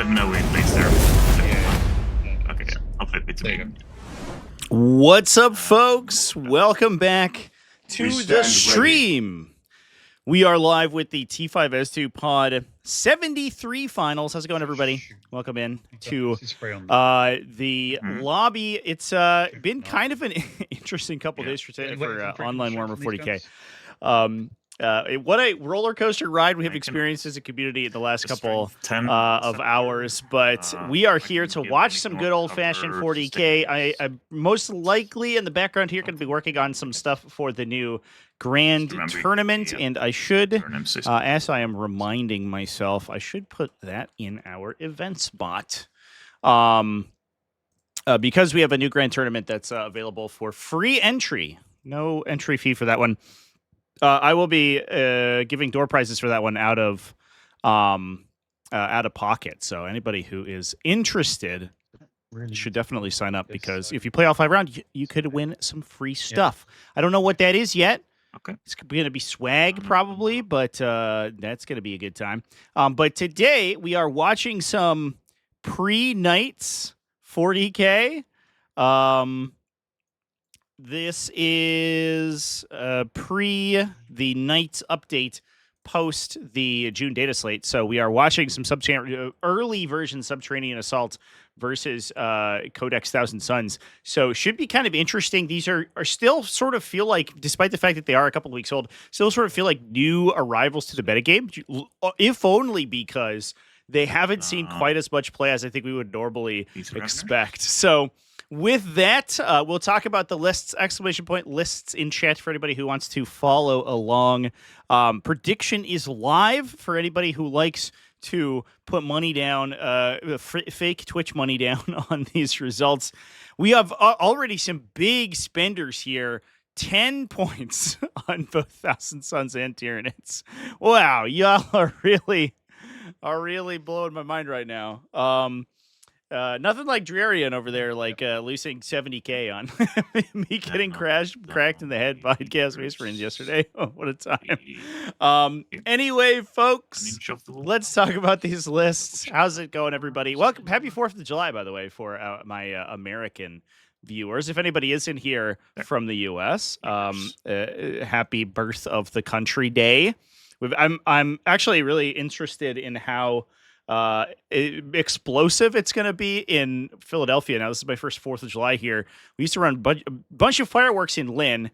Let me know where he plays there. Okay, yeah. I'll play it. There you go. What's up, folks? Welcome back to the stream. We are live with the T5S2 Pod 73 finals. How's it going, everybody? Welcome in to the lobby. It's been kind of an interesting couple days for online Warhammer 40K. What a roller coaster ride we have experienced as a community in the last couple of hours, but we are here to watch some good old-fashioned 40K. I'm most likely in the background here going to be working on some stuff for the new Grand Tournament, and I should, as I am reminding myself, I should put that in our events bot. Because we have a new Grand Tournament that's available for free entry. No entry fee for that one. I will be giving door prizes for that one out of pocket. So anybody who is interested should definitely sign up, because if you play all 5 rounds, you could win some free stuff. I don't know what that is yet. Okay, it's going to be swag probably, but that's going to be a good time. But today we are watching some pre-Knights 40K. This is pre the Knights update post the June data slate. So we are watching some early version Subterranean Assault versus Codex Thousand Suns. So it should be kind of interesting. These are still sort of feel like, despite the fact that they are a couple of weeks old, still sort of feel like new arrivals to the metagame, if only because they haven't seen quite as much play as I think we would normally expect. So with that, we'll talk about the lists, ! Lists in chat for anybody who wants to follow along. Prediction is live for anybody who likes to put money down, fake Twitch money down on these results. We have already some big spenders here. 10 points on both Thousand Suns and Tyranids. Wow, y'all are really blowing my mind right now. Nothing like Drarian over there, like losing 70K on me getting cracked in the head by Chaos Space Marines yesterday. Oh, what a time. Anyway, folks, let's talk about these lists. How's it going, everybody? Welcome. Happy 4th of July, by the way, for my American viewers. If anybody is in here from the U.S., happy birth of the country day. I'm actually really interested in how explosive it's going to be in Philadelphia. Now, this is my first 4th of July here. We used to run a bunch of fireworks in Lynn,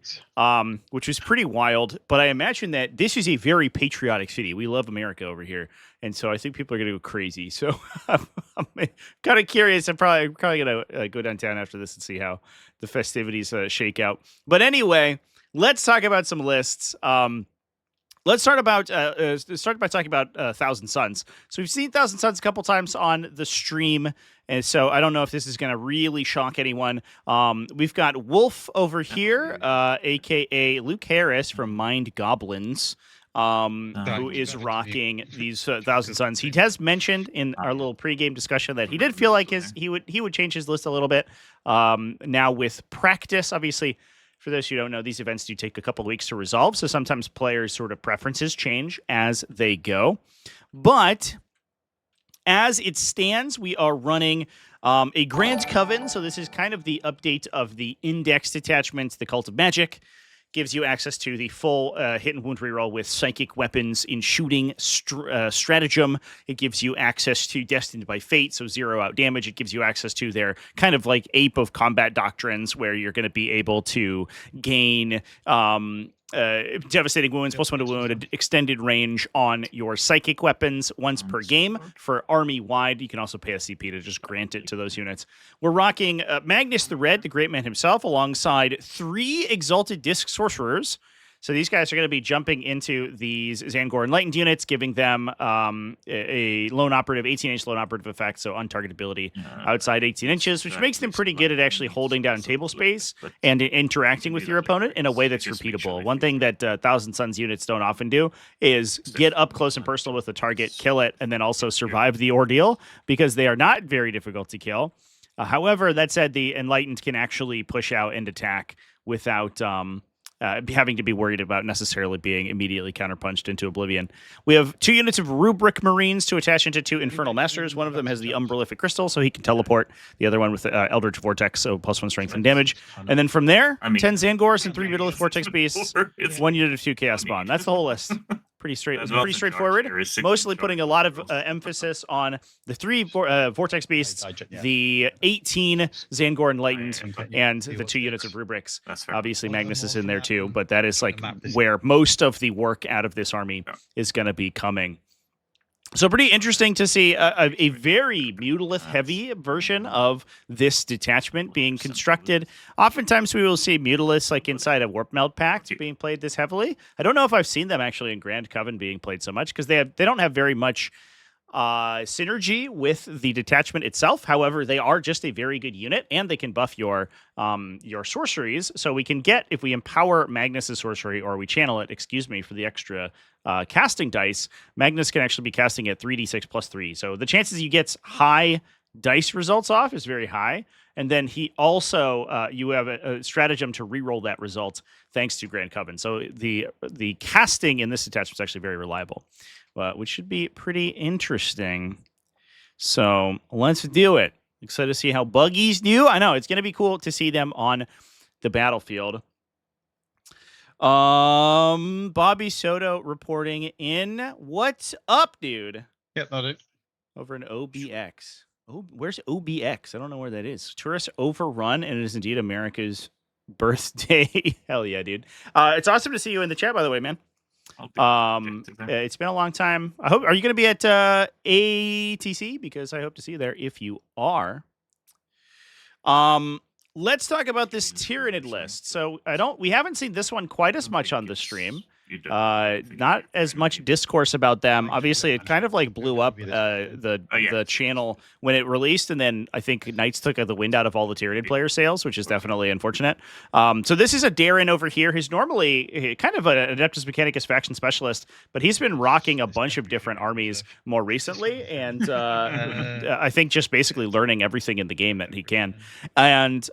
which was pretty wild, but I imagine that this is a very patriotic city. We love America over here, and so I think people are going to go crazy. So I'm kind of curious. I'm probably going to go downtown after this and see how the festivities shake out. But anyway, let's talk about some lists. Let's start by talking about Thousand Suns. So we've seen Thousand Suns a couple times on the stream, and so I don't know if this is going to really shock anyone. We've got Wolf over here, a.k.a. Luke Harris from Mind Goblins, who is rocking these Thousand Suns. He has mentioned in our little pregame discussion that he did feel like he would change his list a little bit. Now with practice, obviously. For those who don't know, these events do take a couple of weeks to resolve, so sometimes players' sort of preferences change as they go. But as it stands, we are running a Grand Coven, so this is kind of the update of the indexed attachments, the Cult of Magic. Gives you access to the full hit and wound reroll with psychic weapons in shooting stratagem. It gives you access to Destined by Fate, so 0 out damage. It gives you access to their kind of like Ape of Combat doctrines, where you're going to be able to gain devastating wounds, +1 to wound, extended range on your psychic weapons once per game for army-wide. You can also pay a CP to just grant it to those units. We're rocking Magnus the Red, the Great Man himself, alongside 3 Exalted Disc Sorcerers. So these guys are going to be jumping into these Zangor Enlightened units, giving them a lone operative, 18-inch lone operative effect, so untargetability outside 18 inches, which makes them pretty good at actually holding down table space and interacting with your opponent in a way that's repeatable. One thing that Thousand Suns units don't often do is get up close and personal with the target, kill it, and then also survive the ordeal, because they are not very difficult to kill. However, that said, the Enlightened can actually push out and attack without having to be worried about necessarily being immediately counterpunched into oblivion. We have 2 units of Rubric Marines to attach into 2 Infernal Masters. One of them has the Umbralific Crystal, so he can teleport. The other one with Eldritch Vortex, so +1 strength and damage. And then from there, 10 Zangors and 3 Vitalic Vortex Beasts, 1 unit of 2 Chaos Spawn. That's the whole list. Pretty straightforward. Mostly putting a lot of emphasis on the 3 Vortex Beasts, the 18 Zangor Enlightened, and the 2 units of Rubrics. Obviously, Magnus is in there too, but that is like where most of the work out of this army is going to be coming. So pretty interesting to see a very Mutalith-heavy version of this detachment being constructed. Oftentimes we will see Mutaliths like inside a Warp Meld Pact being played this heavily. I don't know if I've seen them actually in Grand Coven being played so much because they don't have very much synergy with the detachment itself. However, they are just a very good unit, and they can buff your sorceries. So we can get, if we empower Magnus's sorcery, or we channel it, for the extra casting dice, Magnus can actually be casting at 3d6 +3. So the chances he gets high dice results off is very high. And then he also, you have a stratagem to reroll that result thanks to Grand Coven. So the casting in this attachment is actually very reliable, which should be pretty interesting. So let's do it. Excited to see how buggies do. I know it's going to be cool to see them on the battlefield. Bobby Soto reporting in. What's up, dude? Yeah, not it. Over in OBX. Oh, where's OBX? I don't know where that is. Tourist overrun, and it is indeed America's birthday. Hell yeah, dude. It's awesome to see you in the chat, by the way, man. It's been a long time. I hope. Are you going to be at ATC? Because I hope to see you there if you are. Let's talk about this Tyranid list. So we haven't seen this one quite as much on the stream. Not as much discourse about them. Obviously, it kind of like blew up the channel when it released, and then I think Knights took the wind out of all the Tyranid player sales, which is definitely unfortunate. So this is a Darren over here. He's normally kind of an Adeptus Mechanicus faction specialist, but he's been rocking a bunch of different armies more recently, and I think just basically learning everything in the game that he can. And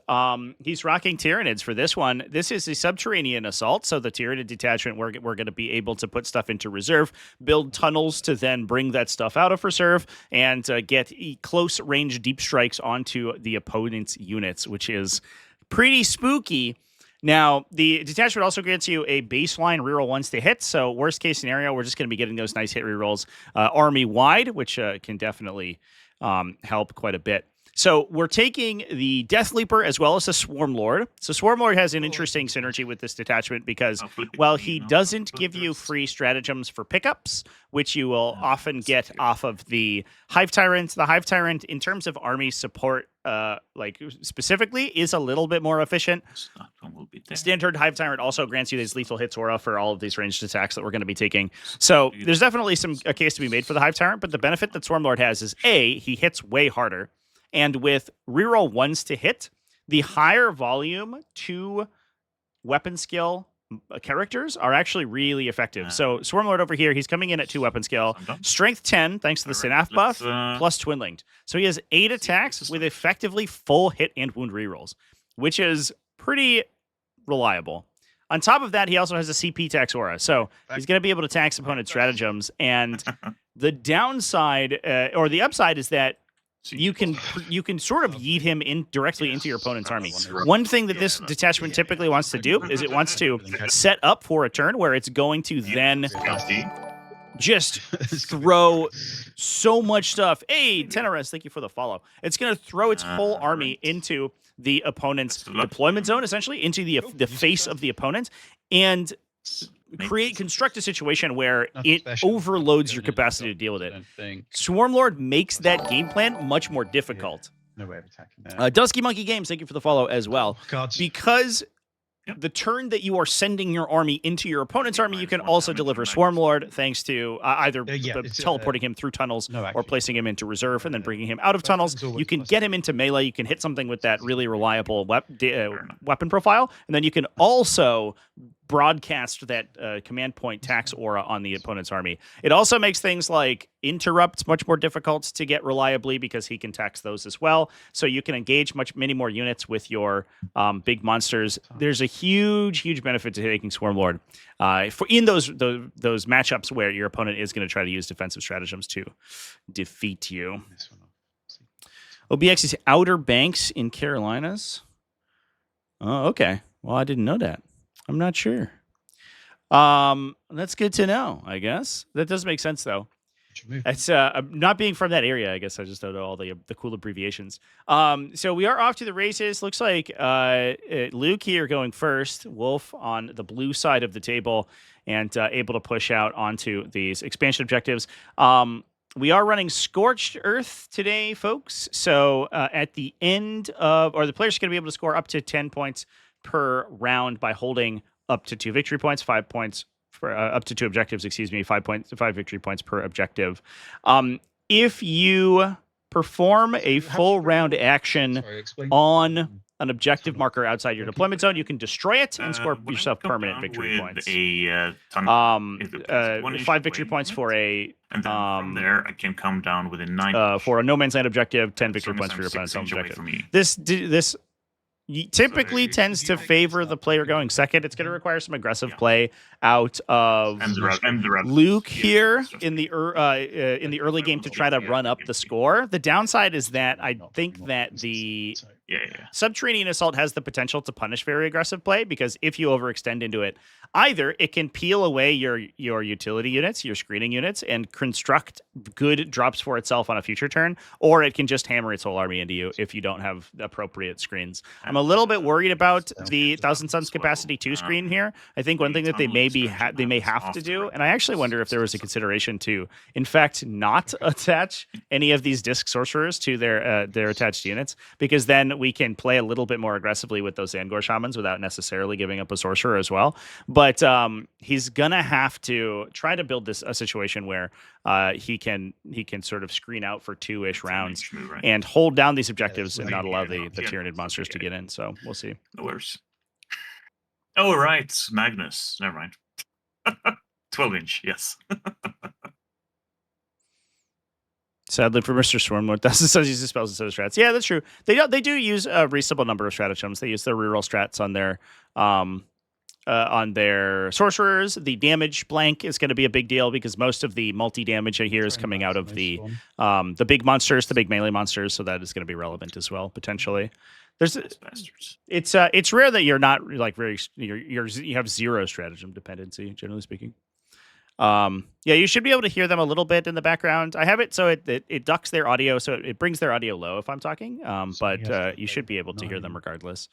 he's rocking Tyranids for this one. This is a Subterranean Assault, so the Tyranid detachment we're going to be able to put stuff into reserve, build tunnels to then bring that stuff out of reserve, and get close range deep strikes onto the opponent's units, which is pretty spooky. Now, the detachment also grants you a baseline reroll once to hit, so worst case scenario, we're just going to be getting those nice hit rerolls army-wide, which can definitely help quite a bit. So we're taking the Death Leaper as well as the Swarm Lord. So Swarm Lord has an interesting synergy with this detachment because, while he doesn't give you free stratagems for pickups, which you will often get off of the Hive Tyrant, the Hive Tyrant, in terms of army support, like specifically, is a little bit more efficient. Standard Hive Tyrant also grants you these lethal hits aura for all of these ranged attacks that we're going to be taking. So there's definitely a case to be made for the Hive Tyrant, but the benefit that Swarm Lord has is, A, he hits way harder. And with reroll ones to hit, the higher volume 2 weapon skill characters are actually really effective. So Swarmlord over here, he's coming in at 2 weapon skill, strength 10 thanks to the Synaph buff, plus Twin Linked. So he has 8 attacks with effectively full hit and wound rerolls, which is pretty reliable. On top of that, he also has a CP tax aura, so he's going to be able to tax opponent stratagems. And the downside, or the upside, is that you can sort of yeet him directly into your opponent's army. One thing that this detachment typically wants to do is it wants to set up for a turn where it's going to then just throw so much stuff. Hey, Tenoris, thank you for the follow. It's going to throw its whole army into the opponent's deployment zone, essentially, into the face of the opponent, and construct a situation where it overloads your capacity to deal with it. Swarmlord makes that game plan much more difficult. No way of attacking that. Dusky Monkey Games, thank you for the follow as well. Because the turn that you are sending your army into your opponent's army, you can also deliver Swarmlord thanks to either teleporting him through tunnels or placing him into reserve and then bringing him out of tunnels. You can get him into melee. You can hit something with that really reliable weapon profile. And then you can also broadcast that command point tax aura on the opponent's army. It also makes things like interrupts much more difficult to get reliably because he can tax those as well. So you can engage many more units with your big monsters. There's a huge benefit to taking Swarmlord in those matchups where your opponent is going to try to use defensive stratagems to defeat you. OBX is Outer Banks in Carolinas. Oh, okay. Well, I didn't know that. I'm not sure. That's good to know, I guess. That does make sense, though. It's not being from that area, I guess I just don't know all the cool abbreviations. So we are off to the races. Looks like Luke here going first, Wolf on the blue side of the table, and able to push out onto these expansion objectives. We are running Scorched Earth today, folks. So at the end of, or the players are going to be able to score up to 10 points per round by holding up to 2 victory points, 5 points for up to 2 objectives, 5 victory points per objective. If you perform a full round action on an objective marker outside your deployment zone, you can destroy it and score yourself permanent victory points. 5 victory points for a and then from there I can come down within 9 for a no man's land objective, 10 victory points for your opponent's own objective. This typically tends to favor the player going second. It's going to require some aggressive play out of Luke here in the early game to try to run up the score. The downside is that I think that the Subterranean Assault has the potential to punish very aggressive play, because if you overextend into it, either it can peel away your utility units, your screening units, and construct good drops for itself on a future turn, or it can just hammer its whole army into you if you don't have appropriate screens. I'm a little bit worried about the Thousand Suns Capacity 2 screen here. I think one thing that they may have to do, and I actually wonder if there was a consideration to, in fact, not attach any of these disc sorcerers to their attached units, because then we can play a little bit more aggressively with those Zangor Shamans without necessarily giving up a sorcerer as well. But he's gonna have to try to build a situation where he can sort of screen out for 2-ish rounds and hold down these objectives and not allow the Tyranid monsters to get in. So we'll see. No worries. Oh, right, Magnus. Never mind. 12-inch, yes. Sadly for Mr. Swarmlord, Thousand Suns uses spells instead of strats. Yeah, that's true. They do use a reasonable number of stratagems. They use their reroll strats on their sorcerers. The damage blank is going to be a big deal because most of the multi-damage here is coming out of the big monsters, the big melee monsters, so that is going to be relevant as well, potentially. It's rare that you're not like you have 0 stratagem dependency, generally speaking. You should be able to hear them a little bit in the background. I have it so it ducks their audio, so it brings their audio low if I'm talking. But you should be able to hear them regardless.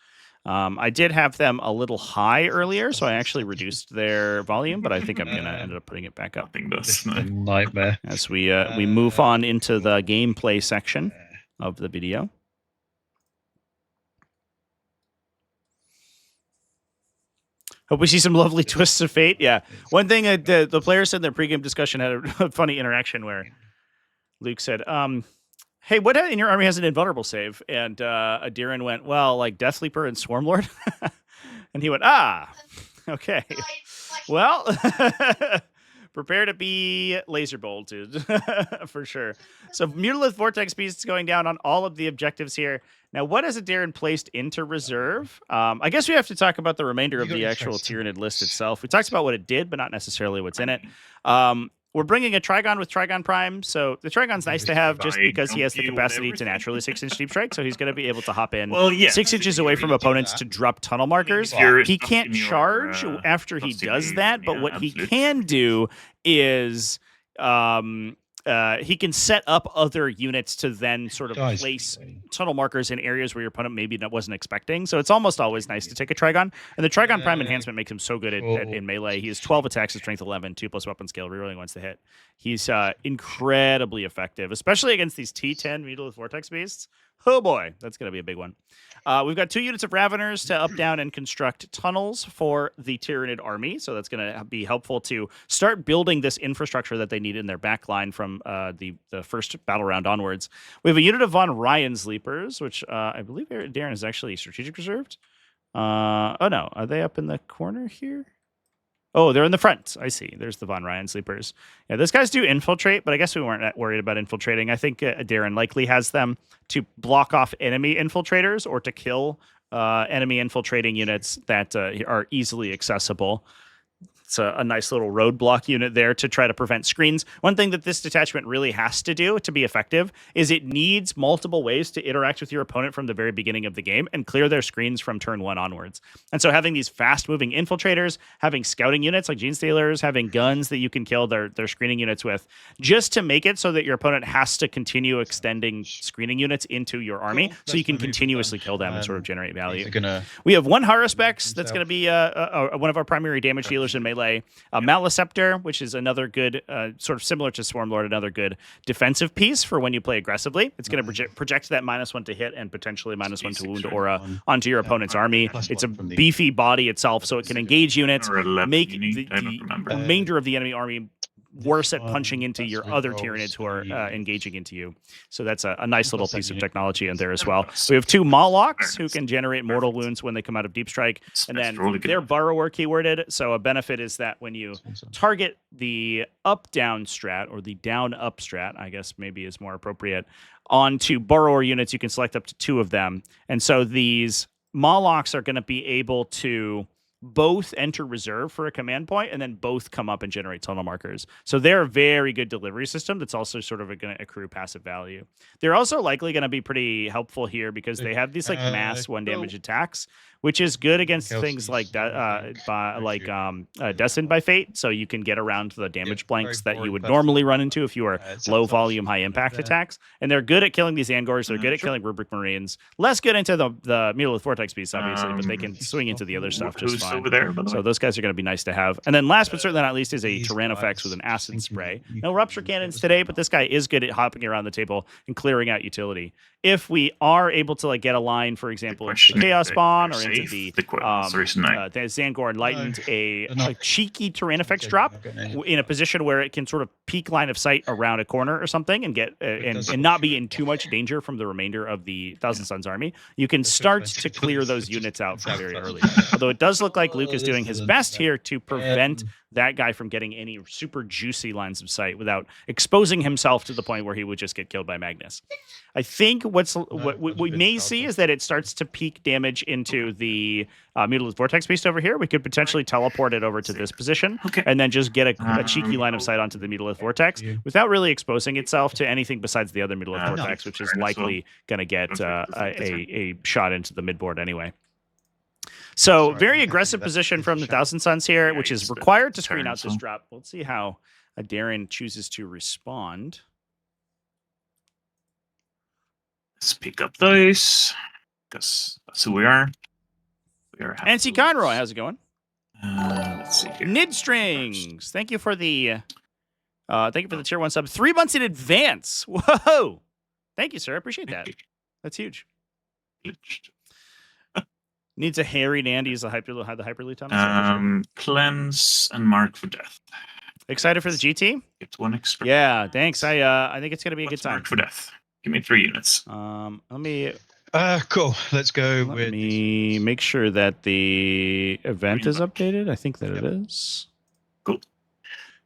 I did have them a little high earlier, so I actually reduced their volume, but I think I'm gonna end up putting it back up. Nightmare. As we move on into the gameplay section of the video. Hope we see some lovely twists of fate. Yeah. One thing the players in their pregame discussion had a funny interaction where Luke said, hey, what in your army has an invulnerable save? And Adiran went, well, like Death Leaper and Swarmlord. And he went, okay. Well, prepare to be laser bolted for sure. So Mutalith Vortex Beasts going down on all of the objectives here. Now, what has Adiran placed into reserve? I guess we have to talk about the remainder of the actual Tyranid list itself. We talked about what it did, but not necessarily what's in it. We're bringing a Trigon with Trigon Prime. So the Trigon's nice to have just because he has the capacity to naturally 6-inch deep strike. So he's going to be able to hop in 6 inches away from opponents to drop tunnel markers. He can't charge after he does that, but what he can do is he can set up other units to then sort of place tunnel markers in areas where your opponent maybe wasn't expecting. So it's almost always nice to take a Trigon. And the Trigon Prime enhancement makes him so good in melee. He has 12 attacks at strength 11, 2+ weapon skill, rerolling once to hit. He's incredibly effective, especially against these T10 Mutalith Vortex Beasts. Oh boy, that's going to be a big one. We've got 2 units of Raveners to up, down, and construct tunnels for the Tyranid army. So that's going to be helpful to start building this infrastructure that they need in their back line from the first battle round onwards. We have a unit of Von Ryan's Leapers, which I believe Darren is actually strategic reserved. Oh no, are they up in the corner here? Oh, they're in the front. I see. There's the Von Ryan sleepers. Yeah, those guys do infiltrate, but I guess we weren't that worried about infiltrating. I think Darren likely has them to block off enemy infiltrators or to kill enemy infiltrating units that are easily accessible. It's a nice little roadblock unit there to try to prevent screens. One thing that this detachment really has to do to be effective is it needs multiple ways to interact with your opponent from the very beginning of the game and clear their screens from turn 1 onwards. And so having these fast-moving infiltrators, having scouting units like Gene Stealers, having guns that you can kill their screening units with, just to make it so that your opponent has to continue extending screening units into your army so you can continuously kill them and sort of generate value. We have one Haruspex that's going to be one of our primary damage dealers in melee. Maleceptor, which is another good, sort of similar to Swarmlord, another good defensive piece for when you play aggressively. It's going to project that -1 to hit and potentially -1 to wound aura onto your opponent's army. It's a beefy body itself, so it can engage units, make the remainder of the enemy army worse at punching into your other Tyranids who are engaging into you. So that's a nice little piece of technology in there as well. We have 2 Molochs who can generate mortal wounds when they come out of Deep Strike, and then they're Burrower keyworded. So a benefit is that when you target the up-down strat, or the down-up strat, I guess maybe is more appropriate, onto Burrower units, you can select up to 2 of them. And so these Molochs are going to be able to both enter reserve for a command point and then both come up and generate tunnel markers. So they're a very good delivery system that's also sort of going to accrue passive value. They're also likely going to be pretty helpful here because they have these like mass 1 damage attacks, which is good against things like Destined by Fate. So you can get around the damage blanks that you would normally run into if you were low volume, high impact attacks. And they're good at killing these Angors. They're good at killing Rubric Marines. Less good into the Mutalisth Vortex beasts, obviously, but they can swing into the other stuff just fine. Over there, by the way. So those guys are going to be nice to have. And then last but certainly not least is a Tyrannofex with an acid spray. No rupture cannons today, but this guy is good at hopping around the table and clearing out utility. If we are able to like get a line, for example, into the Chaos Spawn or into the Zangor Enlightened, a cheeky Tyrannofex drop in a position where it can sort of peek line of sight around a corner or something and get and not be in too much danger from the remainder of the Thousand Suns army, you can start to clear those units out from very early. Although it does look like Luke is doing his best here to prevent that guy from getting any super juicy lines of sight without exposing himself to the point where he would just get killed by Magnus. I think what we may see is that it starts to peak damage into the Mutalisth Vortex Beast over here. We could potentially teleport it over to this position and then just get a cheeky line of sight onto the Mutalisth Vortex without really exposing itself to anything besides the other Mutalisth Vortex, which is likely going to get a shot into the midboard anyway. So very aggressive position from the Thousand Suns here, which is required to screen out this drop. Let's see how Darren chooses to respond. Let's pick up those, because that's who we are. Nancy Conroy, how's it going? Let's see here. Nid Strings, thank you for the tier 1 sub. 3 months in advance. Whoa! Thank you, sir. I appreciate that. That's huge. Needs a hairy Nandy as the hyperloop tunnel. Cleanse and mark for death. Excited for the GT? Get 1 extra. Yeah, thanks. I think it's gonna be a good time. Mark for death. Give me 3 units. Let me. Cool. Let's go. Let me make sure that the event is updated. I think that it is. Cool.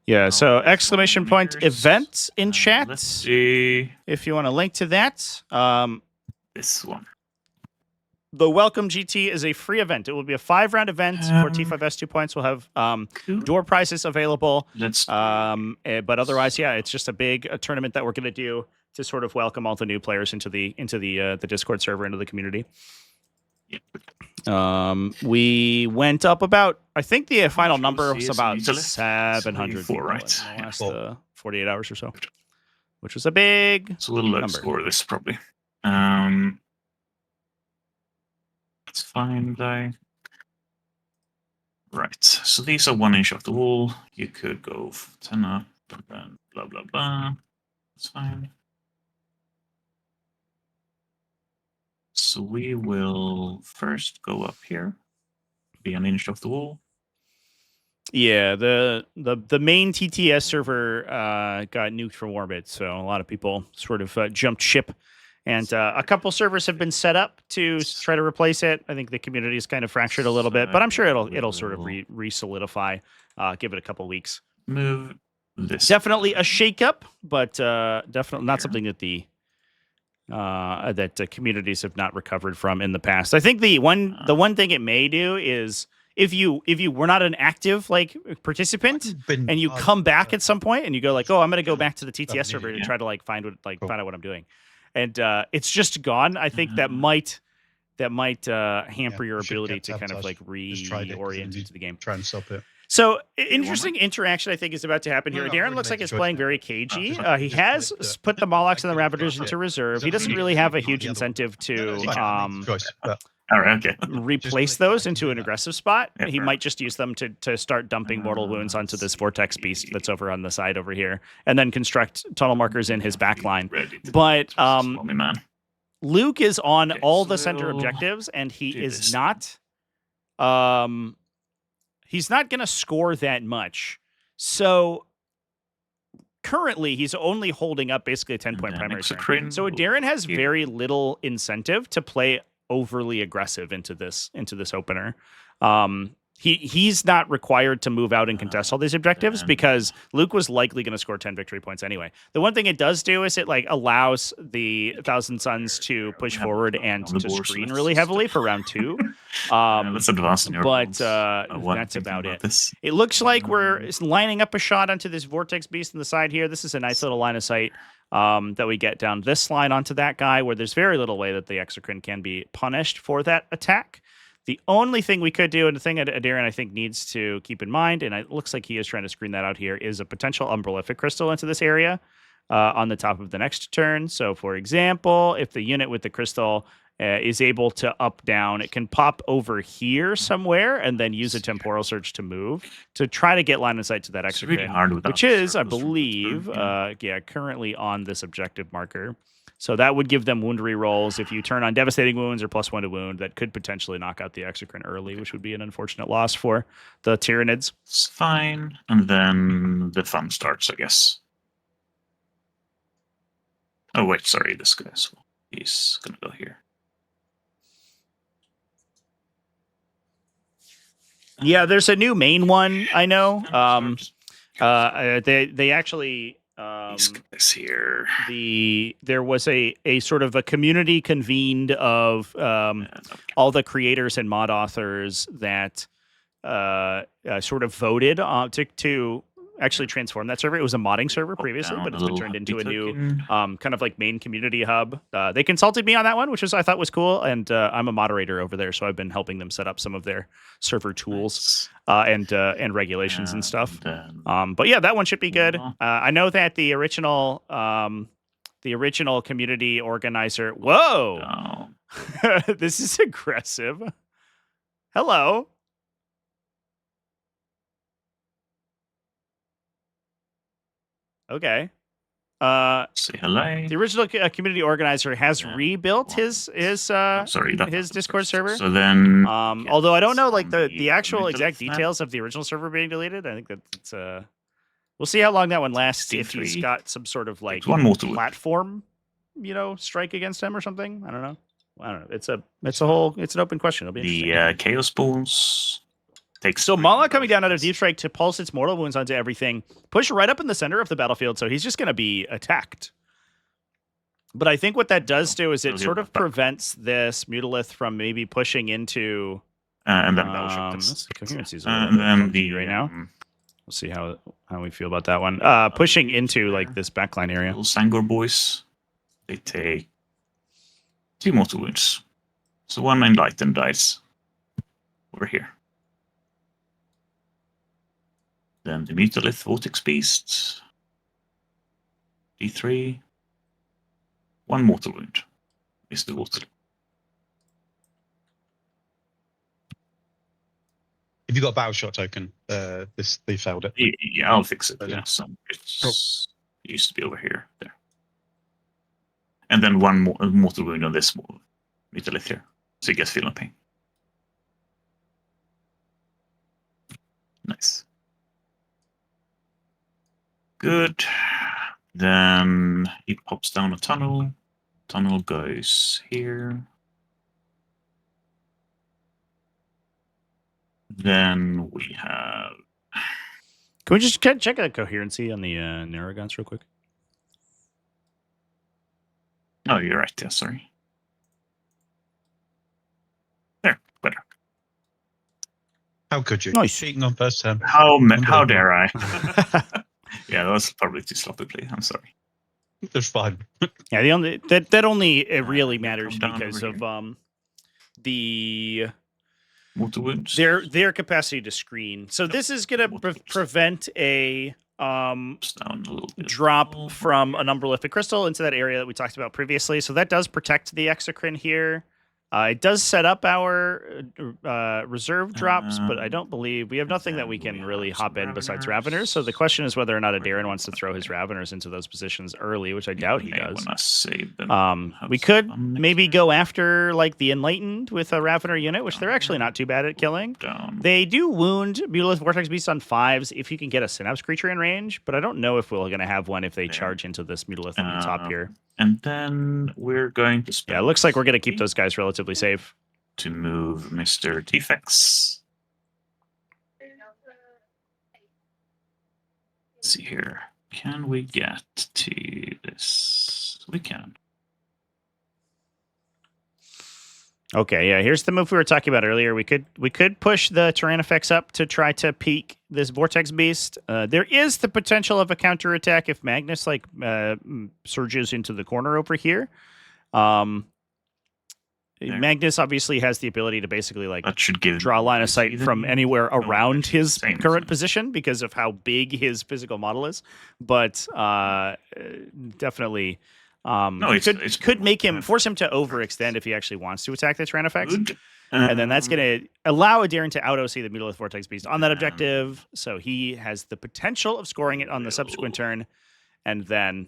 Yeah. So exclamation point event in chat. Let's see. If you want to link to that. This one. The Welcome GT is a free event. It will be a 5-round event for T5S2 points. We'll have door prizes available. But otherwise, yeah, it's just a big tournament that we're going to do to sort of welcome all the new players into the Discord server, into the community. We went up about, I think the final number was about 700 people in the last 48 hours or so, which was a big It's a little low number. score, this probably. That's fine, though. Right, so these are 1 inch off the wall. You could go 10 up, and then blah, blah, blah. That's fine. So we will first go up here, be 1 inch off the wall. Yeah, the main TTS server got nuked from orbit, so a lot of people sort of jumped ship And a couple servers have been set up to try to replace it. I think the community is kind of fractured a little bit, but I'm sure it'll sort of re-solidify. Give it a couple weeks. Move this. Definitely a shakeup, but definitely not something that that communities have not recovered from in the past. I think the one thing it may do is if you were not an active like participant and you come back at some point and you go like, oh, I'm going to go back to the TTS server to try to like find out what I'm doing, and it's just gone. I think that might hamper your ability to kind of like reorient into the game. Try and stop it. So interesting interaction I think is about to happen here. Darren looks like he's playing very cagey. He has put the Molochs and the Ravagers into reserve. He doesn't really have a huge incentive to replace those into an aggressive spot. He might just use them to start dumping mortal wounds onto this Vortex Beast that's over on the side over here, and then construct tunnel markers in his back line. But Luke is on all the center objectives, and he is not... he's not going to score that much. So currently, he's only holding up basically a 10-point primary turn. So Darren has very little incentive to play overly aggressive into this opener. He's not required to move out and contest all these objectives because Luke was likely going to score 10 victory points anyway. The one thing it does do is it like allows the Thousand Suns to push forward and to screen really heavily for round 2. Let's advance in your but that's about it. It looks like we're lining up a shot onto this Vortex Beast on the side here. This is a nice little line of sight that we get down this line onto that guy where there's very little way that the Exocrine can be punished for that attack. The only thing we could do, and the thing that Darren, I think, needs to keep in mind, and it looks like he is trying to screen that out here, is a potential Umbralific Crystal into this area on the top of the next turn. So, for example, if the unit with the crystal is able to up down, it can pop over here somewhere and then use a Temporal Search to move to try to get line of sight to that Exocrine, which is, I believe, currently on this objective marker. So that would give them wound re-rolls. If you turn on Devastating Wounds or +1 to wound, that could potentially knock out the Exocrine early, which would be an unfortunate loss for the Tyranids. It's fine. And then the fun starts, I guess. Oh, wait, sorry, this guy. So he's going to go here. Yeah, there's a new main one, I know. They actually... here. There was a sort of a community convened of all the creators and mod authors that sort of voted to actually transform that server. It was a modding server previously, but it's been turned into a new kind of like main community hub. They consulted me on that one, which I thought was cool, and I'm a moderator over there, so I've been helping them set up some of their server tools and regulations and stuff. But yeah, that one should be good. I know that the original community organizer. Whoa, this is aggressive. Hello. Okay. Say hello. The original community organizer has rebuilt his Discord server. So then, although I don't know like the actual exact details of the original server being deleted. I think that it's we'll see how long that one lasts. If he's got some sort of like platform, strike against him or something. I don't know. It's an open question. It'll be the Chaos Balls. So Mala coming down out of Deep Strike to pulse its mortal wounds onto everything, push right up in the center of the battlefield, so he's just going to be attacked. But I think what that does do is it sort of prevents this Mutalith from maybe pushing into... and then coherency's and then right now. We'll see how we feel about that one. Pushing into like this backline area. Little Sangor boys, they take 2 mortal wounds. So 1 enlightened dies over here. Then the Mutalith Vortex Beast. D3. 1 mortal wound. Is the water. If you got a battle shot token, they failed it. Yeah, I'll fix it. Yeah, it used to be over here. There. And then 1 mortal wound on this Mutalith here. So you get feeling pain. Nice. Good. Then he pops down a tunnel. Tunnel goes here. Then we have. Can we just check the coherency on the Narragansett real quick? Oh, you're right. Yeah, sorry. There, better. How could you? Nice. Cheating on first turn. How Unbelievable. dare I? Yeah, that was probably too sloppy play. I'm sorry. Just fine. Yeah, the only that only it really Yeah, matters come down because over of the Mortal wounds. their capacity to screen. So this is going to prevent a Down a little bit. drop from an umbralific crystal into that area that we talked about previously. So that does protect the exocrine here. It does set up our reserve drops, but I don't believe we have nothing that we can really hop in besides Raveners. So the question is whether or not a Darren wants to throw his Raveners into those positions early, which I doubt he does. Save them. We could maybe go after like the Enlightened with a Ravener unit, which they're actually not too bad at killing. Down. They do wound Mutalisk Vortex Beast on 5s if you can get a Synapse creature in range, but I don't know if we're going to have one if they charge into this Mutalisk on the top here. And then we're going to spend. Yeah, it looks like we're going to keep those guys relatively safe. To move Mr. T5S2. Let's see here. Can we get to this? We can. Okay, yeah, here's the move we were talking about earlier. We could push the Tyrannifex up to try to peek this Vortex Beast. There is the potential of a counterattack if Magnus like surges into the corner over here. Magnus obviously has the ability to basically like That should give draw a line of sight from anywhere around his same, current isn't it? position because of how big his physical model is. But definitely could make him force him to overextend if he actually wants to attack the Tyrannifex. Good. And then that's going to allow a Darren to out-OC the Mutalisk Vortex Beast on that objective. So he has the potential of scoring it on the subsequent turn and then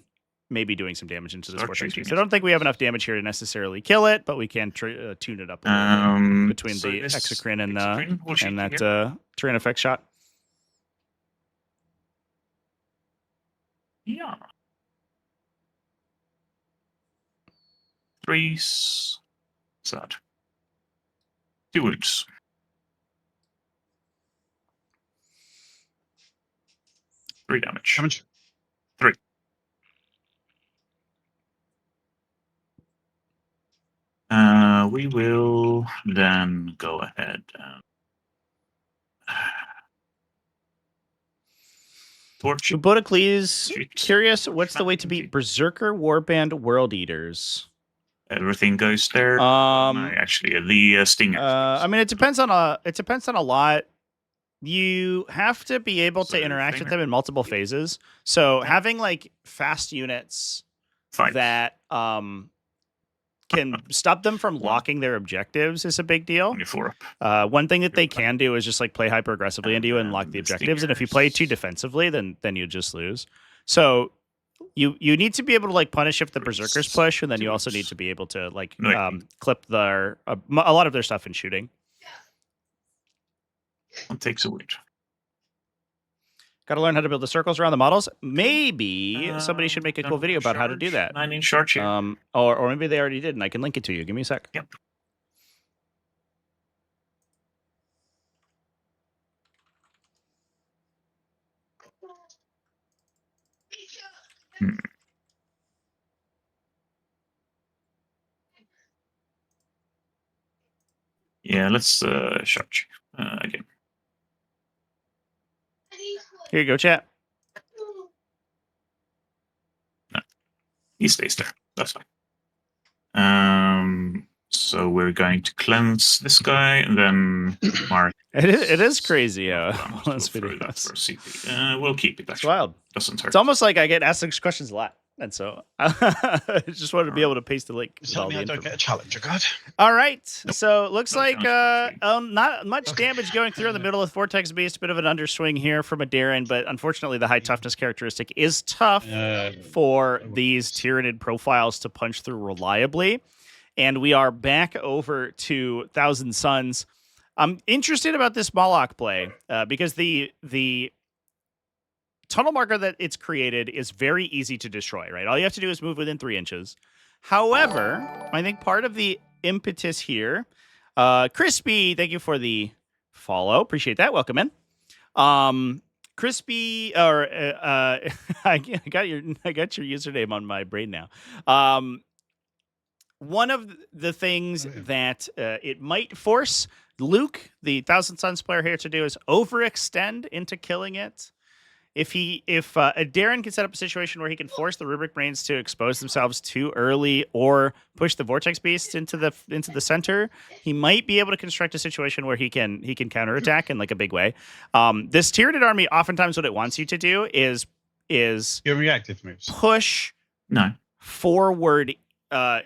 maybe doing some damage into this Vortex Beast. I don't think we have enough damage here to necessarily kill it, but we can tune it up a little bit between the Exocrine and that Tyrannifex shot. Yeah. 3s. Sad. 2 wounds. Three damage. How much? 3. We will then go ahead and torch. Bodocles, Shoot. curious, what's the way to beat Berserker, Warband, World Eaters? Everything goes there. Um, Actually, the stinger. I mean, it depends on a lot. You have to be able to So, interact with stinger. them in multiple phases. So having like fast units 5. that can stop them from locking their objectives is a big deal. 24 up. One thing that they can do is just like play hyper aggressively into you and lock the objectives. And if you play too defensively, then you just lose. So you need to be able to like punish if the berserkers push, and then you also need to be able to like clip their a lot of their stuff in shooting. One takes a wound. Got to learn how to build the circles around the models. Maybe somebody should make a cool video about how to do that. 9-inch charge here. Or maybe they already did, and I can link it to you. Give me a sec. Yep. Yeah, let's charge again. Here you go, chat. He stays there. That's fine. So we're going to cleanse this guy, and then mark. It is crazy. We'll Let's throw that for CP. We'll keep it. It's Actually, wild. doesn't hurt. It's almost like I get asked these questions a lot, and so I just wanted to be able to paste the link. with Tell all me the I don't info. get a challenger card. All right, Nope. so it looks No like challenge, not much damage going through in the middle of Vortex Beast. A bit of an underswing here from a Darren, but unfortunately the high toughness characteristic is tough for these Tyranid profiles to punch through reliably. And we are back over to Thousand Suns. I'm interested about this Moloch play because the tunnel marker that it's created is very easy to destroy, right? All you have to do is move within 3 inches. However, I think part of the impetus here, Crispy, thank you for the follow. Appreciate that. Welcome in. Crispy, or I got your username on my brain now. One of the things that it might force Luke, the Thousand Suns player here, to do is overextend into killing it. If Darren can set up a situation where he can force the Rubric Brains to expose themselves too early or push the Vortex Beasts into the center, he might be able to construct a situation where he can counterattack in like a big way. This Tyranid army, oftentimes what it wants you to do is Your reactive moves. push forward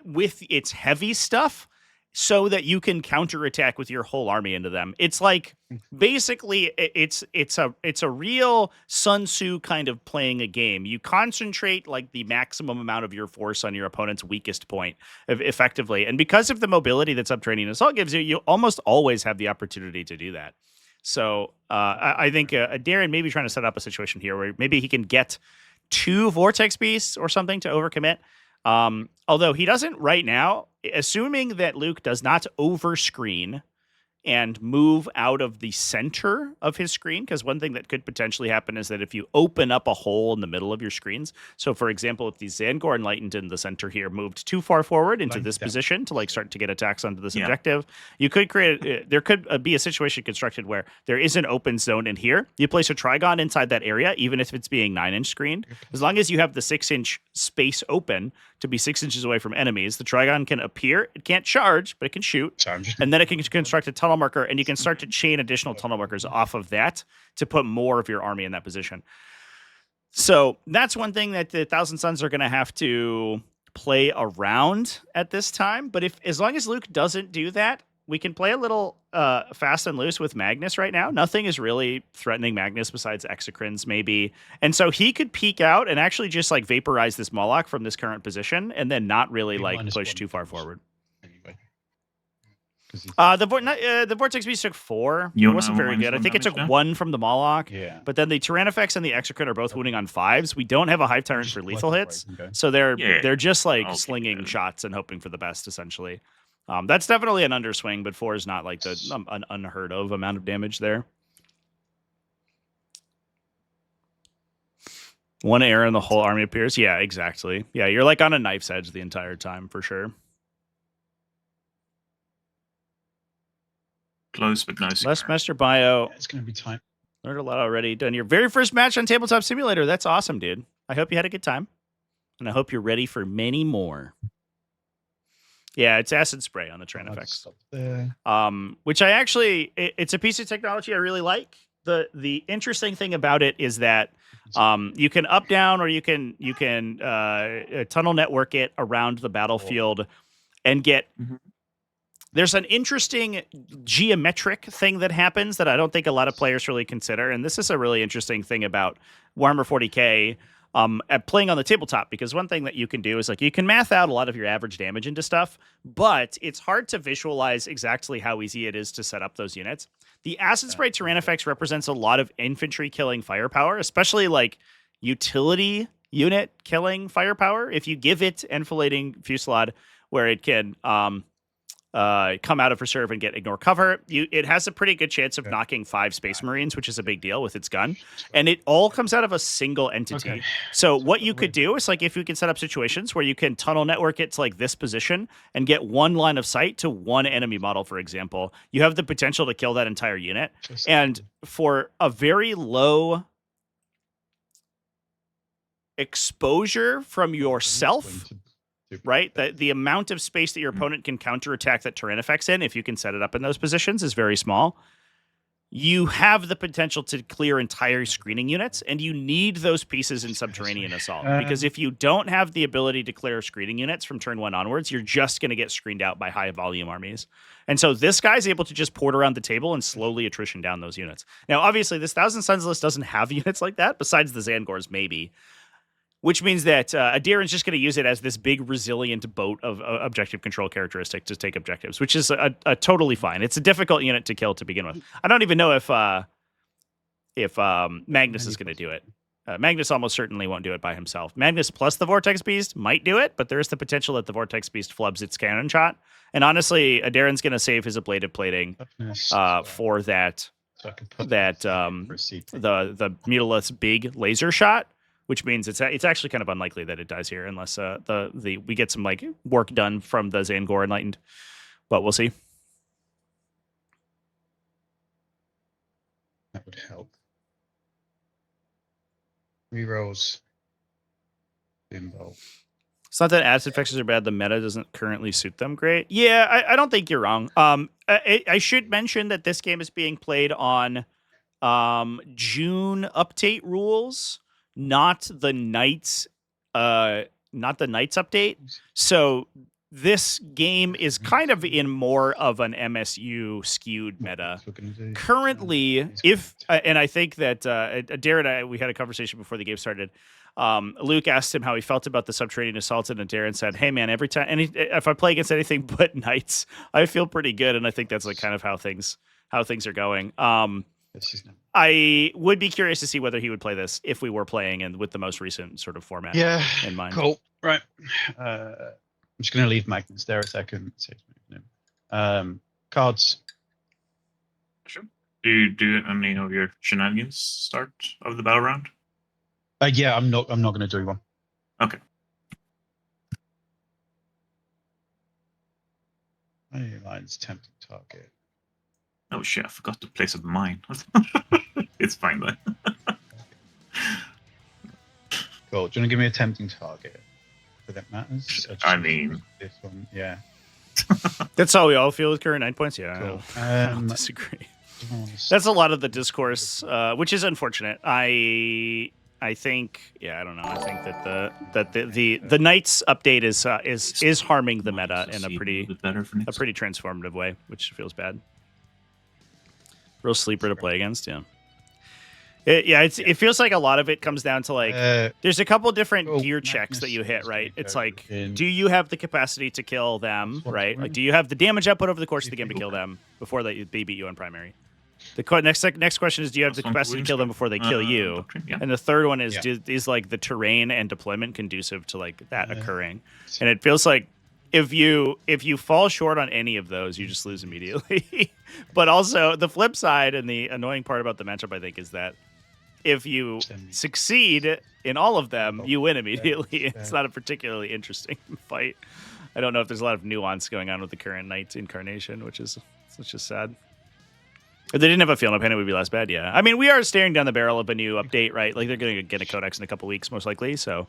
with its heavy stuff so that you can counterattack with your whole army into them. It's like basically it's a real Sun Tzu kind of playing a game. You concentrate like the maximum amount of your force on your opponent's weakest point effectively. And because of the mobility that Subterranean Assault gives you, you almost always have the opportunity to do that. So I think Darren may be trying to set up a situation here where maybe he can get 2 Vortex Beasts or something to overcommit. Although he doesn't right now, assuming that Luke does not overscreen and move out of the center of his screen, because one thing that could potentially happen is that if you open up a hole in the middle of your screens, so for example, if the Zangor Enlightened in the center here moved too far forward into this position to like start to get attacks onto this objective, you could create, there could be a situation constructed where there is an open zone in here. You place a Trigon inside that area, even if it's being 9-inch screened, as long as you have the 6-inch space open to be 6 inches away from enemies, the Trigon can appear. It can't charge, but it can shoot. And then it can construct a tunnel marker, and you can start to chain additional tunnel markers off of that to put more of your army in that position. So that's one thing that the Thousand Suns are going to have to play around at this time. But as long as Luke doesn't do that, we can play a little fast and loose with Magnus right now. Nothing is really threatening Magnus besides Exocrines, maybe. And so he could peek out and actually just like vaporize this Moloch from this current position and then not really like push too far forward. Anyway. The Vortex Beast took 4. It wasn't very good. I think it took 1 from the Moloch. Yeah. But then the Tyrannifex and the Exocrine are both wounding on 5s. We don't have a Hive Tyrant for lethal hits. Okay. So they're just like slinging shots and hoping for the best, essentially. That's definitely an underswing, but 4 is not like an unheard of amount of damage there. 1 arrow and the whole army appears. Yeah, exactly. Yeah, you're like on a knife's edge the entire time for sure. Close, but no cigar. Less Master Bio. Yeah, it's going to be time. Learned a lot already. Done your very first match on Tabletop Simulator. That's awesome, dude. I hope you had a good time. And I hope you're ready for many more. Yeah, it's acid spray on the Tyrannifex. Which I actually, it's a piece of technology I really like. The interesting thing about it is that you can up down or you can tunnel network it around the battlefield and get. There's an interesting geometric thing that happens that I don't think a lot of players really consider, and this is a really interesting thing about Warhammer 40K. At playing on the tabletop, because one thing that you can do is like you can math out a lot of your average damage into stuff, but it's hard to visualize exactly how easy it is to set up those units. The Acid Spray Tyrannifex represents a lot of infantry killing firepower, especially like utility unit killing firepower. If you give it Enfilading Fusillade, where it can come out of reserve and get ignore cover, it has a pretty good chance of knocking 5 Space Marines, which is a big deal with its gun. And it all comes out of a single entity. Okay. So what you could do is like if you can set up situations where you can tunnel network it to like this position and get 1 line of sight to 1 enemy model, for example, you have the potential to kill that entire unit. And for a very low exposure from yourself, right? The amount of space that your opponent can counterattack that Tyrannifex in, if you can set it up in those positions, is very small. You have the potential to clear entire screening units, and you need those pieces in Subterranean Assault. Because if you don't have the ability to clear screening units from turn 1 onwards, you're just going to get screened out by high volume armies. And so this guy's able to just port around the table and slowly attrition down those units. Now, obviously, this Thousand Suns list doesn't have units like that, besides the Zangors, maybe. Which means that Darren's just going to use it as this big resilient boat of objective control characteristic to take objectives, which is a totally fine. It's a difficult unit to kill to begin with. I don't even know if Magnus is going to do it. Magnus almost certainly won't do it by himself. Magnus plus the Vortex Beast might do it, but there is the potential that the Vortex Beast flubs its cannon shot. And honestly, Adarin's going to save his ablative plating for that So I can put the Mutilith's big laser shot, which means it's actually kind of unlikely that it dies here unless we get some like work done from the Zangor Enlightened. But we'll see. That would help. Rerolls. Bimbo. It's not that acid fixes are bad. The meta doesn't currently suit them great. Yeah, I don't think you're wrong. I should mention that this game is being played on June update rules, not the Knights update. So this game is kind of in more of an MSU skewed meta. Currently, and I think that Darren and I, we had a conversation before the game started. Luke asked him how he felt about the subterranean assaults, and Darren said, "Hey man, every time if I play against anything but Knights, I feel pretty good." And I think that's like kind of how things are going. I would be curious to see whether he would play this if we were playing and with the most recent sort of format in mind. Cool. Right. I'm just going to leave Magnus there a second. Cards. Sure. Do you do any of your shenanigans start of the battle round? Yeah, I'm not going to do one. Okay. Line's tempting target. Oh shit! I forgot to place a mine. It's fine then. Cool. Do you want to give me a tempting target? If that matters. I mean, this one, yeah. That's how we all feel with current 9 points. Yeah, Cool. I don't disagree. That's a lot of the discourse, which is unfortunate. I think, yeah, I don't know. I think that the Knights update is harming the meta in a pretty transformative way, which feels bad. Real sleeper to play against, yeah. It feels like a lot of it comes down to like there's a couple different gear checks that you hit, right? It's like, do you have the capacity to kill them, right? Like, do you have the damage output over the course of the game to kill them before they beat you on primary? The next question is, do you have the capacity to kill them before they kill you? And the third one is, is like the terrain and deployment conducive to like that occurring? And it feels like if you fall short on any of those, you just lose immediately. But also the flip side and the annoying part about the matchup, I think, is that if you succeed in all of them, you win immediately. It's not a particularly interesting fight. I don't know if there's a lot of nuance going on with the current Knight incarnation, which is sad. If they didn't have a field pen, it would be less bad, yeah. I mean, we are staring down the barrel of a new update, right? Like, they're going to get a codex in a couple weeks, most likely. So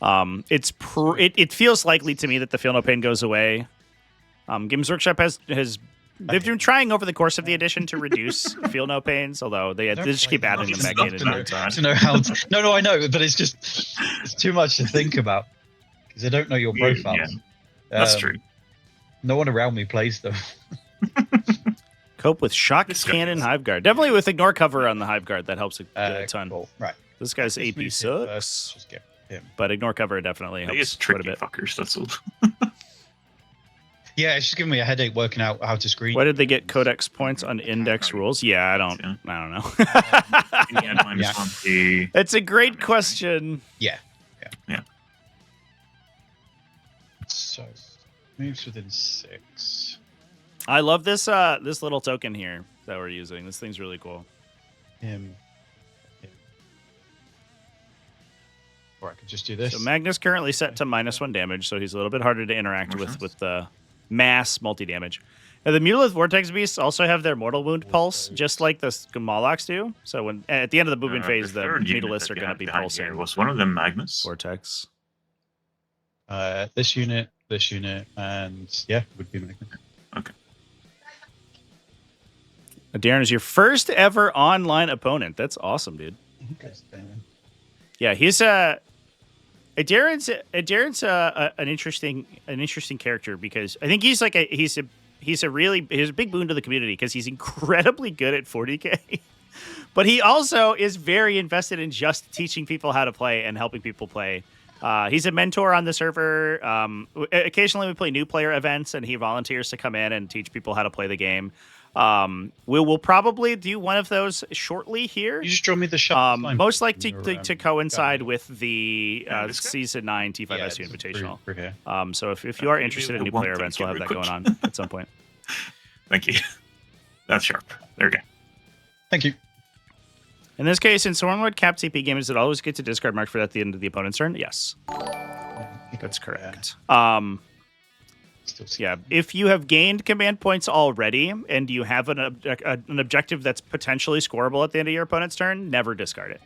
it feels likely to me that the field no pain goes away. Games Workshop they've been trying over the course of the edition to reduce feel no pains, although they just keep adding them back in. To know how no, I know, but it's too much to think about because they don't know your profiles. Yeah, that's true. No one around me plays them. Cope with Shock Cannon Hive Guard. Definitely with Ignore Cover on the Hive Guard, that helps a ton. Cool. Right. This guy's AP sucks. Just get him. But Ignore Cover definitely helps. It's tricky fuckers, that's all. Yeah, it's just giving me a headache working out how to screen. Why did they get codex points on index rules? Yeah, I don't know. It's a great question. Yeah. So, moves within 6. I love this this little token here that we're using. This thing's really cool. Or I could just do this. So Magnus currently set to -1 damage, so he's a little bit harder to interact with the mass multi-damage. And the Mutilith Vortex Beasts also have their Mortal Wound Pulse, just like the Molochs do. So when at the end of the movement phase, the Mutiliths are going to be pulsing. Was one of them Magnus? Vortex. This unit, and yeah, would be Magnus. Okay. Darren is your first ever online opponent. That's awesome, dude. Yeah, he's Darren's an interesting character because I think he's like he's a big boon to the community because he's incredibly good at 40K, but he also is very invested in just teaching people how to play and helping people play. He's a mentor on the server. Occasionally we play new player events and he volunteers to come in and teach people how to play the game. We will probably do one of those shortly here. You just draw me the shot. Most likely to coincide with the this guy? Season 9 T5S2 Yeah, it's Invitational. through here. So if you are interested in new player events, we'll have that going on at some point. Thank you. That's sharp. There we go. Thank you. In this case, in Stormlord Cap TP game, is it always get to discard mark for that at the end of the opponent's turn? Yes. That's correct. Yeah, if you have gained command points already and you have an objective that's potentially scoreable at the end of your opponent's turn, never discard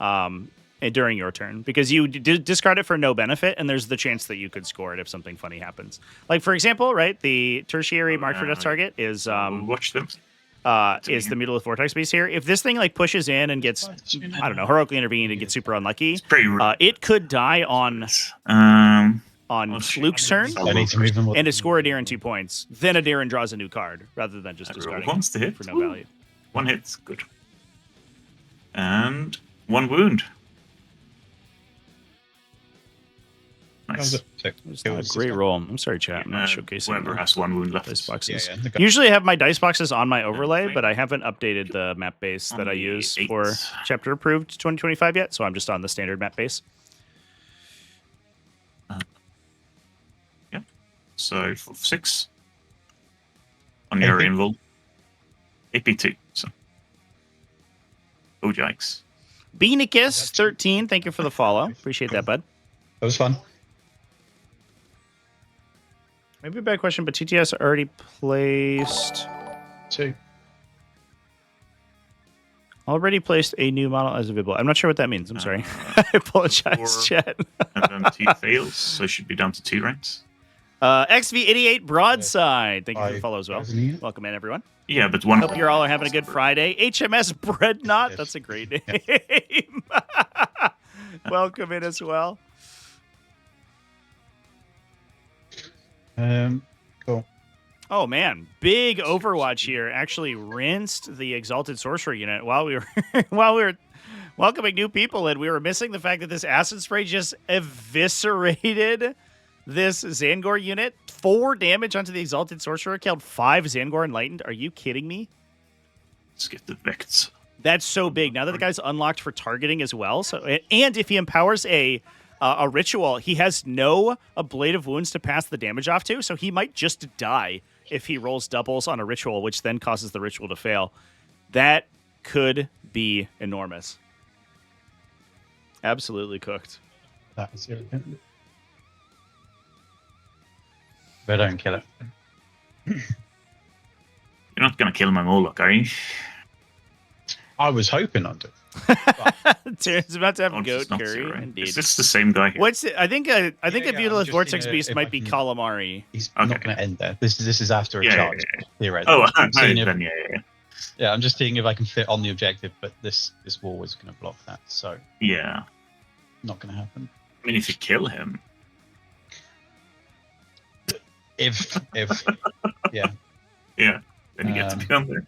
it during your turn, because you discard it for no benefit, and there's the chance that you could score it if something funny happens. Like, for example, right, the tertiary mark for death target is watch them. Is the Mutilith Vortex Beast here. If this thing like pushes in and gets, I don't know, heroically intervened and gets super unlucky, it could die on Luke's turn, I need to move them. and to score a Darren 2 points. Then a Darren draws a new card rather than just discarding Wants to hit for no value. One hit, good. And one wound. Nice. It's not a great roll. I'm sorry, chat. I'm not showcasing. Whoever has one wound left. Dice boxes. Yeah. Usually I have my dice boxes on my overlay, but I haven't updated the map base that I use for Chapter Approved 2025 yet, so I'm just on the standard map base. Yeah. So 6 on your invul. AP2. So. Oh, yikes. Beanikus 13. Thank you for the follow. Appreciate that, bud. That was fun. Maybe a bad question, but TTS already placed. 2. Already placed a new model as available. I'm not sure what that means. I'm sorry. I apologize, chat. And then 2 fails, so it should be down to 2 ranks. XV88 Broadside. Thank you for the follow as well. Welcome in, everyone. Yeah, but one. Hope you all are having a good Friday. HMS Breadnought. That's a great name. Welcome in as well. Cool. Oh man, big Overwatch here. Actually rinsed the Exalted Sorcerer unit while we were welcoming new people in. We were missing the fact that this acid spray just eviscerated this Zangor unit. 4 damage onto the Exalted Sorcerer, killed 5 Zangor Enlightened. Are you kidding me? Let's get the Vects. That's so big. Now that the guy's unlocked for targeting as well. So, and if he empowers a ritual, he has no ablative wounds to pass the damage off to, so he might just die if he rolls doubles on a ritual, which then causes the ritual to fail. That could be enormous. Absolutely cooked. That is irritating. But don't kill it. You're not going to kill my Moloch, are you? I was hoping I'd do. Tyranids about to have Oh, goat it's not curry. zero. Indeed. Is this the same guy here? What's it? I think a I'm Mutilith just Vortex seeing Beast if might I be can- calamari. He's Okay. not going to end there. This is after a Yeah, charge. yeah. Theoretically. Oh, I'm seeing if- then, yeah. I'm just seeing if I can fit on the objective, but this wall is going to block that, so Yeah. not going to happen. I mean, if you kill him. If yeah. Yeah. Then you get to be on there.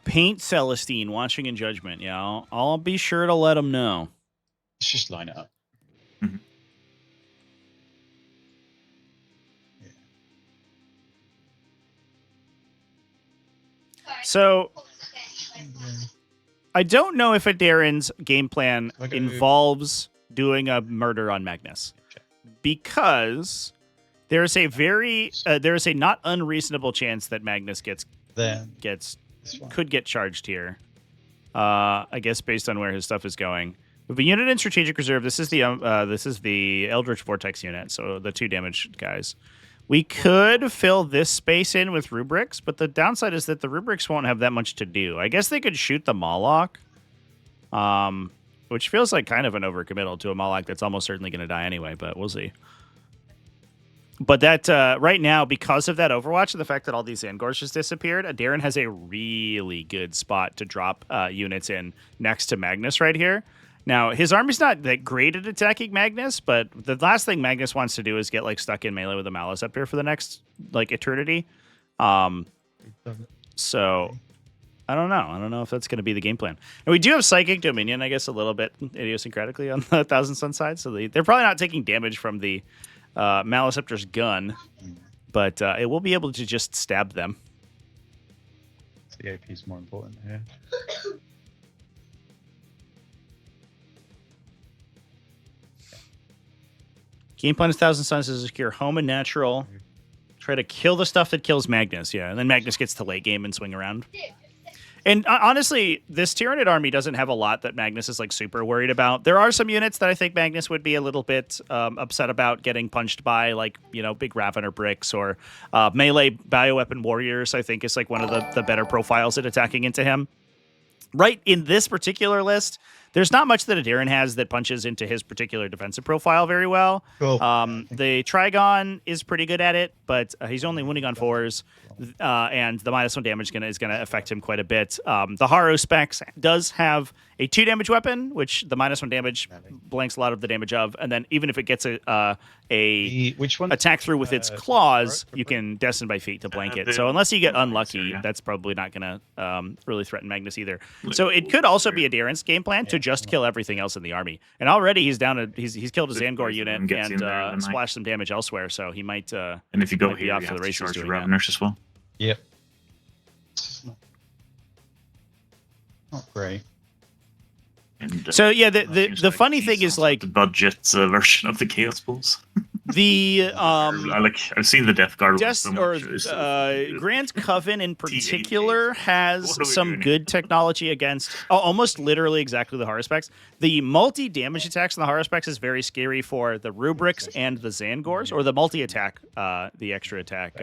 Paint Celestine watching in judgment. Yeah, I'll be sure to let him know. Let's just line it up. Mhm. So I don't know if a Darren's game plan Okay. involves doing a murder on Magnus, because there's a not unreasonable chance that Magnus Then this one. could get charged here. I guess based on where his stuff is going. With a unit in strategic reserve, this is the Eldritch Vortex unit, so the 2 damage guys. We could fill this space in with rubrics, but the downside is that the rubrics won't have that much to do. I guess they could shoot the Moloch, which feels like kind of an overcommittal to a Moloch that's almost certainly going to die anyway, but we'll see. But that right now, because of that Overwatch and the fact that all these Zangors just disappeared, Darren has a really good spot to drop units in next to Magnus right here. Now, his army's not that great at attacking Magnus, but the last thing Magnus wants to do is get like stuck in melee with a Maliceptor for the next like eternity. So I don't know. I don't know if that's going to be the game plan. And we do have Psychic Dominion, I guess, a little bit idiosyncratically on the Thousand Sun side. So they're probably not taking damage from the Maliceptor's gun. but it will be able to just stab them. The AP is more important here. Game plan is Thousand Suns to secure home and natural. Try to kill the stuff that kills Magnus, yeah. And then Magnus gets to late game and swing around. And honestly, this Tyranid army doesn't have a lot that Magnus is like super worried about. There are some units that I think Magnus would be a little bit upset about getting punched by, like, you know, big Ravener bricks or melee bioweapon warriors, I think is like one of the better profiles at attacking into him. Right in this particular list, there's not much that Adarin has that punches into his particular defensive profile very well. Cool. The Trigon is pretty good at it, but he's only winning on 4s, and the -1 damage is gonna affect him quite a bit. The Haro Specs does have a 2 damage weapon, which the -1 damage blanks a lot of the damage of, and then even if it gets a which one? attack through with its claws, you can Destined by Fate to blank it. So unless you get unlucky, that's probably not going to really threaten Magnus either. So it could also be Adarin's game plan to just kill everything else in the army. And already he's down. He's killed a Zangor unit and splashed some damage elsewhere. So he might. And if you go might here, be off you to have the to races charge doing Raveners as well. Yep. Not great. And, so yeah, the funny thing is like the budget version of the Chaos Balls. The I've seen the Death Guard. Grand Coven in particular has some good technology against almost literally exactly the Haruspecs. The multi-damage attacks on the Haruspecs is very scary for the Rubrics and the Zangors, or the multi-attack, the extra attack,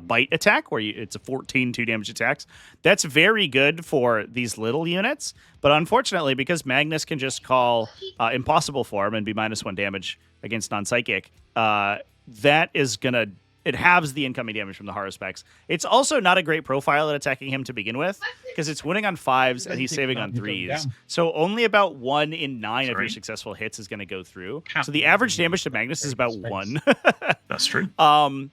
bite attack, where it's a 14 2-damage attacks. That's very good for these little units, but unfortunately, because Magnus can just call Impossible Form and be -1 damage against non-psychic, that is gonna it halves the incoming damage from the Haruspecs. It's also not a great profile at attacking him to begin with, because it's winning on 5s and he's saving on 3s. So only about 1 in 9 of your successful hits is going to go through. So the average damage to Magnus is about 1. That's true. And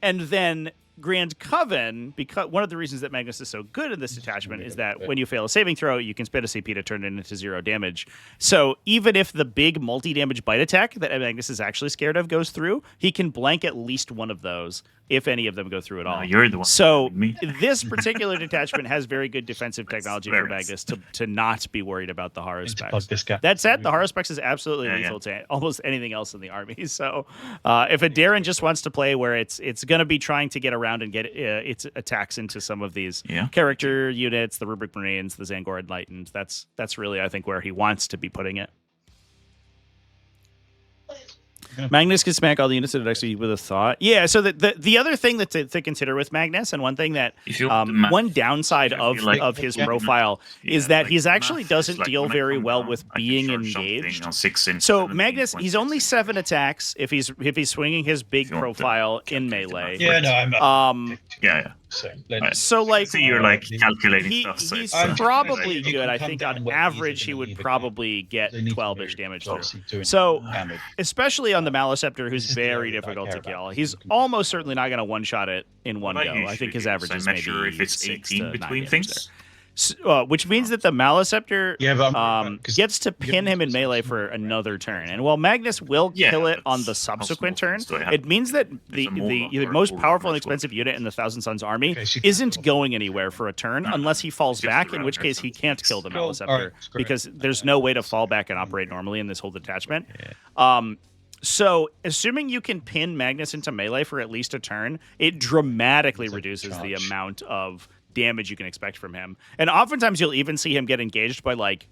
then Grand Coven, because one of the reasons that Magnus is so good in this detachment is that when you fail a saving throw, you can spend a CP to turn it into 0 damage. So even if the big multi-damage bite attack that Magnus is actually scared of goes through, he can blank at least one of those, if any of them go through at all. You're the one. So this particular detachment has very good defensive technology for Magnus to not be worried about the Haruspecs. That said, the Haruspecs is absolutely lethal to almost anything else in the army. So if Adarin just wants to play where it's going to be trying to get around and get its attacks into some of these character units, the Rubric Marines, the Zangor Enlightened, that's really, I think, where he wants to be putting it. Magnus can smack all the units that are actually with a thought. Yeah, so the other thing that to consider with Magnus, and one thing that one downside of his profile is that he's actually doesn't deal very well with being engaged. So Magnus, he's only 7 attacks if he's swinging his big profile in melee. Yeah, no, I'm So like, so you're like calculating stuff. So he's probably good. I think on average he would probably get 12-ish damage through. So especially on the Maleceptor, who's very difficult to kill, he's almost certainly not going to one-shot it in one go. I think his average is maybe if it's 18 between things. Which means that the Maleceptor gets to pin him in melee for another turn. And while Magnus will kill it on the subsequent turn, it means that the most powerful and expensive unit in the Thousand Suns army isn't going anywhere for a turn unless he falls back, in which case he can't kill the Maleceptor because there's no way to fall back and operate normally in this whole detachment. So, assuming you can pin Magnus into melee for at least a turn, it dramatically reduces the amount of damage you can expect from him. And oftentimes you'll even see him get engaged by like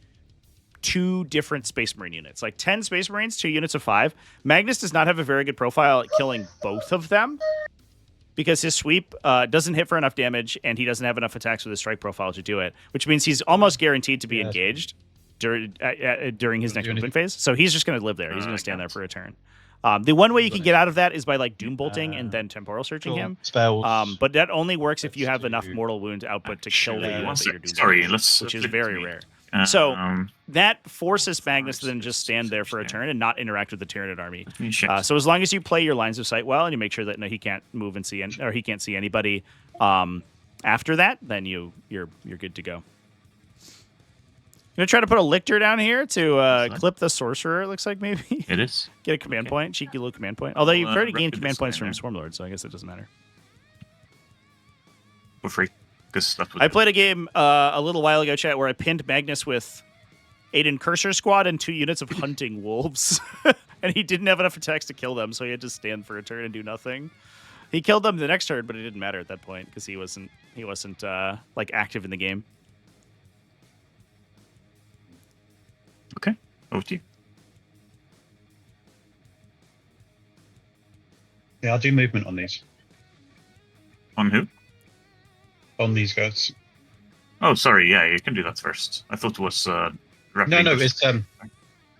2 different Space Marine units, like 10 Space Marines, 2 units of 5. Magnus does not have a very good profile at killing both of them because his sweep doesn't hit for enough damage and he doesn't have enough attacks with his strike profile to do it, which means he's almost guaranteed to be engaged during his next movement phase. So he's just going to live there. He's going to stand there for a turn. The one way you can get out of that is by like Doom Bolting and then Temporal Searching him. But that only works if you have enough mortal wound output to kill the unit that you're doing, which is very rare. So that forces Magnus to then just stand there for a turn and not interact with the Tyranid army. So as long as you play your lines of sight well and you make sure that he can't move and see, or he can't see anybody after that, then you're good to go. Gonna try to put a lictor down here to That's fine. clip the sorcerer. It looks like maybe It is. get a command Okay. point, cheeky little command point. Although you've already gained rapid command points design from there. Swarmlord, so I guess it doesn't matter. For free. Because that's what I played a game a little while ago, chat, where I pinned Magnus with Aiden Cursor Squad and 2 units of hunting wolves, and he didn't have enough attacks to kill them, so he had to stand for a turn and do nothing. He killed them the next turn, but it didn't matter at that point because he wasn't like active in the game. Okay. Over to you. Yeah, I'll do movement on these. On who? On these guys. Oh, sorry. Yeah, you can do that first. I thought it was rapid No, English.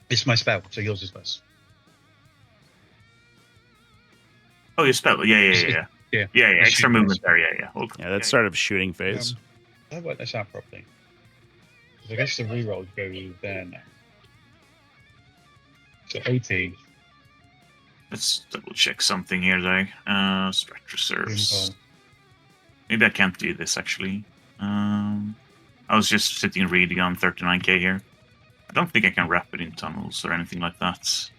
it's my spell, so yours is first. Oh, your spell. Yeah. Extra movement there. Yeah. Okay. Yeah, that's start of shooting phase. I'll work this out properly. 'Cause I guess the reroll go there now. So 80. Let's double check something here, though. Stretch reserves. Boom, Maybe I can't do this actually. I was just sitting reading on 39k here. I don't think I can wrap it in tunnels or anything like that.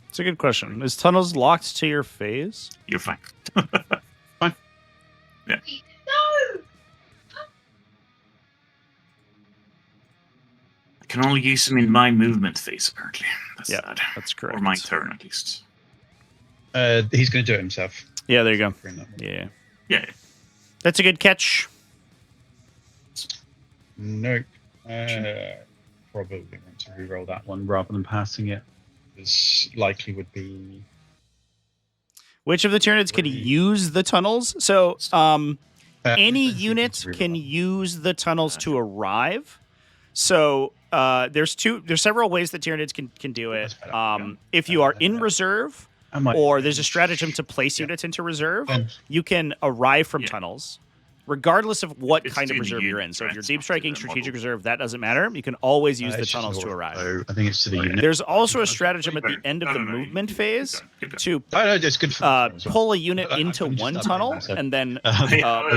It's a good question. Is tunnels locked to your phase? You're fine. Fine. Yeah. I can only use them in my movement phase, apparently. That's Yeah, sad. that's correct. Or my turn, at least. He's going to do it himself. Yeah, there you go. Yeah. Yeah. That's a good catch. Nope. Probably want to reroll that one rather than passing it. This likely would be. Which of the Tyranids can use the tunnels? So, any unit can use the tunnels to arrive. So, there's several ways that Tyranids can do it. If you are in reserve, or there's a stratagem to place units into reserve, you can arrive from tunnels, regardless of what kind of reserve you're in. So if you're deep striking, strategic reserve, that doesn't matter. You can always use the tunnels to arrive. So I think it's to the unit. There's also a stratagem at the end of the movement phase to it's good for pull a unit into one tunnel and then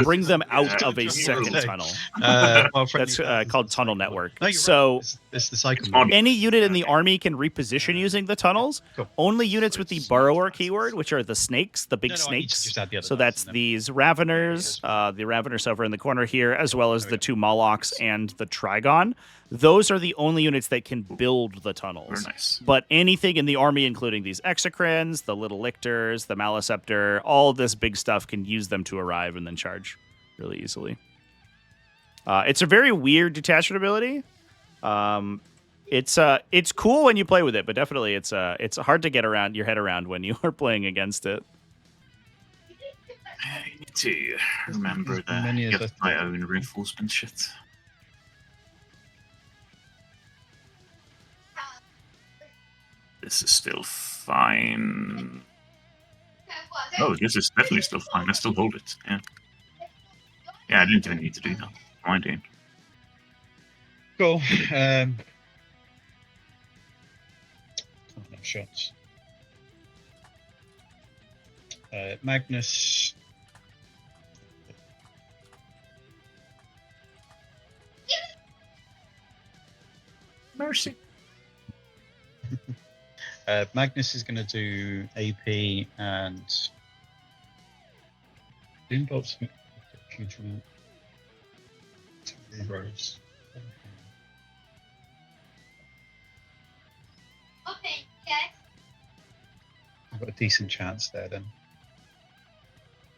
bring them out of a second tunnel. That's called tunnel network. So it's the cycle. any unit in the army can reposition using the tunnels. Only units with the burrower keyword, which are the snakes, the big snakes. So that's these Raveners, the Raveners over in the corner here, as well as the 2 Molochs and the Trigon. Those are the only units that can build the tunnels. Very nice. But anything in the army, including these Exocrines, the little Lictors, the Maliceptor, all this big stuff can use them to arrive and then charge really easily. It's a very weird detachment ability. It's cool when you play with it, but definitely it's hard to get your head around when you are playing against it. I need to remember that. Get my own reinforcement shit. This is still fine. Oh, this is definitely still fine. I still hold it. Yeah. Yeah, I didn't even need to do that. Am I doing? Cool. No shots. Magnus. Mercy. Magnus is going to do AP and Doombolt's huge amount. Rose. Okay, yes. I've got a decent chance there then.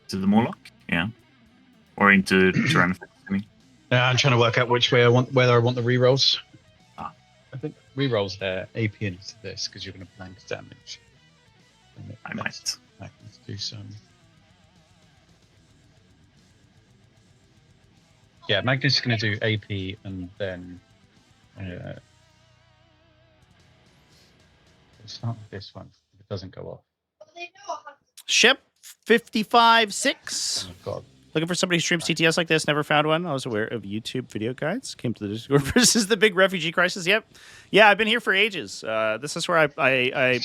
To the Moloch? Yeah. Or into Tyranids? Yeah, I'm trying to work out which way whether I want the rerolls. Ah. I think rerolls there, AP into this because you're going to blank damage. I might. I can do some. Yeah, Magnus is going to do AP and then start with this one if it doesn't go off. Ship 55-6. Oh God. Looking for somebody who streams TTS like this. Never found one. I was aware of YouTube video guides. Came to the Discord versus the big refugee crisis. Yep. Yeah, I've been here for ages. This is where I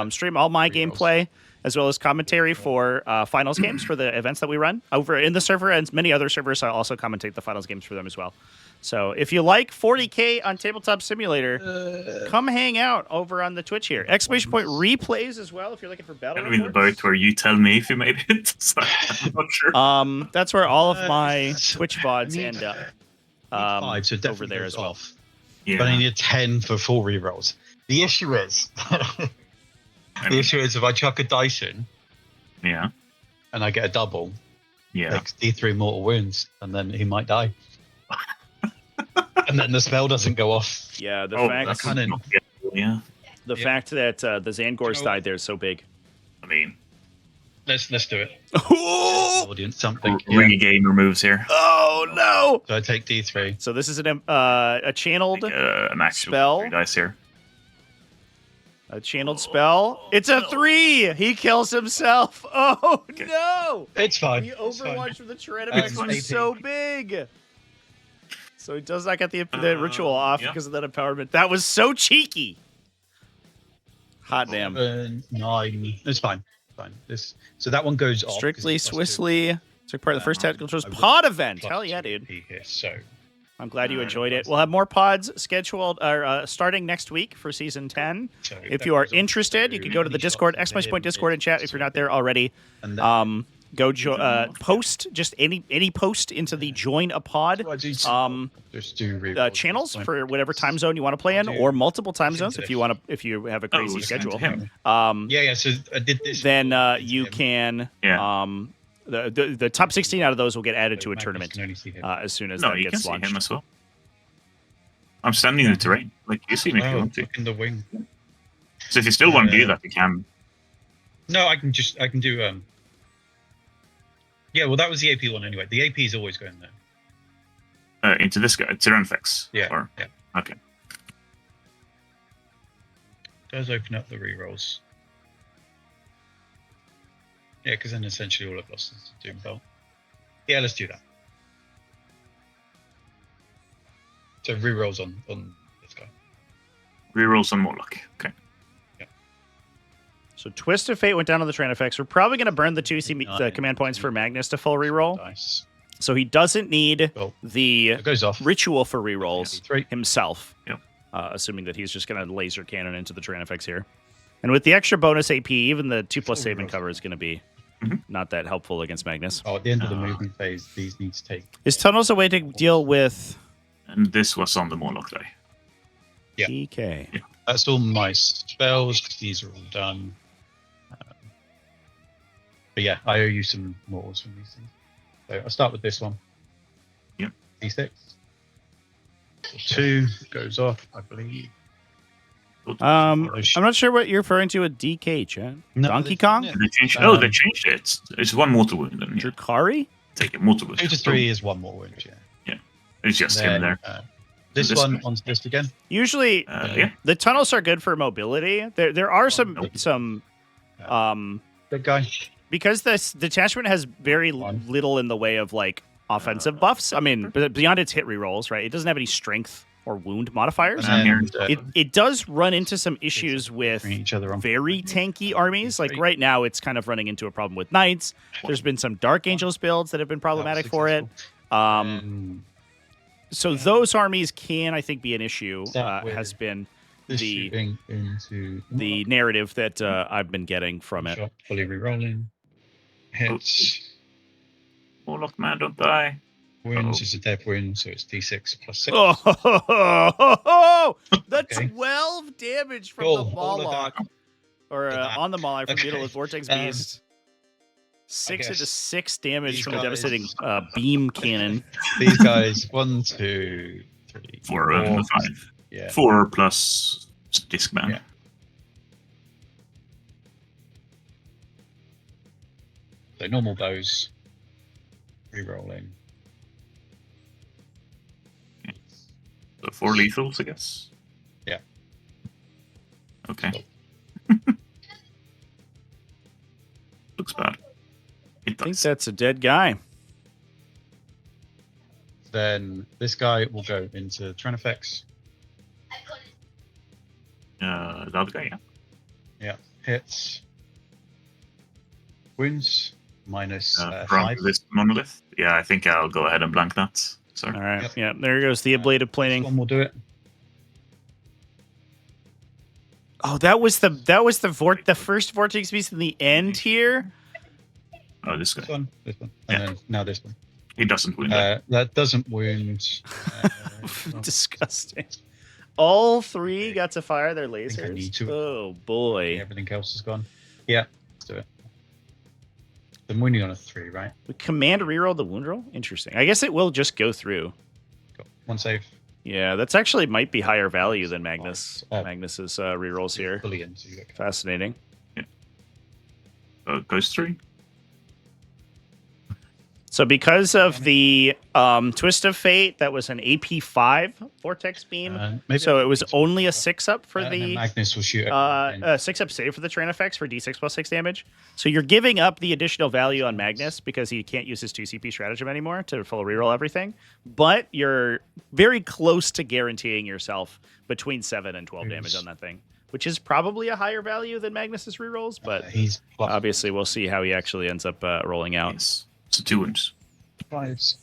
stream all my gameplay as well as commentary for finals games for the events that we run over in the server and many other servers. I also commentate the finals games for them as well. So if you like 40K on Tabletop Simulator, come hang out over on the Twitch here. Exclamation point replays as well if you're looking for battle Gonna be the reports. boat where you tell me if you made it. So I'm not sure. That's where all of my Twitch VODs end up. 5, so over there as well. Yeah. But I need a 10 for 4 rerolls. The issue is, if I chuck a dice in Yeah. and I get a double, Yeah. like D3 mortal wounds, and then he might die. And then the spell doesn't go off. Yeah, the that's fact not good. Yeah. the fact that the Zangors died there is so big. I mean, Let's do it. Oh Audience, something. Re-gamer moves here. no! So I take D3. So this is a channeled An actual spell. 3 dice here. A channeled spell. It's a 3. He kills himself. Oh no! It's fine. The It's fine. Overwatch for the Tyranids fine. was so big. So he does not get the ritual off yeah. because of that empowerment. That was so cheeky. Hot damn. 9. It's fine. Fine. So that one goes off. Strictly because it's +2. Swissly took part of the first tactical controls I would pod event. plus Hell yeah, 2 dude. here, so I'm glad you enjoyed it. We'll have more pods scheduled starting next week for season 10. If that you are goes off interested, you can go to the Discord, exclamation point Discord, and chat if you're not there already. And then, Go post just any post into the join a pod just do rerolls. channels for whatever time zone you want to play in, or multiple time zones if you have a crazy Oh, schedule. him. Yeah. So I did this. Then you can the top 16 out of those will get added to a tournament as soon as No, that you can gets see him launched. as well. I'm standing in the terrain. Like, you see me if you want to. in the wing. So if you still want to do that, you can. No, I can do. Yeah, well, that was the AP one anyway. The AP is always going there. Into this guy, Tyranids. Yeah. Or, yeah. Okay. Does open up the rerolls. Yeah, because then essentially all I've lost is Doom Belt. Yeah, let's do that. So rerolls on this guy. Rerolls on Morlock. Okay. So Twist of Fate went down on the Tran effects. We're probably going to burn the 2 the command points for Magnus to full reroll. Dice. So he doesn't need Well, the it goes off. ritual for rerolls D3. himself. Yep. Assuming that he's just going to laser cannon into the Tran effects here. And with the extra bonus AP, even the 2+ save and cover is going to be not that helpful against Magnus. Oh, at the end of the movement phase, these need to take. Is Tunnels a way to deal with And this was on the Morlock die. Yeah. PK? That's all my spells. These are all done. But yeah, I owe you some mortals from these things. So I'll start with this one. Yep. D6. 2 goes off, I believe. I'm not sure what you're referring to with DK, chat. No, Donkey they- Kong? yeah. They changed. They changed it. It's one mortal wound. Then, yeah. Drukari? Take it mortal wound. 2 to 3 is one more wound, yeah. It's just him Then, there. this This one guy. onto this again. Usually, Yeah. the tunnels are good for mobility. There are some Big guy. because this detachment has very little in the way of like offensive buffs. I mean, beyond its hit rerolls, right? It doesn't have any strength or wound modifiers. And It does run into some issues with bring each other on. very tanky armies. Like right now, it's kind of running into a problem with knights. There's been some Dark Angels builds that have been problematic for it. So those armies can, I think, be an issue. Has been the narrative that I've been getting from it. Shot, fully rerolling. Hits. Morlock man, don't die. Wounds is a dead wound, so it's D6 plus 6. Oh, the Okay. 12 damage from Cool, the all of Mawlock, that. or that. on the Mawlock from Okay. Beetle with Vortex Beast. 6 guess into 6 damage these from a guys- devastating beam cannon. These guys, 1, 2, 3, 4 and 5. Yeah. 4 plus Discman. Yeah. So normal bows. Rerolling. So 4 lethals, I guess. Yeah. Okay. Looks bad. It I think does. that's a dead guy. then this guy will go into Tyranids. The other guy, yeah. Yeah, hits. Wounds minus From 5. this monolith. Yeah, I think I'll go ahead and blank that. Sorry. All right. Yep. Yeah, there goes the ablative This plating. one will do it. Oh, that was the first vortex beast in the end here. Oh, this guy. This one, and Yeah. then now this one. He doesn't win that. That doesn't wound. Well, Disgusting. All three Okay. got to fire their think I need lasers. to. Oh boy. Everything else is gone. Yeah, let's do it. The wounding on a 3, right? We command reroll the wound roll. Interesting. I guess it will just go through. Got 1 save. Yeah, that's actually might be higher value than Magnus. Oh. Magnus's rerolls here. Fully in, so you get Fascinating. Goes through. So because of the Twist of Fate, that was an AP5 Vortex Beam. maybe So it was only a 6-up for and then the Magnus will shoot. 6-up save for the Train effects for D6 plus 6 damage. So you're giving up the additional value on Magnus because he can't use his 2CP stratagem anymore to full reroll everything. But you're very close to guaranteeing yourself between 7 and 12 damage on that thing, which is probably a higher value than Magnus's rerolls. But he's plus obviously, we'll see how he actually ends up rolling out. Yes. So 2 wounds. 5s.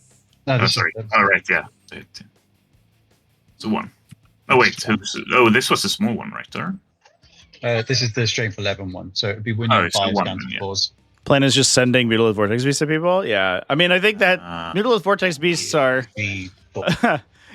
No, Oh, this sorry. is All right, yeah. So 1. Oh, wait. Oh, this was a small one, right there? this is the strength 11 one, so it'd be winning Oh, it's the 5 one, down to yeah. 4s. Plan is just sending Mutilate Vortex Beasts to people? Yeah. I mean, I think that Mutilate Vortex Beasts are... The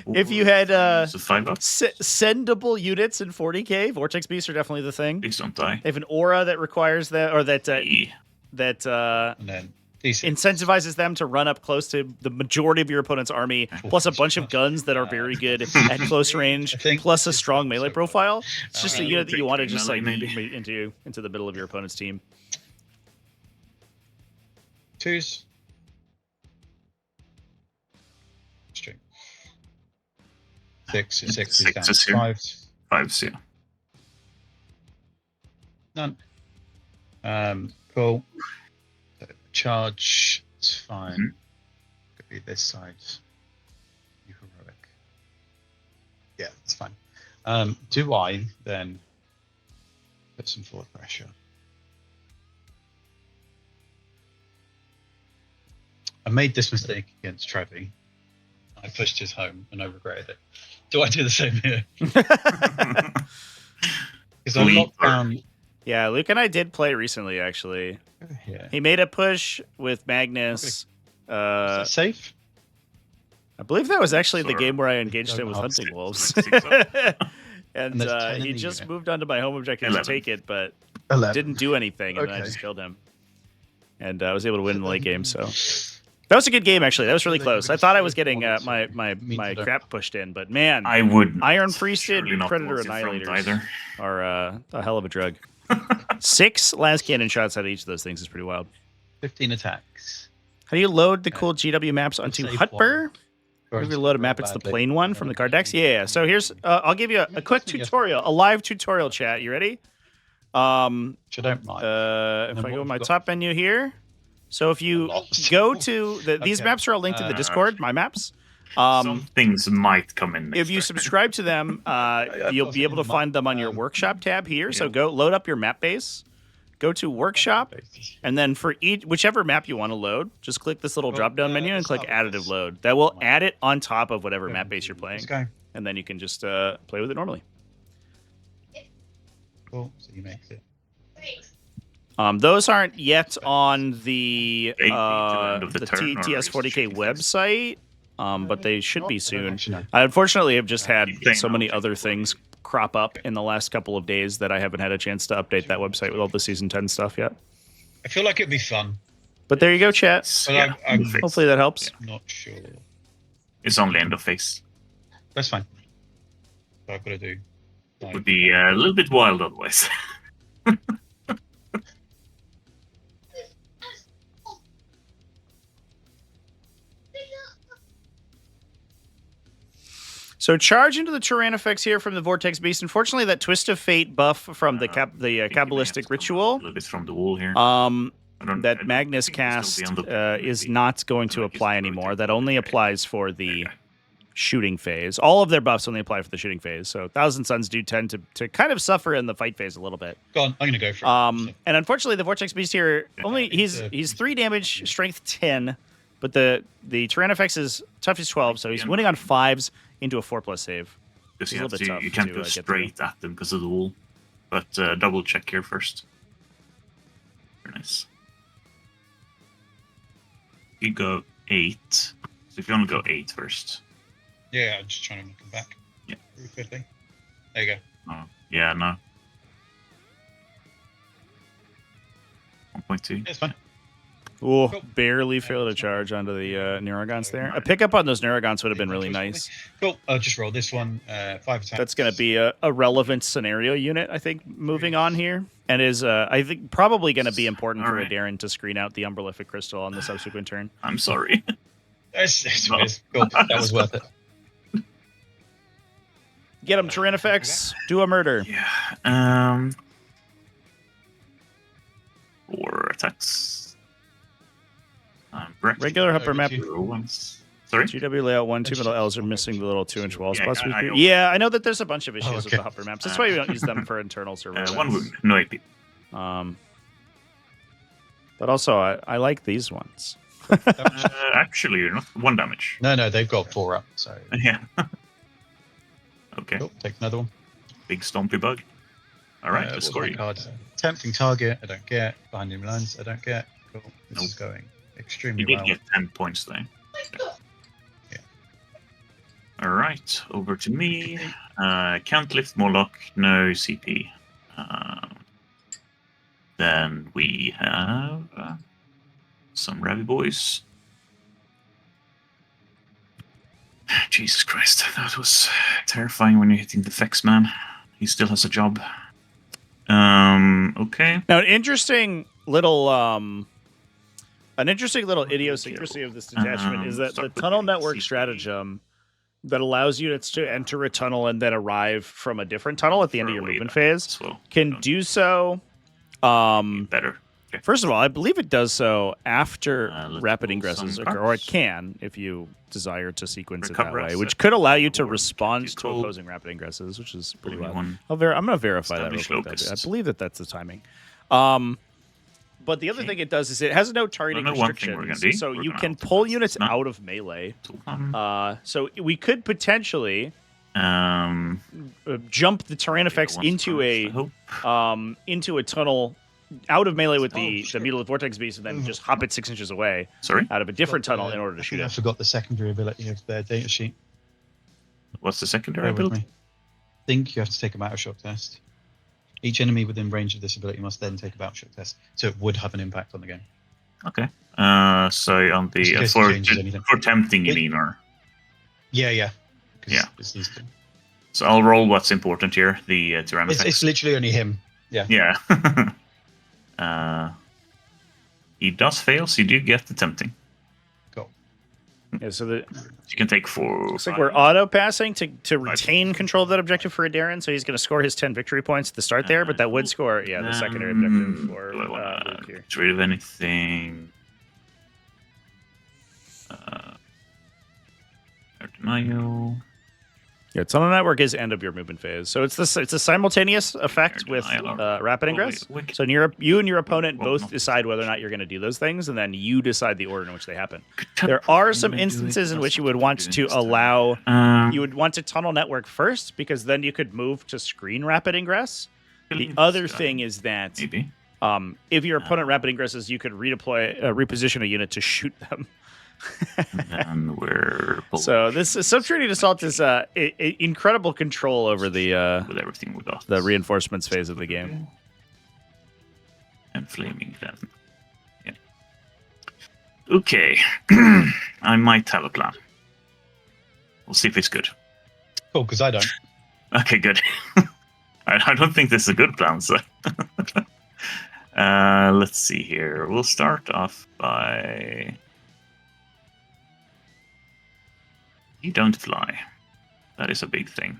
if you had So 5 up. sendable units in 40k, Vortex Beasts are definitely the thing. Please don't die. They have an aura that requires that, or that and then D6. incentivizes them to run up close to the majority of your opponent's army, plus a bunch of guns that are very good at close range, I think plus a strong melee profile. It's just a unit that you want to Breaking just like melee, maybe. into the middle of your opponent's team. 2s. String. 6 is 6 is down. Sixes here. 5s. 5s, yeah. None. Cool. Charge. It's fine. Mhm. Could be this side. You heroic. Yeah, it's fine. Do I then put some forward pressure? I made this mistake against Trevi. I pushed his home and I regretted it. Do I do the same here? Because I locked down. Yeah, Luke and I did play recently, actually. Yeah. He made a push with Magnus. Is that safe? I believe that was actually the Sure. game where I engaged him with Don't hunting ask. wolves. Like 6 up. And there's 10 in he the just unit. moved onto my home objective 11. to take it, but 11. didn't do anything, and then I Okay. just killed him. And I was able to win in the late game, so... That was a good game, actually. That was really close. I thought I was getting my crap pushed in, but man, I would. Iron Priested, surely not Predator towards the front Annihilators either. are a hell of a drug. 6 last cannon shots out of each of those things is pretty wild. 15 attacks. How do you load the cool GW maps onto save Hutber? Or If is you it load a real map, it's the badly? plain one from the card decks. Yeah. So here's, I'll give you a quick tutorial, a live tutorial chat. You ready? Which I don't mind. If And I what go have my you got? top menu here, so if you Lost. go to these Okay. maps are all linked to the Uh, Discord, my maps. Some things might come in. If you next subscribe to them, you'll be able to find them on your workshop tab here. So Yeah. go load up your map base, go to workshop, and then for each whichever map you want to load, just click this little Well, drop down menu and let's click start with additive this. load. That will add it on top of whatever map base you're playing, Let's go. and then you can just play with it normally. Cool. So you make it. Those aren't yet on the Maybe to the end of the turn, or TTS40K shooting things. website, but they should be soon. Actually, no. I unfortunately have just had Keep saying so many that. other things crop up in the last couple of days that I haven't had a chance to update that website with all the season 10 stuff yet. I feel like it'd be fun. But there you go, chat. But Yeah, I'm end of phase. Hopefully that helps. Not sure. It's only end of phase. That's fine. What I've got to do. Like, Would be a little bit wild otherwise. So charge into the Tyran effects here from the Vortex Beast. Unfortunately, that Twist of Fate buff from the Kabbalistic A Ritual little bit from the wall here. that Magnus cast is not going to apply anymore. That only applies for the shooting phase. All of their buffs only apply for the shooting phase. So Thousand Suns do tend to kind of suffer in the fight phase a little bit. Go on, I'm gonna go for it. And unfortunately, the Vortex Beast here he's 3 damage, strength 10, but the Tyrannifex is toughness 12, so he's winning on 5s into a 4+ save. Because It's you can't go straight at them because of the wall. But double check here first. Very nice. You go 8. So if you want to go 8 first. Yeah, I'm just trying to make him back. Yeah. Really quickly. There you go. Oh, yeah, no. 1.2. Yeah, it's fine. Ooh, barely failed a charge onto the Neurogons there. A pickup on those Neurogons would have been really nice. Cool. I'll just roll this one. 5 attacks. That's going to be a relevant scenario unit, I think, moving on here. And is, I think, probably going to be important for Darren to screen out the Umbralific Crystal on the subsequent turn. I'm sorry. It's cool. That was worth it. Get him, Tyrannifex. Do a murder. Yeah. 4 attacks. Regular upper map. Sorry? GW layout 1, 2 middle L's are missing the little 2-inch wall spots. Yeah, I know that there's a bunch of issues with the upper maps. That's why we don't use them for internal server. 1 wound, no AP. But also, I like these ones. Actually, you're not 1 damage. No, they've got 4 up. So Yeah. Okay. Cool. Take another one. Big stompy bug. All right, let's score you. Cards? Tempting target, I don't get. Behind enemy lines, I don't get. Cool. This is going extremely You did well. get 10 points though. Yeah. All right, over to me. Can't lift Moloch, no CP. Then we have some Ravi boys. Jesus Christ, that was terrifying when you're hitting the Fex man. He still has a job. Okay. Now, an interesting little idiosyncrasy of this detachment is that the tunnel network stratagem that allows units to enter a tunnel and then arrive from a different tunnel at the end of your movement phase can do so. Better. Okay. First of all, I believe it does so after rapid ingresses occur, or it can if you desire to sequence it that way, which could allow you to respond to opposing rapid ingresses, which is pretty well. I'm going to verify that real quick. I believe that's the timing. But the other thing it does is it has no targeting restrictions, so you can pull units out of melee. So we could potentially jump the Tyrannifex into a tunnel out of melee with the Mutilate Vortex Beast and then just hop it 6 inches away out of a different tunnel in order to shoot it. I forgot the secondary ability of their data sheet. What's the secondary ability? I think you have to take a battle shock test. Each enemy within range of this ability must then take a battle shock test, so it would have an impact on the game. Okay. So on the for tempting, you mean, or? Yeah. Yeah. So I'll roll what's important here. The Tyrannifex. It's literally only him. Yeah. Yeah. He does fail, so you do get the tempting. Cool. Yeah, so you can take 4. Looks like we're auto passing to retain control of that objective for Darren, so he's going to score his 10 victory points at the start there, but that would score, the secondary objective for Luke here. Get rid of anything. Denial. Yeah, tunnel network is end of your movement phase, so it's a simultaneous effect with rapid ingress. So you and your opponent both decide whether or not you're going to do those things, and then you decide the order in which they happen. There are some instances in which you would want to allow, you would want to tunnel network first, because then you could move to screen rapid ingress. The other thing is that if your opponent rapid ingresses, you could reposition a unit to shoot them. And we're so this subterranean assault is incredible control over the with everything we got, the reinforcements phase of the game. And flaming then. Yeah. Okay. I might have a plan. We'll see if it's good. Cool, because I don't. Okay, good. I don't think this is a good plan, so let's see here. We'll start off by you don't fly. That is a big thing.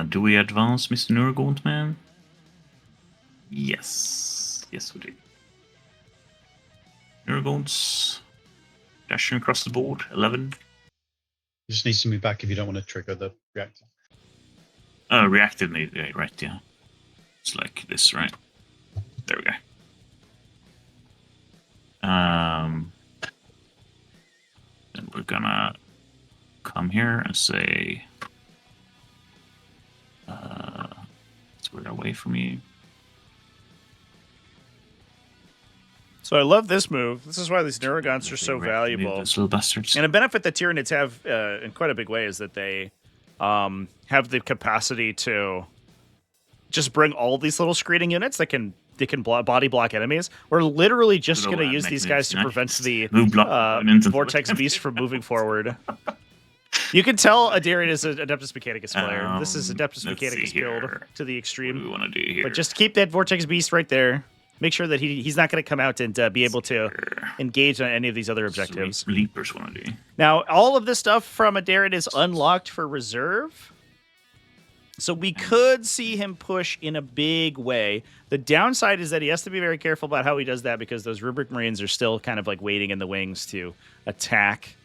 Do we advance Mr. Nurgaunt, man? Yes. Yes, we do. Miragons. Dashing across the board. 11. You just need to move back if you don't want to trigger the reactor. Reactive maybe, right, yeah. It's like this, right? There we go. Then we're gonna come here and say, square away from you. So I love this move. This is why these Neurogons are so valuable. Those little bastards. And a benefit that Tyranids have in quite a big way is that they have the capacity to just bring all these little screening units that can body block enemies. We're literally just going to use these guys to prevent the Vortex Beast from moving forward. You can tell Adarian is an Adeptus Mechanicus player. This is Adeptus Mechanicus build to the extreme. What do we want to do here? But just keep that Vortex Beast right there. Make sure that he's not going to come out and be able to engage on any of these other objectives. Leapers want to do. Now, all of this stuff from Adarian is unlocked for reserve. So we could see him push in a big way. The downside is that he has to be very careful about how he does that because those Rubric Marines are still kind of like waiting in the wings to attack.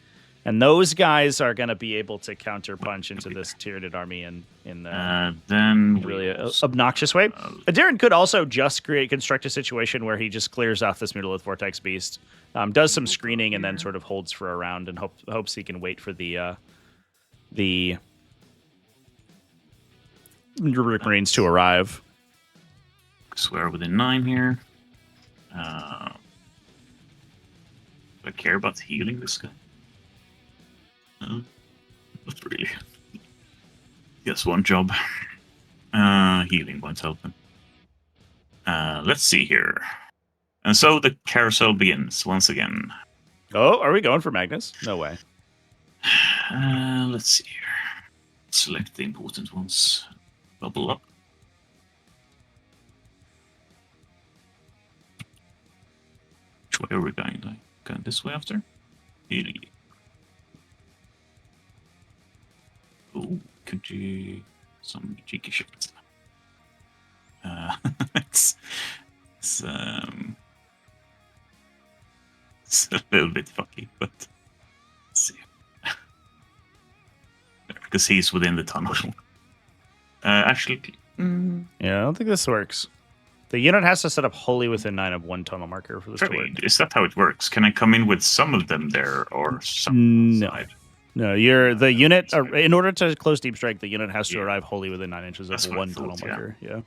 And those guys are going to be able to counterpunch into this Tyranid army in then really obnoxious way. Adarian could also just construct a situation where he just clears off this Mutolith Vortex Beast, does some screening, and then sort of holds for a round and hopes he can wait for the Rubric Marines to arrive. Swear within 9 here. Do I care about healing this guy? No, not really. Yes, one job. Healing won't help him. Let's see here. And so the carousel begins once again. Oh, are we going for Magnus? No way. Let's see here. Select the important ones. Bubble up. Which way are we going? Like, going this way after? Healing. Oh, could you some cheeky shots? It's a little bit fucky, but let's see. Because he's within the tunnel. Actually, Yeah, I don't think this works. The unit has to set up wholly within 9 of one tunnel marker for this to work. Is that how it works? Can I come in with some of them there or some outside? No, the unit. In order to close Deep Strike, the unit has to arrive wholly within 9 inches of one tunnel marker. Yeah.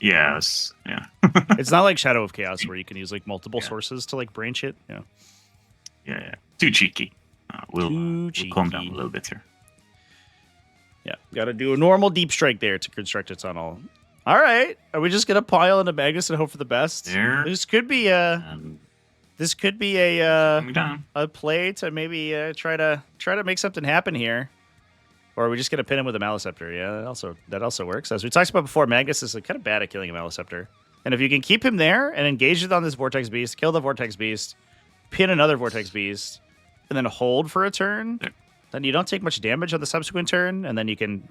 Yes. Yeah. It's not like Shadow of Chaos where you can use like multiple sources to like branch it. Yeah. Yeah. Too cheeky. We'll calm down a little bit here. Yeah. Got to do a normal Deep Strike there to construct a tunnel. All right. Are we just gonna pile into Magnus and hope for the best? There. This could be a play to maybe try to make something happen here, or are we just gonna pin him with a Maleceptor? Yeah, that also works. As we talked about before, Magnus is kind of bad at killing a Maleceptor, and if you can keep him there and engage it on this Vortex Beast, kill the Vortex Beast, pin another Vortex Beast, and then hold for a turn, then you don't take much damage on the subsequent turn, and then you can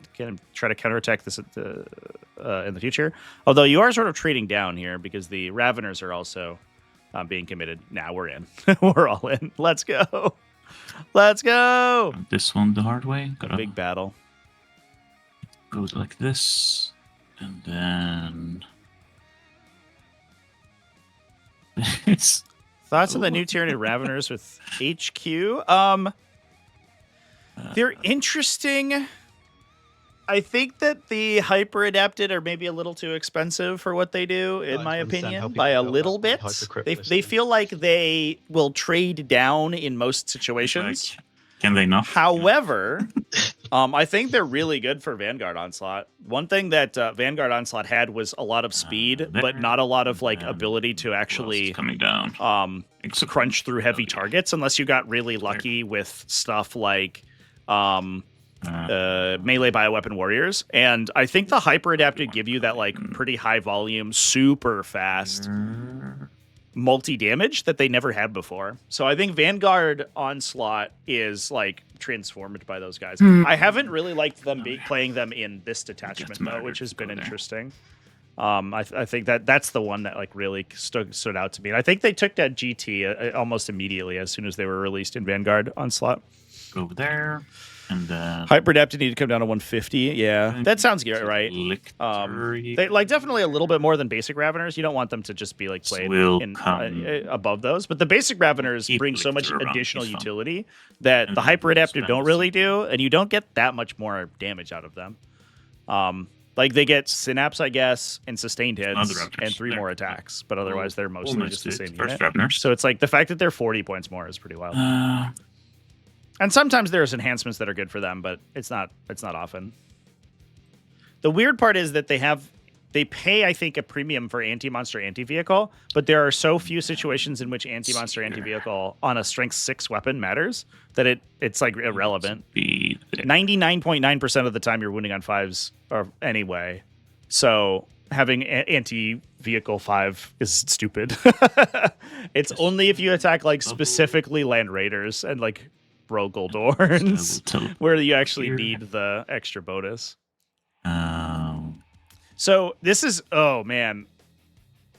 try to counterattack this in the future. Although you are sort of trading down here because the Raveners are also being committed. Now we're in. We're all in. Let's go. Let's go. This one the hard way. Got a big battle. Goes like this, and then it's thoughts on the new Tyranid Raveners with HQ. They're interesting. I think that the hyper adapted are maybe a little too expensive for what they do, in my opinion, by a little bit. They feel like they will trade down in most situations. Can they not? However, I think they're really good for Vanguard Onslaught. One thing that Vanguard Onslaught had was a lot of speed, but not a lot of like ability to actually coming down. Crunch through heavy targets unless you got really lucky with stuff like melee bioweapon warriors, and I think the hyper adapted give you that like pretty high volume, super fast multi damage that they never had before. So I think Vanguard Onslaught is like transformed by those guys. I haven't really liked them playing them in this detachment though, which has been interesting. I think that's the one that like really stood out to me. And I think they took that GT almost immediately as soon as they were released in Vanguard Onslaught. Go over there. And then Hyperdepth need to come down to 150. Yeah, that sounds good, right? They like definitely a little bit more than basic Raveners. You don't want them to just be like played above those, but the basic Raveners bring so much additional utility that the Hyperadaptive don't really do, and you don't get that much more damage out of them. Like they get Synapse, I guess, and sustained hits, and 3 more attacks, but otherwise they're mostly just the same unit. So it's like the fact that they're 40 points more is pretty wild. And sometimes there's enhancements that are good for them, but it's not often. The weird part is that they pay, I think, a premium for anti-monster anti-vehicle, but there are so few situations in which anti-monster anti-vehicle on a strength 6 weapon matters that it's like irrelevant. 99.9% of the time you're winning on 5s or anyway. So having anti-vehicle 5 is stupid. It's only if you attack like specifically Land Raiders and like Goldorns where you actually need the extra bonus. So this is, oh man,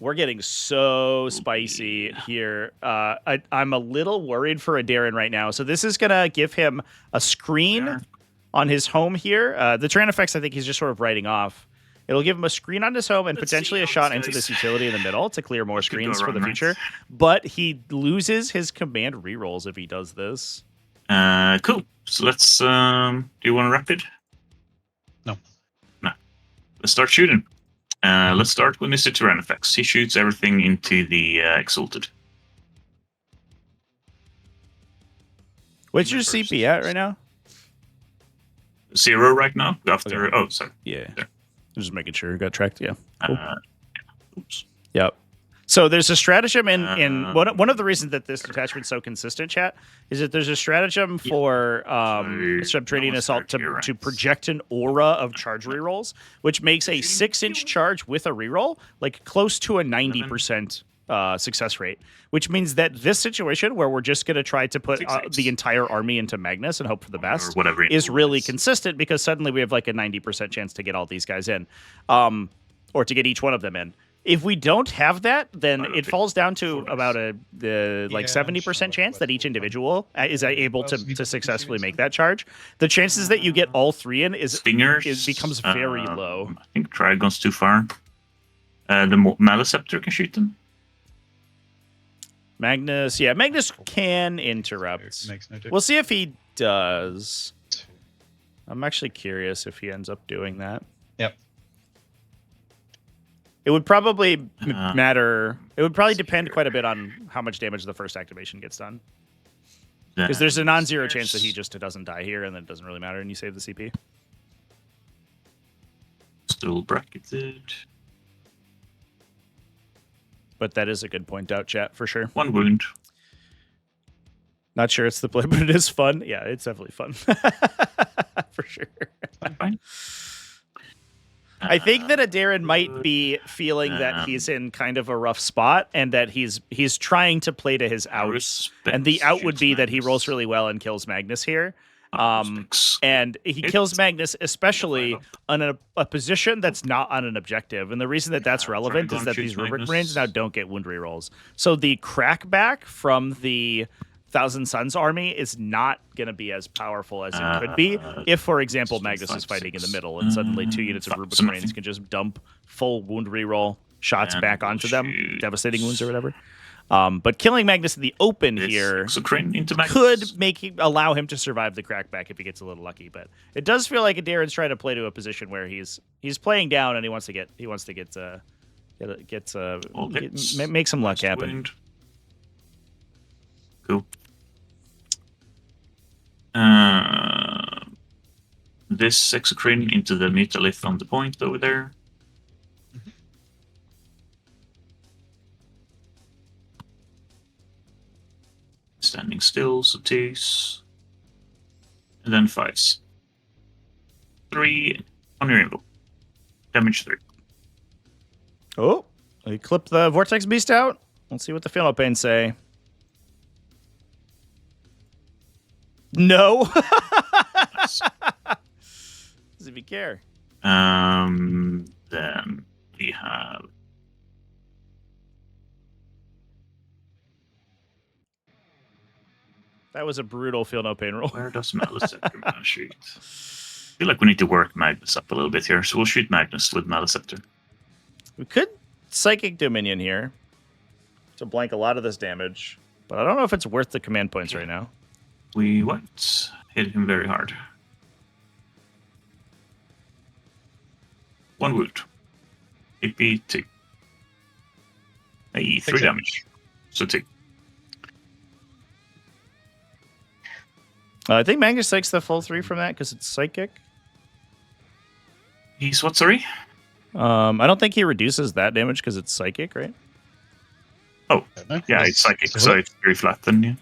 we're getting so spicy here. I'm a little worried for a Darren right now. So this is gonna give him a screen on his home here. The Tyranid effects, I think he's just sort of writing off. It'll give him a screen on his home and potentially a shot into this utility in the middle to clear more screens for the future. But he loses his command rerolls if he does this. Cool. So let's. Do you want to rapid? No. Let's start shooting. Let's start with Mr. Tyranid effects. He shoots everything into the Exalted. What's your CP at right now? 0 right now. After. Okay. Oh, sorry. Yeah. Just making sure you got tracked. Yeah. Cool. Oops. Yep. So there's a stratagem in one of the reasons that this detachment's so consistent, chat, is that there's a stratagem for subterranean assault to project an aura of charge rerolls, which makes a 6-inch charge with a reroll like close to a 90% success rate, which means that this situation where we're just going to try to put the entire army into Magnus and hope for the best is really consistent because suddenly we have like a 90% chance to get all these guys in, or to get each one of them in. If we don't have that, then it falls down to about the 70% chance that each individual is able to successfully make that charge. The chances that you get all 3 in becomes very low. I think Trigon's too far. The Maleceptor can shoot them. Magnus can interrupt. We'll see if he does. I'm actually curious if he ends up doing that. Yep. It would probably matter. It would probably depend quite a bit on how much damage the first activation gets done. Because there's a non-zero chance that he just doesn't die here, and then it doesn't really matter, and you save the CP. Still bracketed. But that is a good point out, chat, for sure. 1 wound. Not sure it's the play, but it is fun. Yeah, it's definitely fun. For sure. Fine. I think that Darren might be feeling that he's in kind of a rough spot and that he's trying to play to his outs. And the out would be that he rolls really well and kills Magnus here. And he kills Magnus, especially on a position that's not on an objective. And the reason that that's relevant is that these Rubric Marines now don't get wound rerolls. So the crackback from the Thousand Suns army is not going to be as powerful as it could be if, for example, Magnus is fighting in the middle and suddenly 2 units of Rubric Marines can just dump full wound reroll shots back onto them, devastating wounds or whatever. But killing Magnus in the open here could allow him to survive the crackback if he gets a little lucky. But it does feel like Darren's trying to play to a position where he's playing down and he wants to make some luck happen. Cool. This Exocrine into the Mutalith on the point over there. Standing still, so 2s. And then 5s. 3 on your info. Damage 3. Oh, we clip the Vortex Beast out. Let's see what the Philopane say. No. Does he care? Then We have That was a brutal feel no pain roll. where does Maliceptor man shoot? I feel like we need to work Magnus up a little bit here, so we'll shoot Magnus with Maliceptor. We could Psychic Dominion here to blank a lot of this damage, but I don't know if it's worth the command points right now. We what? Hit him very hard. 1 wound. AP 2. Hey, 3 damage. So 2. I think Magnus takes the full 3 from that because it's Psychic. He's what, sorry? I don't think he reduces that damage because it's Psychic, right? Oh, yeah, it's Psychic, so it's very flat then, yeah.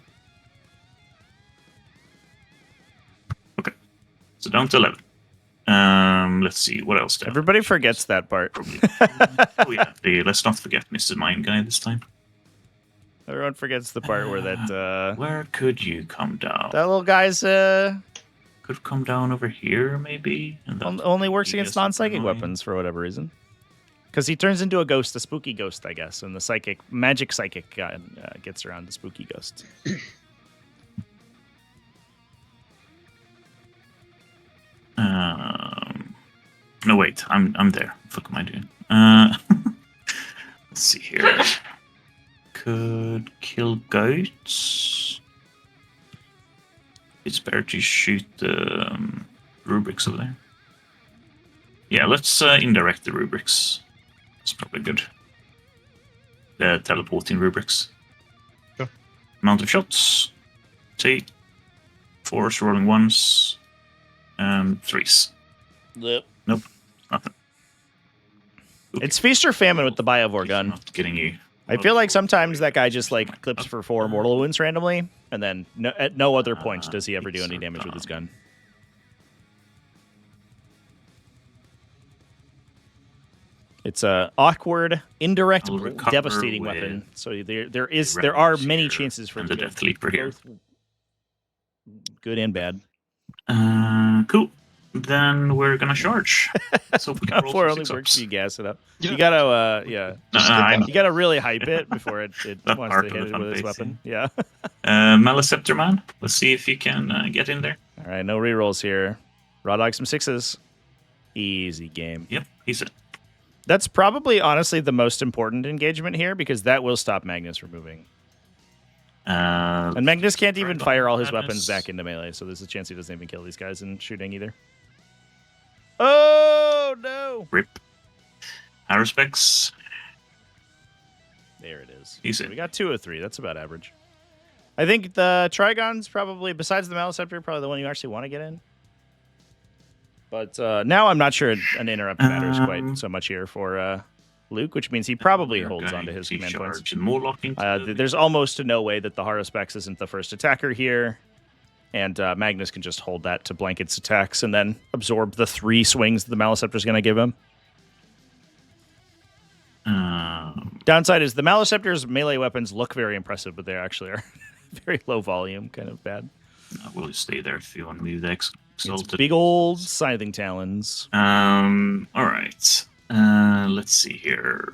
Okay, so down to 11. Let's see, what else? Everybody forgets that part. Probably. Oh yeah, let's not forget Mr. Mind Guy this time. Everyone forgets the part where that... where could you come down? That little guy's... Could come down over here, maybe? And only works against non-psychic weapons for whatever reason. Because he turns into a ghost, a spooky ghost, I guess, and the magic psychic guy gets around the spooky ghost. No, wait, I'm there. What the fuck am I doing? Let's see here. Could kill goats. It's better to shoot the rubrics over there. Yeah, let's indirect the rubrics. It's probably good. The teleporting rubrics. Sure. Amount of shots. 2. 4s rolling 1s. 3s. Yep. Nope. Nothing. Okay. It's feast or famine with the Biovore gun. Not getting you. I feel like sometimes that guy just like clips for 4 mortal wounds randomly, and then at no other point does he ever do any damage with his gun. It's a awkward, indirect, devastating weapon. So there are many chances for the Death Leaper here. Good and bad. Cool. Then we're gonna charge. So we can only works if you gas it up. You gotta, you gotta really hype it before it wants to hit it with its weapon. Yeah. Maliceptor man. Let's see if he can get in there. All right, no rerolls here. Raw dog some 6s. Easy game. Yep, he's it. That's probably honestly the most important engagement here because that will stop Magnus from moving. And Magnus can't even fire all his weapons back into melee, so there's a chance he doesn't even kill these guys in shooting either. Oh, no! Rip. Aerospec. There it is. Easy. We got 2 of 3. That's about average. I think the Trigon's probably, besides the Maliceptor, probably the one you actually want to get in. But now I'm not sure an interrupt matters quite so much here for Luke, which means he probably holds on to his command points. There's almost no way that the Haruspex isn't the first attacker here. And Magnus can just hold that to blank its attacks and then absorb the 3 swings that the Maliceptor's going to give him. Downside is the Maliceptor's melee weapons look very impressive, but they actually are very low volume, kind of bad. We'll stay there if you want to leave the It's big old scything talons. All right. Let's see here.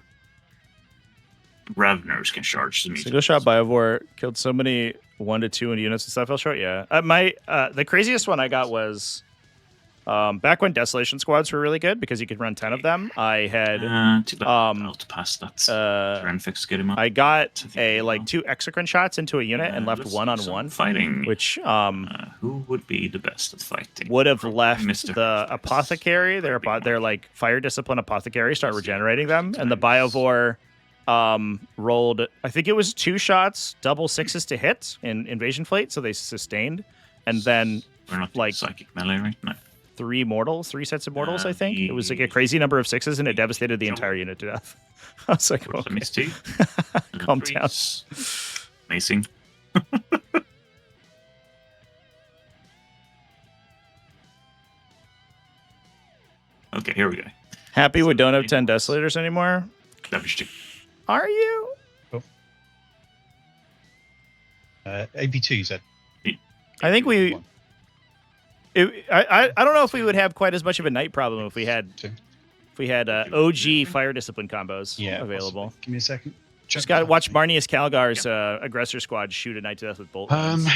Raveners can charge the Single shot Biovore killed so many 1 to 2 in units and stuff. Fell short. Yeah. The craziest one I got was back when Desolation squads were really good because you could run 10 of them. I had to pass that. Get him up. I got 2 exocrine shots into a unit and left 1-on-1 fighting. Which who would be the best at fighting? Would have left the apothecary. Their like fire discipline apothecary start regenerating them, and the Biovore rolled, I think it was 2 shots, double 6s to hit in Invasion Fleet, so they sustained, and then we're not like psychic melee, right? No. 3 sets of mortals, I think. It was like a crazy number of 6s, and it devastated the entire unit to death. I was like, okay. Calm down. Amazing. Okay, here we go. Happy we don't have 10 Desolators anymore? Are you? Oh. AP2, you said? I think we... I don't know if we would have quite as much of a night problem if we had If we had OG fire discipline combos available. Possibly. Give me a second. Just got to watch Marnius Calgar's aggressor squad shoot a knight to death with bolt guns.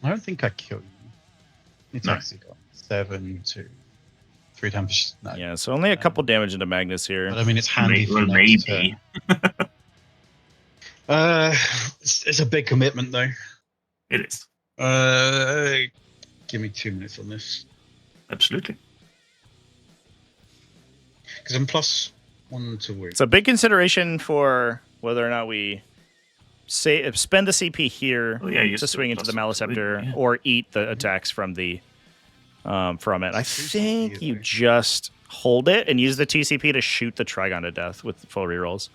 I don't think I killed you. It's actually got 7 to 3 damage. No. Yeah, so only a couple damage into Magnus here. But I mean, it's handy for next turn. It's a big commitment, though. It is. Give me 2 minutes on this. Absolutely. Because I'm +1 to wound. It's a big consideration for whether or not we spend the CP here to swing into the Maleceptor or eat the attacks from the from it. I think you just hold it and use the TCP to shoot the Trigon to death with full rerolls.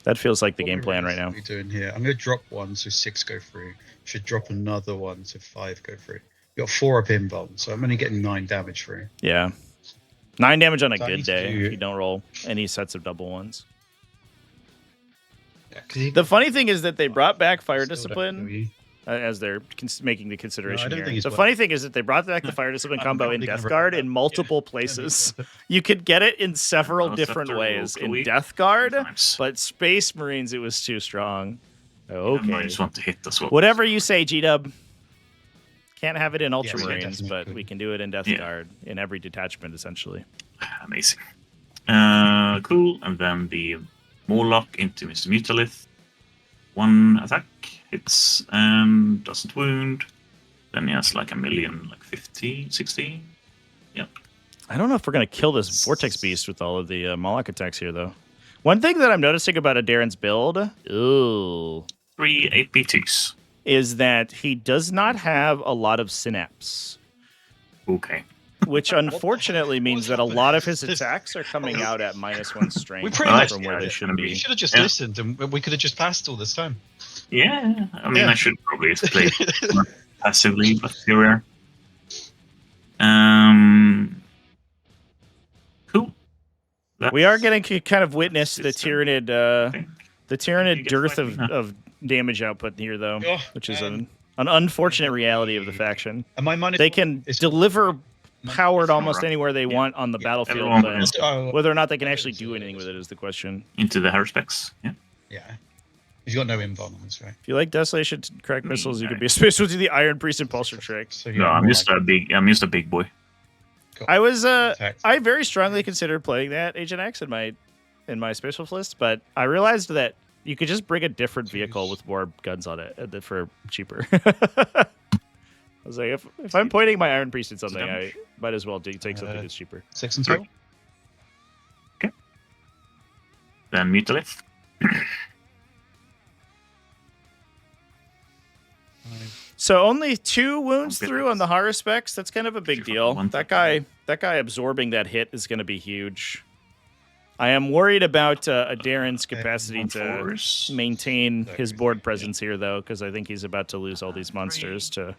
That feels like the game plan right now. What are we doing here? I'm going to drop 1 so 6 go through. Should drop another 1 so 5 go through. You got 4 up in bomb, so I'm only getting 9 damage through. Yeah. 9 damage on a good day if you don't roll any sets of double ones. Yeah, the funny thing is that they brought back Fire Discipline as they're making the consideration here. The funny thing is that they brought back the Fire Discipline combo in Death Guard in multiple places. You could get it in several different ways in Death Guard, but Space Marines, it was too strong. Okay. I just want to hit as well. Whatever you say, G-Dub. Can't have it in Ultramarines, but we can do it in Death Guard in every detachment, essentially. Amazing. Cool. And then the Morlock into Mr. Mutalith. 1 attack hits and doesn't wound. Then he has like a million, like 50, 60. Yep. I don't know if we're going to kill this Vortex Beast with all of the Moloch attacks here, though. One thing that I'm noticing about Darren's build, 3 8p2s, is that he does not have a lot of synapse. Okay. Which unfortunately means that a lot of his attacks are coming out at -1 strength. We pretty much from where they should be. We should have just listened, and we could have just passed all this time. Yeah, I mean, I should probably have played more passively, but here we are. Cool. We are going to kind of witness the Tyranid, dearth of damage output here, though, which is an unfortunate reality of the faction. They can deliver powered almost anywhere they want on the battlefield, but whether or not they can actually do anything with it is the question. Into the Haruspecs, yeah. He's got no invuln on this, right? If you like Desolation crack missiles, you could be a space with the Iron Priest Impulsor trick. So no, I'm just a big boy. Cool. I very strongly considered playing that Agent X in my Space Wolf list, but I realized that you could just bring a different vehicle with more guns on it for cheaper. I was like, if I'm pointing my Iron Priest at something, I might as well take something that's cheaper. 6 in total. Okay. Then Mutalith. So only 2 wounds through on the Haruspecs. That's kind of a big deal. That guy absorbing that hit is going to be huge. I am worried about Darren's capacity to maintain his board presence here, though, because I think he's about to lose all these monsters to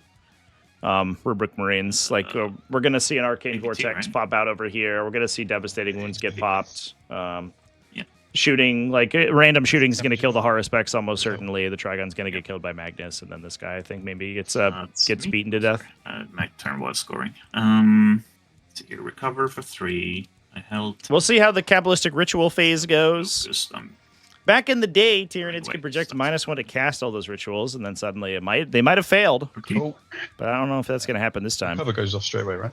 Rubric Marines. Like, we're going to see an Arcane Vortex pop out over here. We're going to see Devastating Wounds get popped. Shooting, like, random shooting is going to kill the Haruspecs almost certainly. The Trigon's going to get killed by Magnus, and then this guy, I think, maybe gets beaten to death. My turn was scoring. To recover for 3. I held. We'll see how the Kabbalistic Ritual phase goes. Back in the day, Tyranids could project -1 to cast all those rituals, and then suddenly they might have failed. Cool. But I don't know if that's going to happen this time. Cover goes off straight away, right?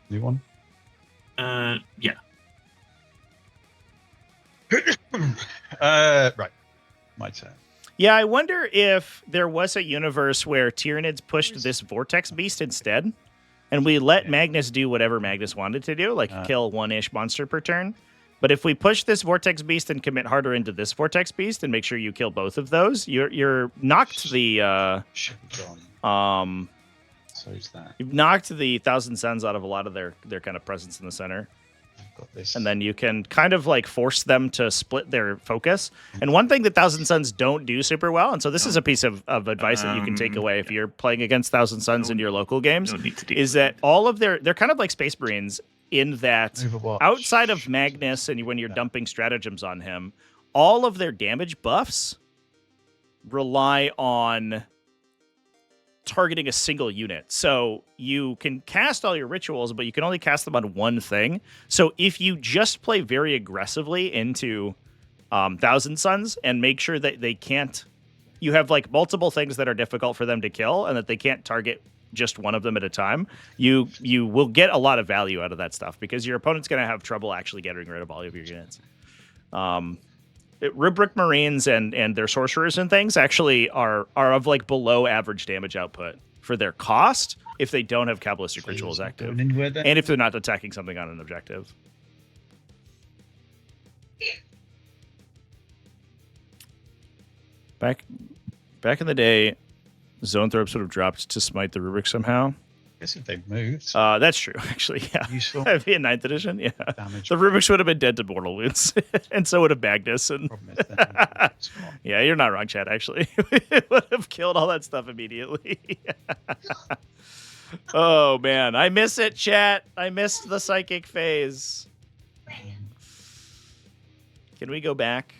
New one? Yeah. Right. My turn. Yeah, I wonder if there was a universe where Tyranids pushed this Vortex Beast instead, and we let Magnus do whatever Magnus wanted to do, like kill 1-ish monster per turn. But if we push this Vortex Beast and commit harder into this Vortex Beast and make sure you kill both of those, you're knocked the you've knocked the Thousand Suns out of a lot of their kind of presence in the center. And then you can kind of like force them to split their focus. And one thing that Thousand Suns don't do super well, and so this is a piece of advice that you can take away if you're playing against Thousand Suns in your local games, is that all of they're kind of like Space Marines in that outside of Magnus and when you're dumping stratagems on him, all of their damage buffs rely on targeting a single unit. So you can cast all your rituals, but you can only cast them on one thing. So if you just play very aggressively into Thousand Suns and make sure that they can't, you have like multiple things that are difficult for them to kill and that they can't target just one of them at a time, you will get a lot of value out of that stuff because your opponent's going to have trouble actually getting rid of all of your units. Rubric Marines and their sorcerers and things actually are of like below average damage output for their cost if they don't have Kabbalistic rituals active and if they're not attacking something on an objective. Back in the day, Zoanthropes would have dropped to smite the Rubric somehow. I guess if they moved. That's true, actually. Yeah. Useful. That'd be a 9th edition. Yeah. Damage. The Rubrics would have been dead to mortal wounds, and so would have Magnus. And yeah, you're not wrong, Chad. Actually, it would have killed all that stuff immediately. Oh man, I miss it, chat. I missed the psychic phase. Can we go back?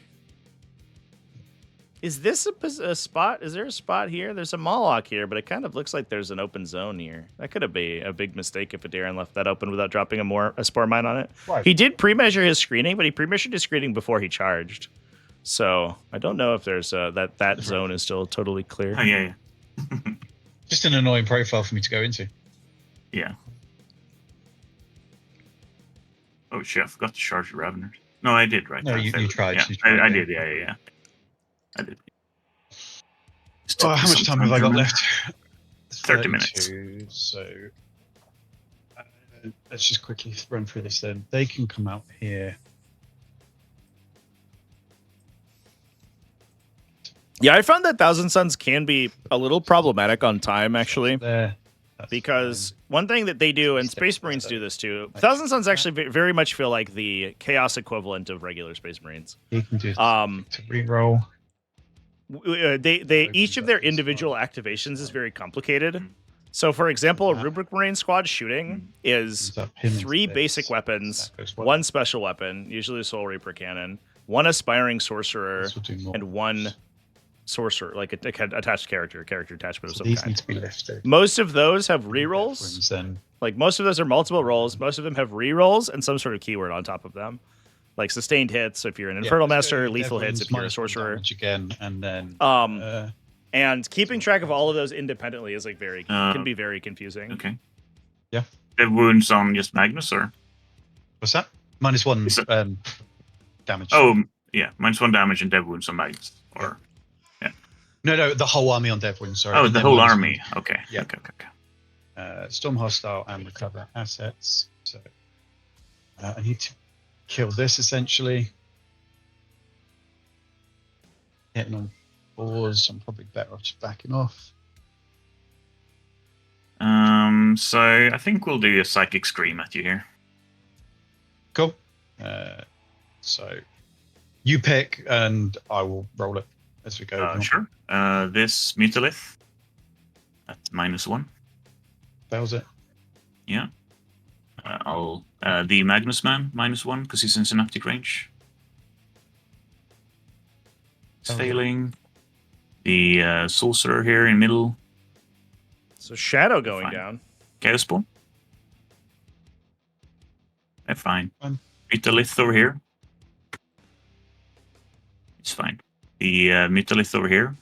Is this a spot? Is there a spot here? There's a Moloch here, but it kind of looks like there's an open zone here. That could have been a big mistake if Darren left that open without dropping a spore mine on it. Right. He did pre-measure his screening, but he pre-measured his screening before he charged. So I don't know if there's that zone is still totally clear. Oh, yeah. Just an annoying profile for me to go into. Yeah. Oh shit! I forgot to charge the Raveners. No, I did. Right. No, you tried. Yeah, You tried, I did. Yeah. I did. Oh, how much time have I got left? 30 minutes. So let's just quickly run through this then. They can come out here. Yeah, I found that Thousand Suns can be a little problematic on time, actually. There. Because one thing that they do, and Space Marines do this too, Thousand Suns actually very much feel like the Chaos equivalent of regular Space Marines. You can do to re-roll. They each of their individual activations is very complicated. So, for example, a Rubric Marine squad shooting is 3 basic weapons, 1 special weapon, usually a Soul Reaper cannon, 1 aspiring sorcerer, and 1 sorcerer, like a attached character attachment of some These kind. need to be lifted. Most of those have rerolls. Like most of those are multiple rolls. Most of them have rerolls and some sort of keyword on top of them. Like sustained hits if you're an Infernal Master, lethal hits if you're a sorcerer. Again, and then and keeping track of all of those independently is like can be very confusing. Okay. Yeah. The wounds on just Magnus, or what's that? -1 damage. Oh yeah, -1 damage and dev wounds on Magnus, or No, the whole army on dev wounds. Sorry. Oh, the whole army. Okay. Yeah. Okay. Storm hostile and recover assets. So I need to kill this essentially. Hitting on 4s. I'm probably better off just backing off. So I think we'll do a psychic scream at you here. Cool. So you pick, and I will roll it as we go. Sure. This Mutalith at -1. Fails it. Yeah. I'll the Magnus Man -1 because he's in synaptic range. It's failing. The sorcerer here in middle. So Shadow going down. Chaos Spawn. They're fine. Fine. Mutalith over here. It's fine. The Mutalith over here.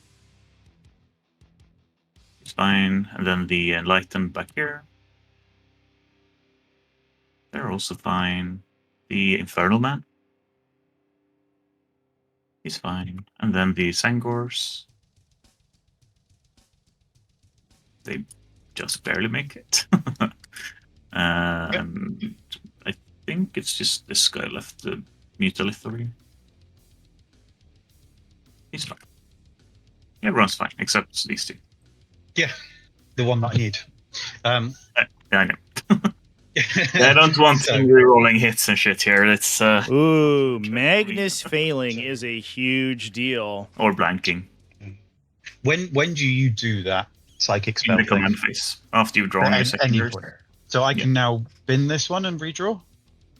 It's fine. And then the Enlightened back here. They're also fine. The Infernal Man. He's fine. And then the Sangors. They just barely make it. I think it's just this guy left, the Mutalith over here. He's fine. Everyone's fine, except these 2. Yeah, the one that I need. Yeah, I know. I don't want re-rolling hits and shit here. It's ooh, Magnus failing is a huge deal. Or blanking. When do you do that psychic spell? In the command phase, after you've drawn your secondary. So I can now bin this one and redraw?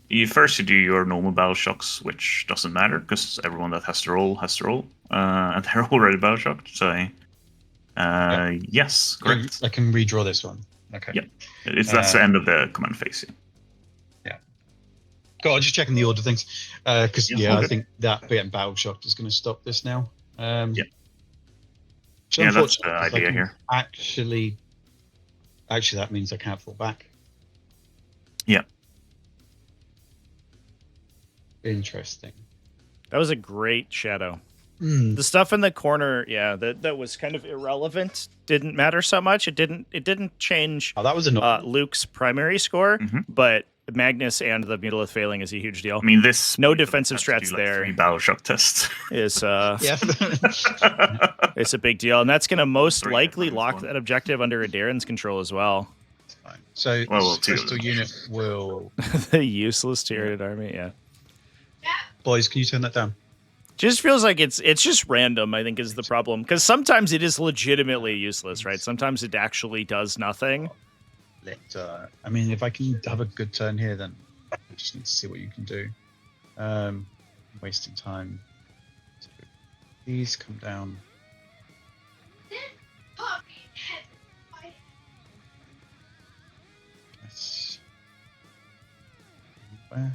You first do your normal battle shocks, which doesn't matter because everyone that has to roll has to roll, and they're already battle shocked. So Yes, correct. I can redraw this one. Okay. Yep. That's the end of the command phase. Go on, just checking the order things. Because Yeah, all I good. think that getting battle shocked is going to stop this now. Yeah. Which Yeah, that's the unfortunate, 'cause I idea can here. Actually, that means I can't fall back. Yeah. Interesting. That was a great shadow. Mm. The stuff in the corner, yeah, that was kind of irrelevant. Didn't matter so much. It didn't change Oh, that was annoying. Luke's primary score, Mhm. but Magnus and the Mutolith failing is a huge deal. I mean, this No point, defensive have to strats do, there. 3 battle shock tests. Is Yeah. it's a big deal, and that's going to most 3 likely minus lock 1. that objective under Adarin's control as well. Fine. So Well, 2 of Crystal them. unit will. The useless Tyranid army, yeah. Boys, can you turn that down? Just feels like it's just random, I think, is the problem. Because sometimes it is legitimately useless, right? Sometimes it actually does nothing. I mean, if I can have a good turn here, then I just need to see what you can do. Wasting time. So these come down. Let's where?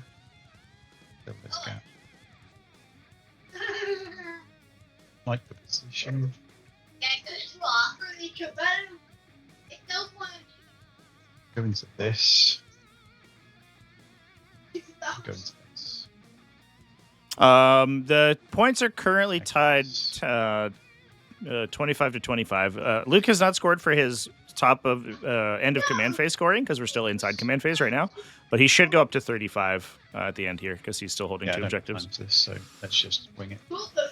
Fill this gap. Like the position. Go into this. Go into this. The points are currently tied 25 to 25. Luke has not scored for his top of end of command phase scoring because we're still inside command phase right now, but he should go up to 35 at the end here because he's still holding 2 objectives. This, so let's just wing it.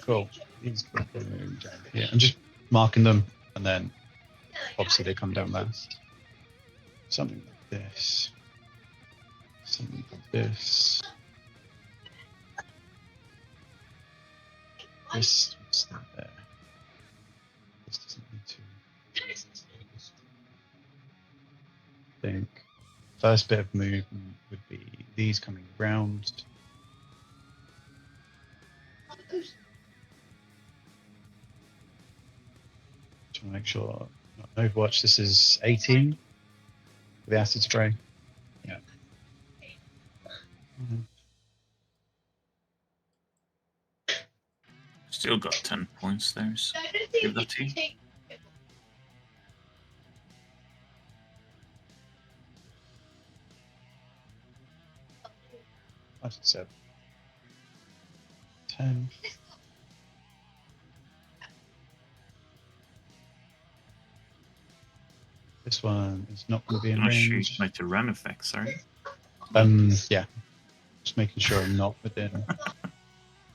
Cool. These go down here. I'm just marking them, and then obviously they come down there. Something like this. Something like this. This is not there. This doesn't need to. I think first bit of movement would be these coming round. Just want to make sure. Overwatch. This is 18. The acid spray. Yeah. Still got 10 points there, so give that to you. I said 10. This one is not going to be in Can I shoot range. my Tyran effect, sorry? Yeah. Just making sure I'm not within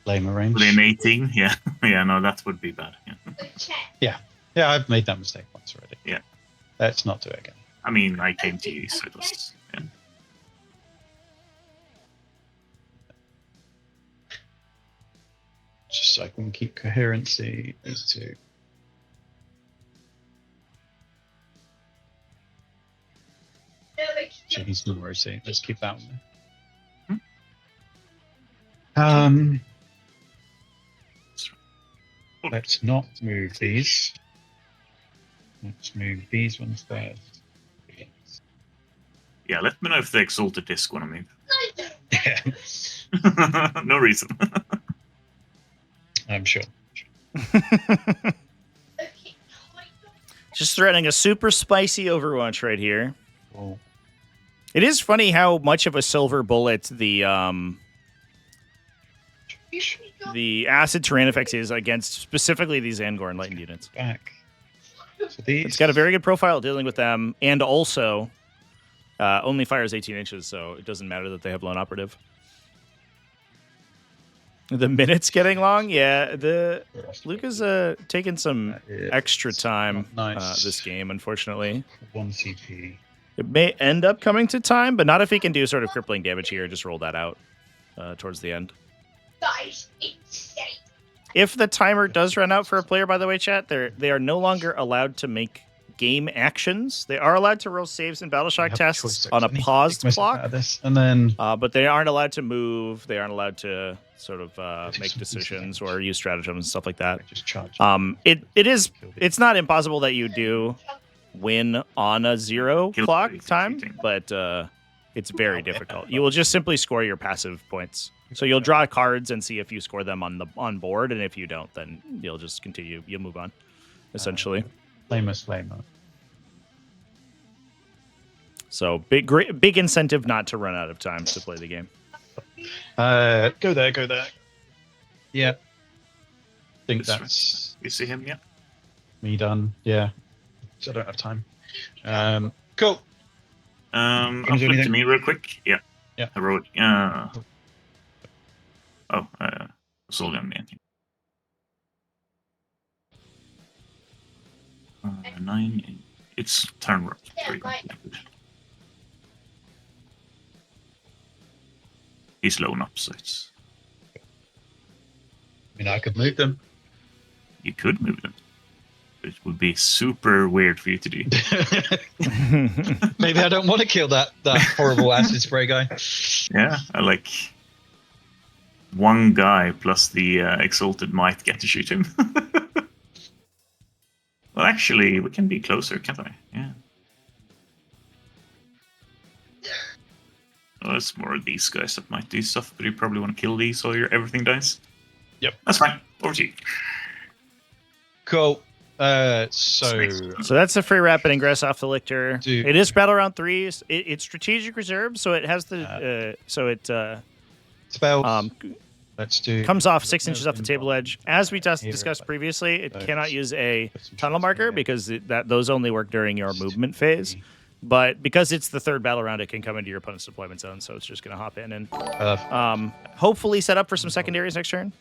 flamer range. Within 18? Yeah. Yeah, no, that would be bad. Yeah. Yeah, I've made that mistake once already. Yeah. Let's not do it again. I mean, I came to you, so it was... Yeah. Just so I can keep coherency. These two. So he's not rotating. Let's keep that one. Let's not move these. Let's move these ones first. Yeah, let me know if the Exalted Disc want to move. Yeah. No reason. I'm sure. Just threatening a super spicy Overwatch right here. Cool. It is funny how much of a silver bullet the acid Tyranifex is against specifically these Angor enlightened units. Back. So these. It's got a very good profile dealing with them, and also only fires 18 inches, so it doesn't matter that they have lone operative. The minutes getting long, yeah. Luke is taking some extra time this game, unfortunately. 1 CP. It may end up coming to time, but not if he can do sort of crippling damage here. Just roll that out towards the end. If the timer does run out for a player, by the way, chat, they are no longer allowed to make game actions. They are allowed to roll saves and Battleshock I have tests choice on a six. I need to paused take myself clock, out of this, and then but they aren't allowed to move. They aren't allowed to sort of do make some decisions damage. or use stratagems and stuff like that. I just charge. It's not impossible that you do win on a 0 Kill clock everything, time, cheating. but it's very difficult. You will just simply score your passive points. So you'll draw cards and see if you score them on board, and if you don't, then you'll just continue. You'll move on, essentially. Flamer. So big incentive not to run out of time to play the game. Go there. Yeah. Think This that's You see him yet? me done. Yeah. So I don't have time. Cool. I'll do flip to anything? me real quick. Yeah. Yeah. Heroic. Soul on the 9. It's turn work. Very complicated. He's low enough, so it's. I mean, I could move them. You could move them. It would be super weird for you to do. Maybe I don't want to kill that horrible acid spray guy. Yeah, I like one guy plus the Exalted might get to shoot him. Well, actually, we can be closer, can't I? Yeah. Well, it's more of these guys that might do stuff, but you probably want to kill these so everything dies. Yep. That's fine. Over to you. Cool. So So that's a free rapid ingress off the lictor. It is battle round 3. It's strategic reserve, so it has the spells. Let's do. Comes off 6 inches off the table edge. As we discussed previously, it cannot use a tunnel marker because those only work during your movement phase. But because it's the 3rd battle round, it can come into your opponent's deployment zone, so it's just going to hop in and hopefully set up for some secondaries next turn.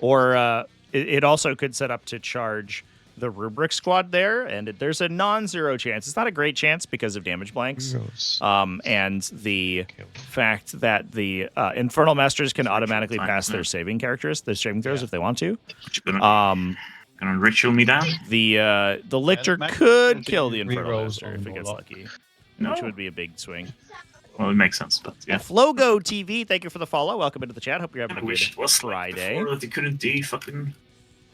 Or it also could set up to charge the Rubric squad there, and there's a non-zero chance. It's not a great chance because of damage blanks, and the fact that the Infernal Masters can automatically pass their saving characters, their saving throws if they want to. Gonna ritual me down. The lictor could kill the Infernal Master if it gets lucky, which would be a big swing. Well, it makes sense, but yeah. Flogo TV, thank you for the follow. Welcome into the chat. Hope you're having a good Friday. Like that you couldn't do fucking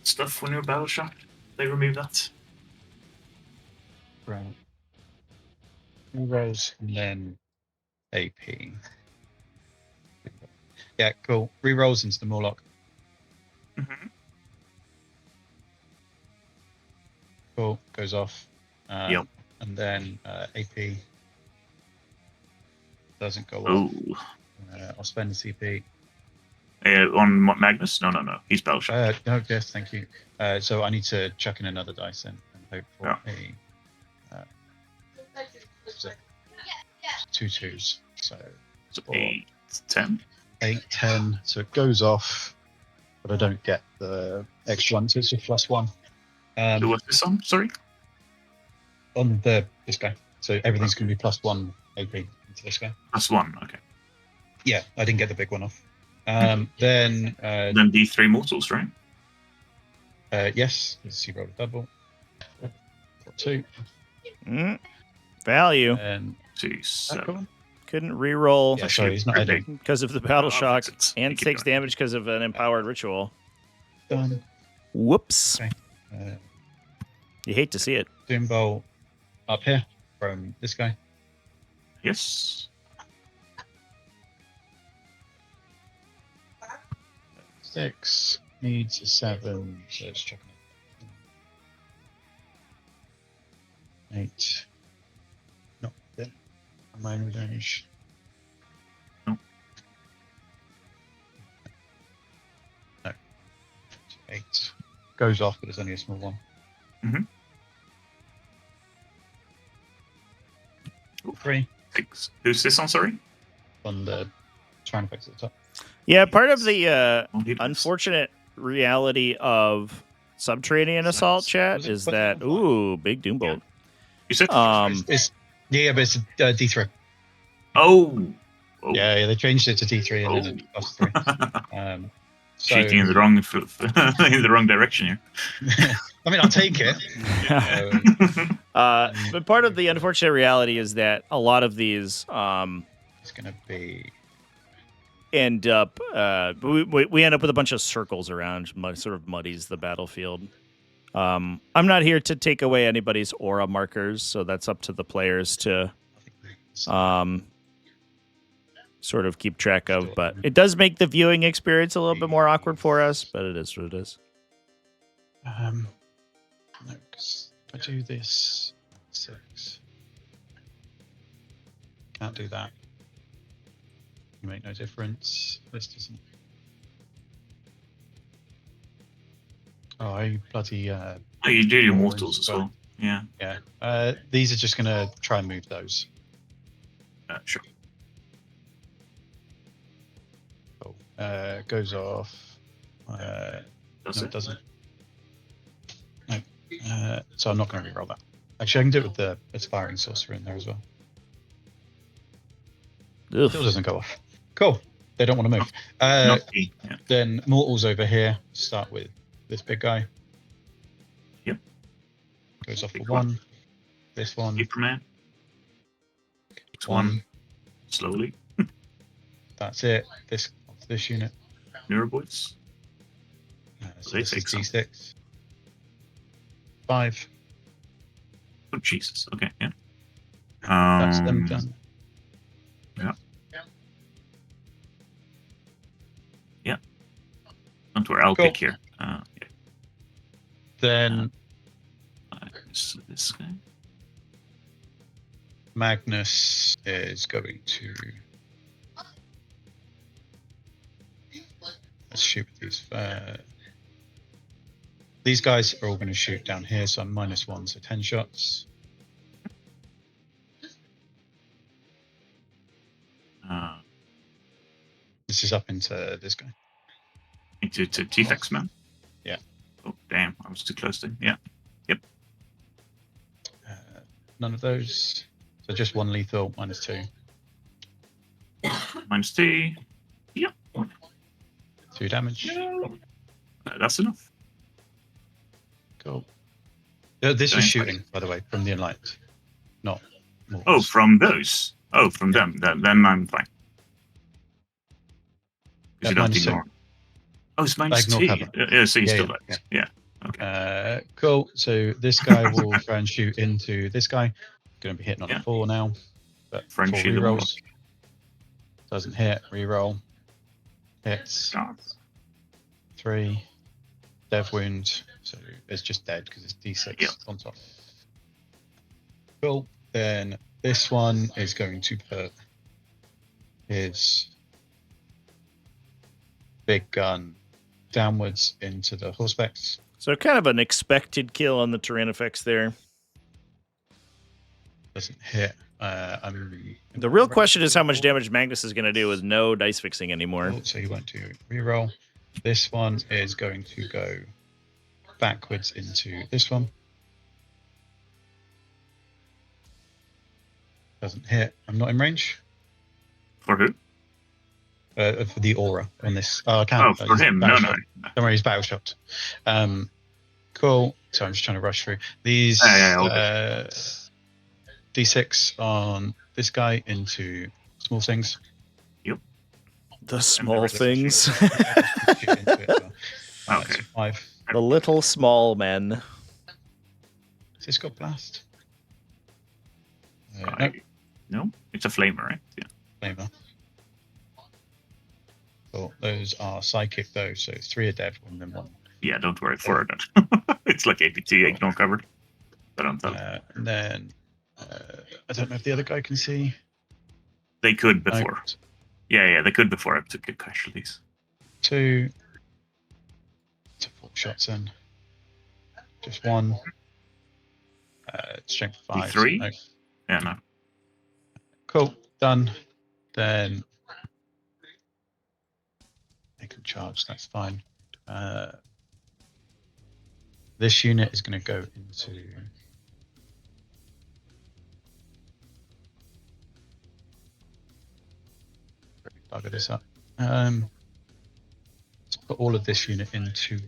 stuff when you were Battleshock. They removed that. Right. Rerolls and then AP. Yeah, cool. Rerolls into the Morlock. Mm-hmm. Cool. Goes off. Yep. And then AP doesn't go off. I'll spend the CP. On Magnus? No. He's Battleshock. No, yes, thank you. So I need to chuck in another dice in and hope for a 2 2s. So 8, 10. 8, 10. So it goes off, but I don't get the extra one. So it's just +1. Who was this on? Sorry? On this guy. So everything's going to be +1 AP into this guy. +1, okay. Yeah, I didn't get the big one off. Then D3 mortals, right? yes, he rolled a double. 2. Value. And 2, 7. Couldn't reroll. Yeah, sorry, he's not adding. Because of the battle shock, and takes damage because of an empowered ritual. Done. Whoops. Okay. You hate to see it. Doom Bowl up here from this guy. Yes. 6 needs a 7, so it's chucking it. 8. Not then. Minor damage. No. 8 goes off, but it's only a small one. Mm-hmm. 3 6. Who's this on? Sorry. on the Tyranids at the top. Yeah, part of the unfortunate reality of Subterranean Assault chat is that big Doombolt. Yeah. You said It's but it's D3. Oh. Yeah, they changed it to D3 and then it's +3. Cheating in the wrong in the wrong direction here. I mean, I'll take it. But part of the unfortunate reality is that a lot of these It's going to be end up we end up with a bunch of circles around, sort of muddies the battlefield. I'm not here to take away anybody's aura markers, so that's up to the players to sort of keep track of. But it does make the viewing experience a little bit more awkward for us, but it is what it is. no, 'cause if I do this 6, can't do that. Make no difference. This doesn't. Oh, I bloody. Oh, you do your mortals as well. Yeah. Yeah. These are just gonna try and move those. Sure. Cool. Goes off. No, it doesn't. No. So I'm not going to reroll that. Actually, I can do it with the aspiring sorcerer in there as well. Ugh. Still doesn't go off. Cool. They don't want to move. Then mortals over here. Start with this big guy. Yep. Goes off for 1. This one. Superman. Takes 1. Slowly. That's it. This unit. Neuroboids. So this is D6. 5. Oh Jesus. Okay. Yeah. That's them done. Yeah. Yeah. Don't worry. I'll pick here. Yeah. Then this guy. Magnus is going to. Let's shoot with these. These guys are all going to shoot down here, so I'm -1, so 10 shots. This is up into this guy. Into T5S, man. Yeah. Oh damn! I was too close to. Yeah. Yep. None of those. So just 1 lethal, -2. -2. Yep. 2 damage. That's enough. Cool. This is shooting, by the way, from the Enlightened, not mortals. Oh, from those. Oh, from them. Then I'm fine. You don't ignore. Oh, it's -2. Yeah, so you still left. Yeah. Okay. Cool. So this guy will try and shoot into this guy. Going to be hitting on a 4 now. But 4 rerolls. Doesn't hit. Reroll. Hits. 3. Dev wound. So it's just dead because it's D6 on top. Cool. Then this one is going to put his big gun downwards into the horsebacks. So kind of an expected kill on the Tyranids there. Doesn't hit. The real question is how much damage Magnus is going to do with no dice fixing anymore. So he won't do reroll. This one is going to go backwards into this one. Doesn't hit. I'm not in range. For who? For the aura on this. Oh, I can't. Oh, for him. No. Don't worry, he's battle shocked. Cool. So I'm just trying to rush through these. D6 on this guy into small things. Yep. The small things. Okay. 5. The little small men. Has this got blast? No, it's a flamer, right? Yeah. Flamer. Cool. Those are psychic though, so 3 are dead, 1 and 1. Yeah, don't worry for that. It's like APT, ignore covered. But I'm and then I don't know if the other guy can see. They could before. Yeah, they could before I took casualties. 2. 4 shots in. Just 1. Strength 5. 3? So no. Yeah, no. Cool. Done. Then they can charge. That's fine. This unit is going to go into. Bugger this up. Let's put all of this unit into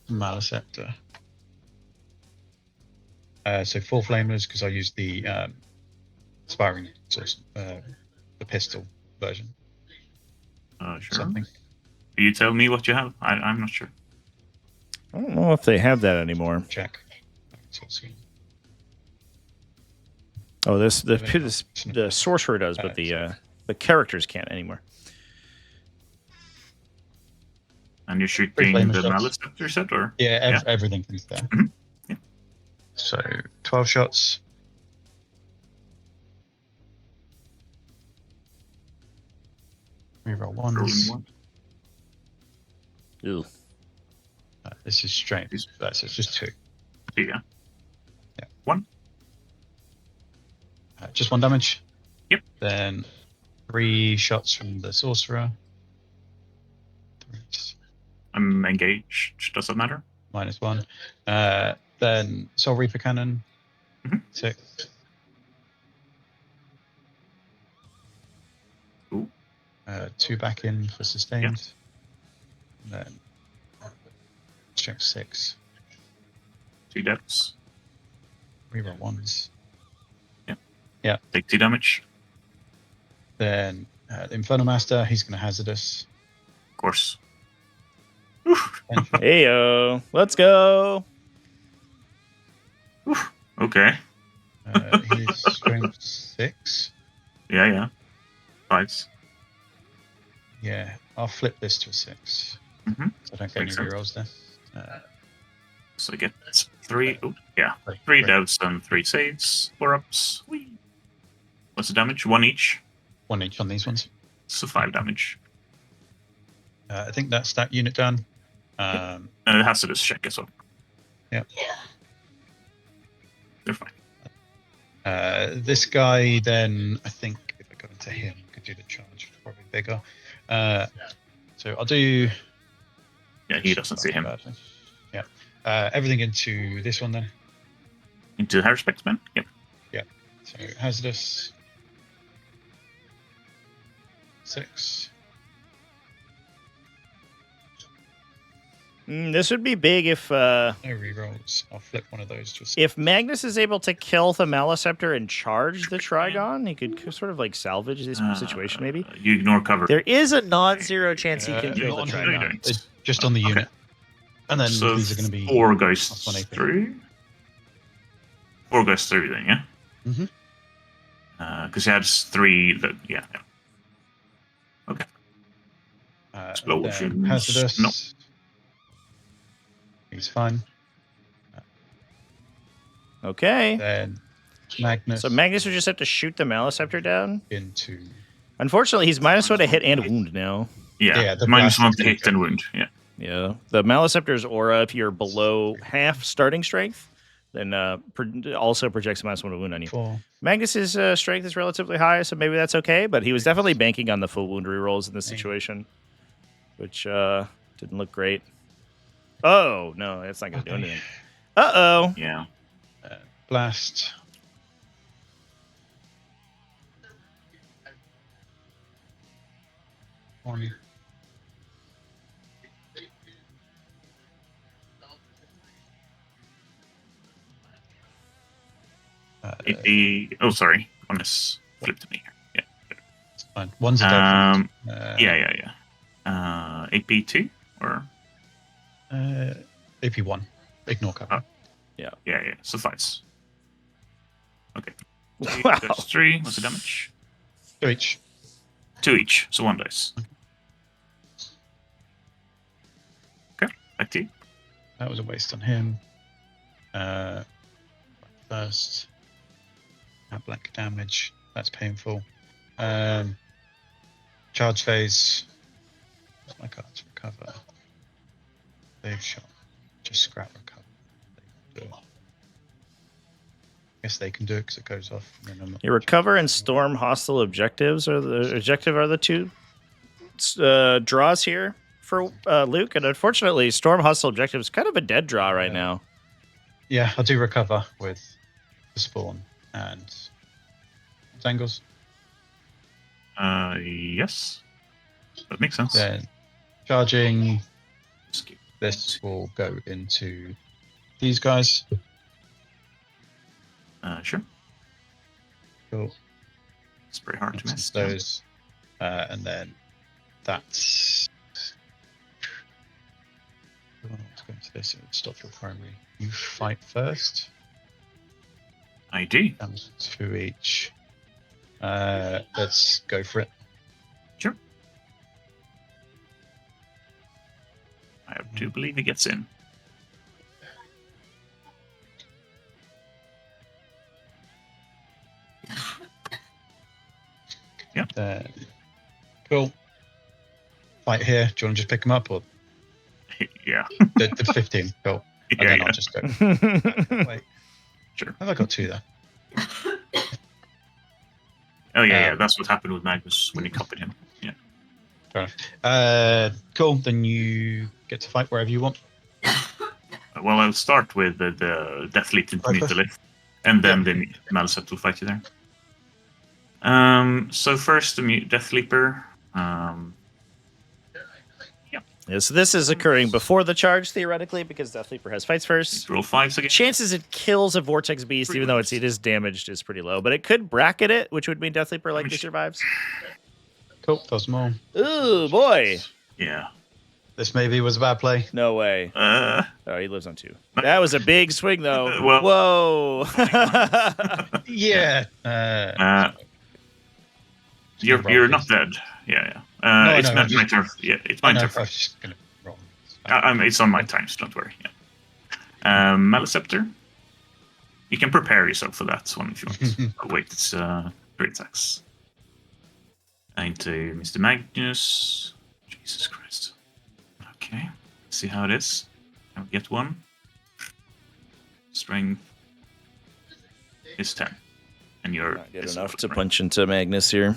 Maliceptor. So 4 flamers because I used the aspiring source, the pistol version. Sure. Something. Will you tell me what you have? I'm not sure. I don't know if they have that anymore. Check. Oh, the sorcerer does, but the characters can't anymore. And you're shooting flamer the shots. Maliceptor set, or? Yeah, everything is there. Mhm. Yeah. So 12 shots. Reroll Rolling ones. one. Ew. This is strength. So it's just 2. Yeah. Yeah. 1. Just 1 damage. Yep. Then 3 shots from the sorcerer. I'm engaged. Does that matter? -1. Then Soul Reaper Cannon. Mhm. 6. Ooh. 2 back in for sustained. And then strength 6. 2 deaths. Reroll ones. Take 2 damage. Then the Infernal Master, he's going to hazardous. Of course. Heyo, let's go. Okay. He's strength 6. Yeah. 5s. Yeah, I'll flip this to a 6. Mhm. So I don't get Makes any sense. rerolls there. So I get 3. Oh, yeah. Right, 3 right. devs and 3 saves. 4 ups. Whee. What's the damage? 1 each. 1 each on these ones. So 5 damage. I think that's that unit done. Hazardous check as well. Yeah. They're fine. This guy, then, I think if I go into him, I could do the charge. Probably bigger. So I'll do. Yeah, he doesn't see him. Badly. Yeah. Everything into this one then. Into Harrispex man? Yep. So hazardous. 6. This would be big if No rerolls. I'll flip one of those. Just if Magnus is able to kill the Maliceptor and charge the Trigon, he could sort of like salvage this situation. Maybe You ignore cover. there is a non-zero chance he can kill not the on No, you Trigon. don't. just on the Okay. unit. And then So these are going to be 4 goes plus 1 AP. through. 4 goes through then, yeah? Mhm. Because he has 3 that, yeah. Okay. Explosions. Hazardous. No. He's fine. Okay, Then Magnus. so Magnus would just have to shoot the Maliceptor down. into. Unfortunately, he's -1 to hit and wound now. Yeah, the minus blast 1 is to gonna hit go. and wound, yeah. Yeah, the Maliceptor's aura, if you're below half starting strength, then also projects -1 to wound on you. 4. Magnus's strength is relatively high, so maybe that's okay. But he was definitely banking on the full wound rerolls in this situation, which didn't look great. Oh no, that's not gonna do anything. Uh-oh. Yeah. Blast. One. Oh, sorry. One is flipped to me here. Fine. One's a dead. Yeah. AP2 or AP1. Ignore cover. yeah. Suffice. Okay. Wow. That's 3. What's the damage? 2 each. 2 each. So 1 dice. Okay. Back to you. That was a waste on him. First. Blank damage. That's painful. Charge phase. What's my cards? Recover. They've shot. Just scrap recover. They can do it. Guess they can do it because it goes off. And then I'm not You recover and storm hostile objectives are the 2 draws here for Luke, and unfortunately, storm hostile objective is kind of a dead draw right now. Yeah, I'll do recover with the spawn and angles. Yes. That makes sense. Then charging. This will go into these guys. Sure. Cool. It's very hard to miss. Those, and then that's. Let's go into this. Stop your primary. You fight first. I do. And 2 each. Let's go for it. Sure. I do believe he gets in. Yeah. Cool. Fight here. Do you want to just pick him up or? Yeah. The 15. Cool. And Yeah, then yeah. I'll just go. Wait. Sure. Have I got 2 there? Oh yeah, that's what happened with Magnus when he copied him. Yeah. Fair enough. Cool. Then you get to fight wherever you want. Well, I'll start with the Death Leap into Mutalith, and then the Malicept will fight you there. So first the Death Leaper. Yeah, so this is occurring before the charge, theoretically, because Death Leaper has fights first. Roll 5s again. Chances it kills a Vortex Beast, even though it is damaged, is pretty low. But it could bracket it, which would mean Death Leaper likely survives. Cool. Those more. Ooh, boy. Yeah. This maybe was a bad play. No way. Oh, he lives on 2. That was a big swing, though. Well, whoa. Yeah. You're not dead. Yeah. It's my turn. Yeah, it's my turn. I was just gonna roll. It's on my time, so don't worry. Yeah. Maliceptor. You can prepare yourself for that one if you want. Oh, wait, it's 3 attacks. Into Mr. Magnus. Jesus Christ. Okay. See how it is. Can we get 1? Strength is 10. And you're not good enough to punch into Magnus here.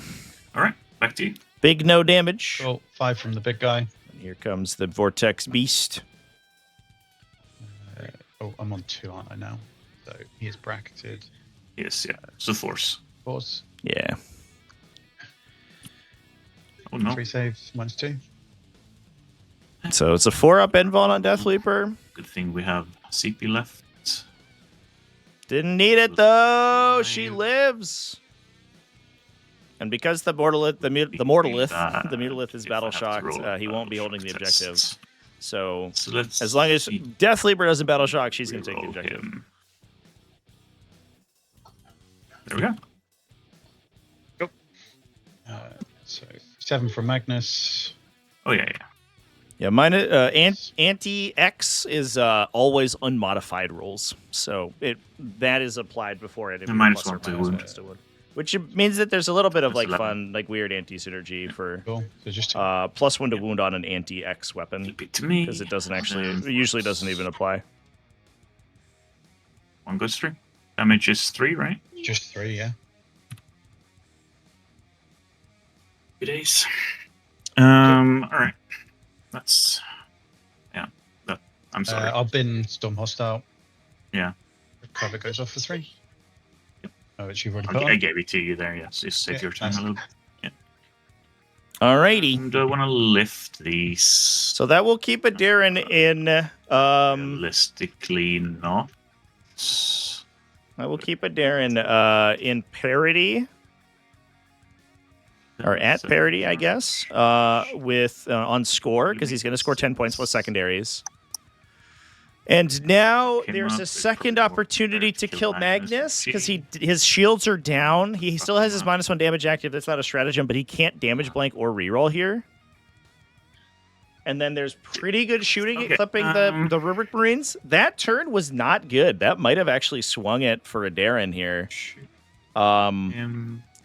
Alright, back to you. Big no damage. Cool. 5 from the big guy. And here comes the Vortex Beast. I'm on 2, aren't I now? So he is bracketed. Yes, yeah. So force. Force. Yeah. Oh no. 3 saves, -2. So it's a 4-up Envon on Death Leaper. Good thing we have CP left. Didn't need it though. She lives. And because the Mortalith is battle shocked, he won't be holding the objective. So as long as Death Leaper doesn't battle shock, she's going to take the objective. There we go. Go. So 7 from Magnus. Oh yeah. Yeah, mine anti-X is always unmodified rolls, so that is applied before it. -1 to wound. Which means that there's a little bit of like fun, like weird anti-synergy for cool. So just +1 to wound on an anti-X weapon. Keep it to me. Because it doesn't actually, it usually doesn't even apply. 1 goes 3. Damage is 3, right? Just 3, yeah. Good days. Alright. That's... Yeah. I'm sorry. I've been Storm Hostile. Yeah. Cover goes off for 3. Yep. Oh, which you've already put on. I gave it to you there, yes. Just save your time a little bit. Yeah. Alrighty. And I want to lift these. So that will keep a Darren in... Realistically not. I will keep a Darren in parity. Or at parity, I guess, with on score, because he's going to score 10 points with secondaries. And now there's a second opportunity to kill Magnus, because his shields are down. He still has his -1 damage active. That's not a stratagem, but he can't damage blank or reroll here. And then there's pretty good shooting at clipping the Rubric Marines. That turn was not good. That might have actually swung it for a Darren here.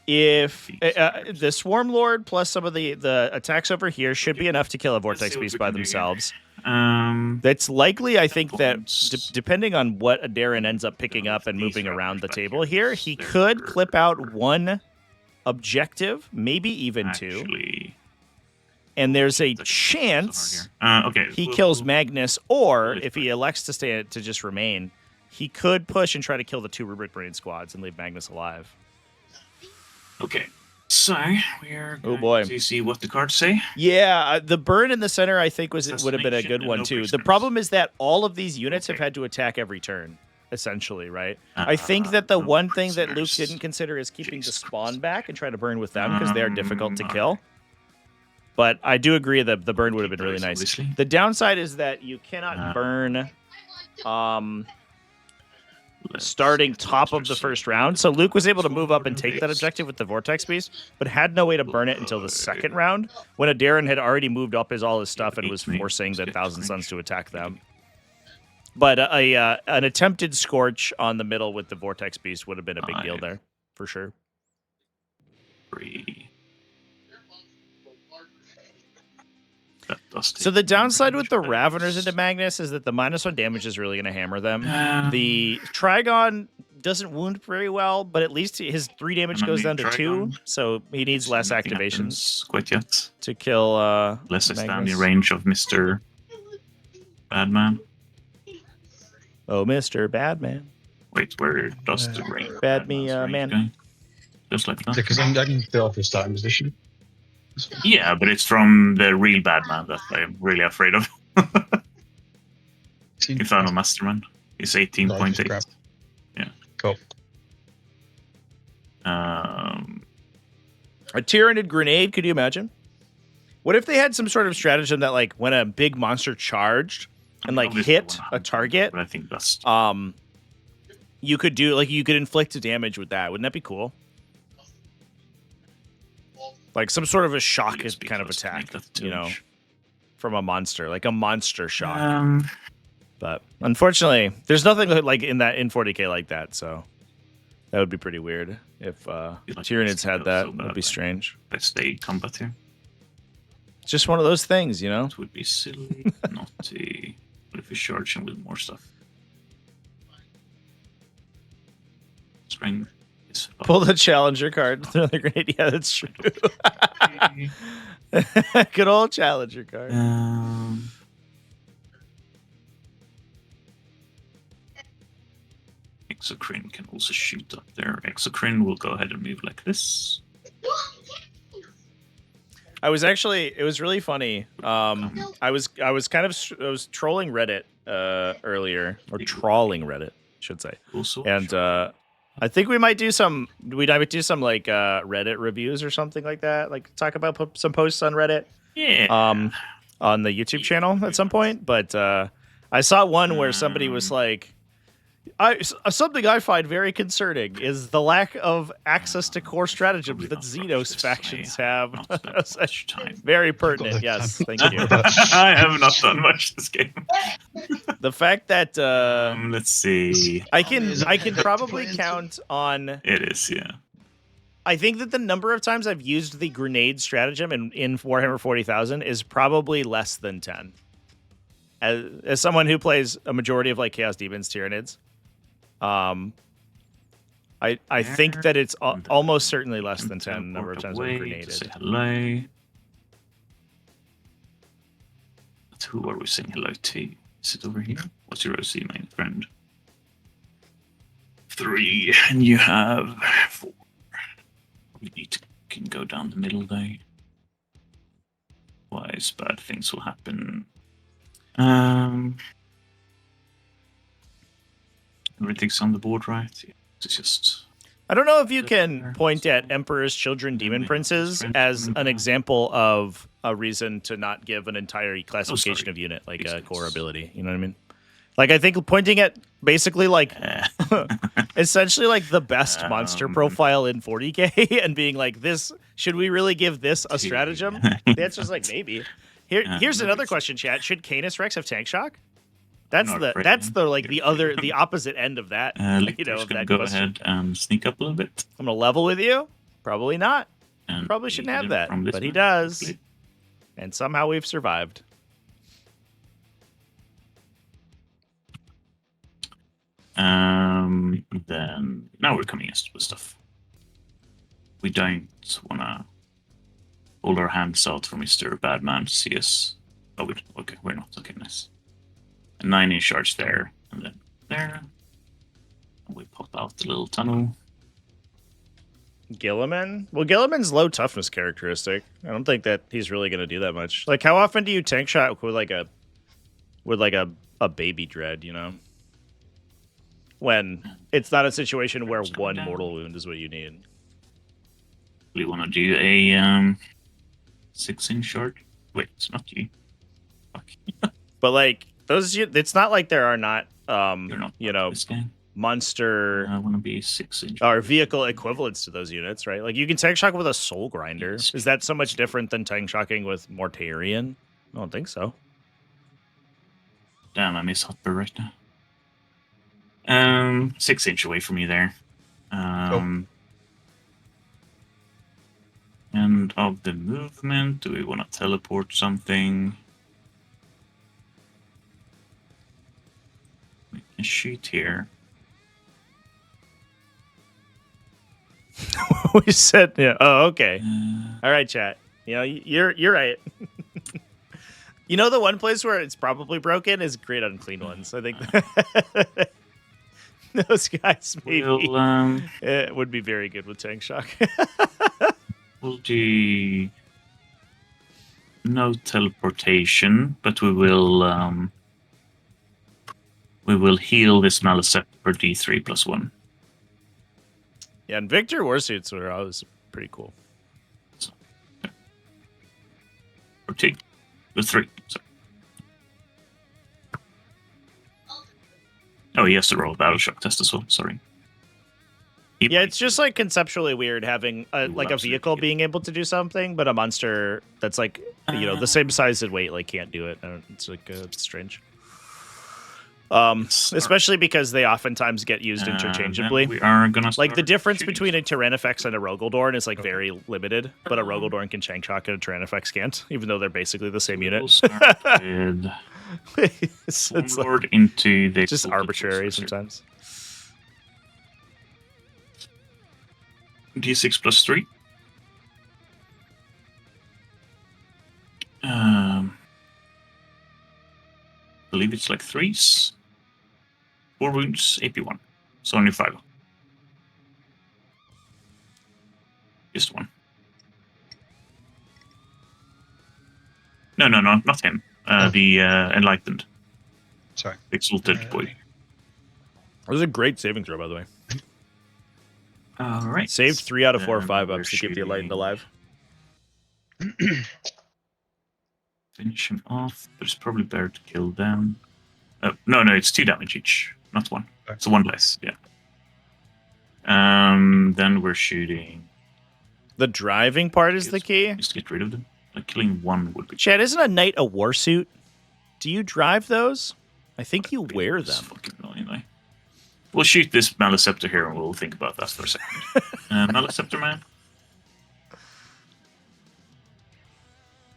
If the Swarm Lord plus some of the attacks over here should be enough to kill a Vortex Beast by themselves. That's likely, I think, that depending on what a Darren ends up picking up and moving around the table here, he could clip out 1 objective, maybe even 2. And there's a chance he kills Magnus, or if he elects to just remain, he could push and try to kill the 2 Rubric Marine squads and leave Magnus alive. Okay, So we're Oh, going boy. to see what the cards say. Yeah, the burn in the center, I think, would have been a good Assassination one and too. The overextends. problem is that all of these units have Okay. had to attack every turn, essentially, right? I think that the one thing that Luke didn't consider is keeping the Jesus spawn Christ. back and try to burn with them because they are difficult to alright. kill. But I do agree that the burn would have been really Those, nice. obviously. The downside is that you cannot burn starting top of the first round. So Luke was able to move up and take that objective with the Vortex Beast, but had no way to burn it until the second round, when Darren had already moved up all his stuff and was forcing the Thousand Suns to attack them. But an attempted Scorch on the middle with the Vortex Beast would have been a big deal there, for sure. 3. So the downside with the Raveners into Magnus is that the -1 damage is really going to hammer them. The Trigon doesn't wound very well, but at least his 3 damage goes down to 2, so he needs less activations quite yet to kill less is down Magnus. the range of Mr. Badman. Oh, Mr. Badman. Wait, where does the range? Bad me, Badman's range man. go? Just like that. Because I'm still off his starting position. Yeah, but it's from the real Badman that I'm really afraid of. Infernal Masterman. He's 18.8. Crap. Yeah. Cool. A Tyranid grenade, could you imagine? What if they had some sort of stratagem that, like, when a big monster charged and, like, hit a target, but I think that's you could do, like, you could inflict damage with that. Wouldn't that be cool? Like some sort of a shock kind of attack, you know, from a monster, like a monster shock. But unfortunately, there's nothing like in 40K like that, so that would be pretty weird if Tyranids had that. It would be strange. Let's stay combat here. It's just one of those things, you know? It would be silly not to. What if we charge him with more stuff? Spring. Pull the Challenger card. Another grenade. Yeah, that's true. Good old Challenger card. Exocrine can also shoot up there. Exocrine will go ahead and move like this. It was really funny. I was trolling Reddit earlier, or trawling Reddit, I should say. And I think we might do some like Reddit reviews or something like that. Like talk about some posts on Reddit. Yeah. On the YouTube channel at some point. But I saw one where somebody was like, something I find very concerning is the lack of access to core stratagems that Xenos factions have. Very pertinent, yes. Thank you. I have not done much this game. The fact that let's see, I can probably count on. It is, yeah. I think that the number of times I've used the grenade stratagem in Warhammer 40,000 is probably less than 10. As someone who plays a majority of like Chaos Demons Tyranids, I think that it's almost certainly less than 10 number of times I've grenaded. Say hello. But who are we saying hello to? Is it over here? What's your OC, my friend? 3, and you have 4. We need to can go down the middle though. Otherwise, bad things will happen. Everything's on the board, right? Yeah, it's just. I don't know if you can point at Emperor's Children Demon Princes as an example of a reason to not give an entire classification of unit, like a core ability. You know what I mean? Like, I think pointing at basically, like, essentially, like, the best monster profile in 40K and being like, this, should we really give this a stratagem? The answer's like, maybe. Here's another question, chat. Should Canis Rex have Tank Shock? That's the opposite end of that. You know, of that go question. ahead and sneak up a little bit. I'm gonna level with you. Probably not. And Probably shouldn't have that, but he does. And somehow we've survived. Then now we're coming with stuff. We don't wanna hold our hands out for Mr. Badman to see us. Oh, okay, we're not. Okay, nice. A 9-inch charge there, and then there. And we pop out the little tunnel. Gilliman? Well, Gilliman's low toughness characteristic. I don't think that he's really going to do that much. Like, how often do you tank shot with like a baby dread? You know, when it's not a situation where one mortal wound is what you need. We want to do a 6-inch shard. Wait, it's not you. Fuck. But like those, it's not like there are not You're not you know, this game. monster I want to be 6-inch. or vehicle equivalents to those units, right? Like you can tank shock with a soul grinder. Yes. Is that so much different than tank shocking with Mortarion? I don't think so. Damn, I miss Hotber right now. 6-inch away from you there. Cool. And of the movement, do we want to teleport something? We can shoot here. We said, yeah. Oh, okay. All right, chat. You know, you're right. You know, the one place where it's probably broken is Great Unclean Ones. I think those guys maybe it would be very good with tank shock. We'll do no teleportation, but we will heal this Malicept for D3 +1. Yeah, and Victor Warsuits were always pretty cool. Or 2. Or 3. Sorry. Oh, he has to roll a battle shock test as well. Sorry. Yeah, it's just like conceptually weird having a vehicle being able to do something, but a monster that's like the same size and weight like can't do it. It's like it's strange. Especially because they oftentimes get used interchangeably. We are gonna like the difference between a Tyrannifex and a Rogaldorn is like very limited, but a Rogaldorn can tank shock and a Tyrannifex can't, even though they're basically the same unit. it's like, into the just arbitrary sometimes. D6 +3. I believe it's like 3s. 4 wounds, AP1. So only 5. Just 1. No, not him. The Enlightened. Sorry. Exalted boy. That was a great saving throw, by the way. All right. Saved 3 out of 4 5-ups to keep the Enlightened alive. Finish him off, but it's probably better to kill them. No, it's 2 damage each, not 1. Okay. So 1 less, yeah. Then we're shooting. The driving part is the key. Just get rid of them. Like killing 1 would be. Chad, isn't a knight a warsuit? Do you drive those? I think you wear them. Fucking annoying, We'll shoot this Maliceptor here and we'll think about that for a second. Maliceptor man.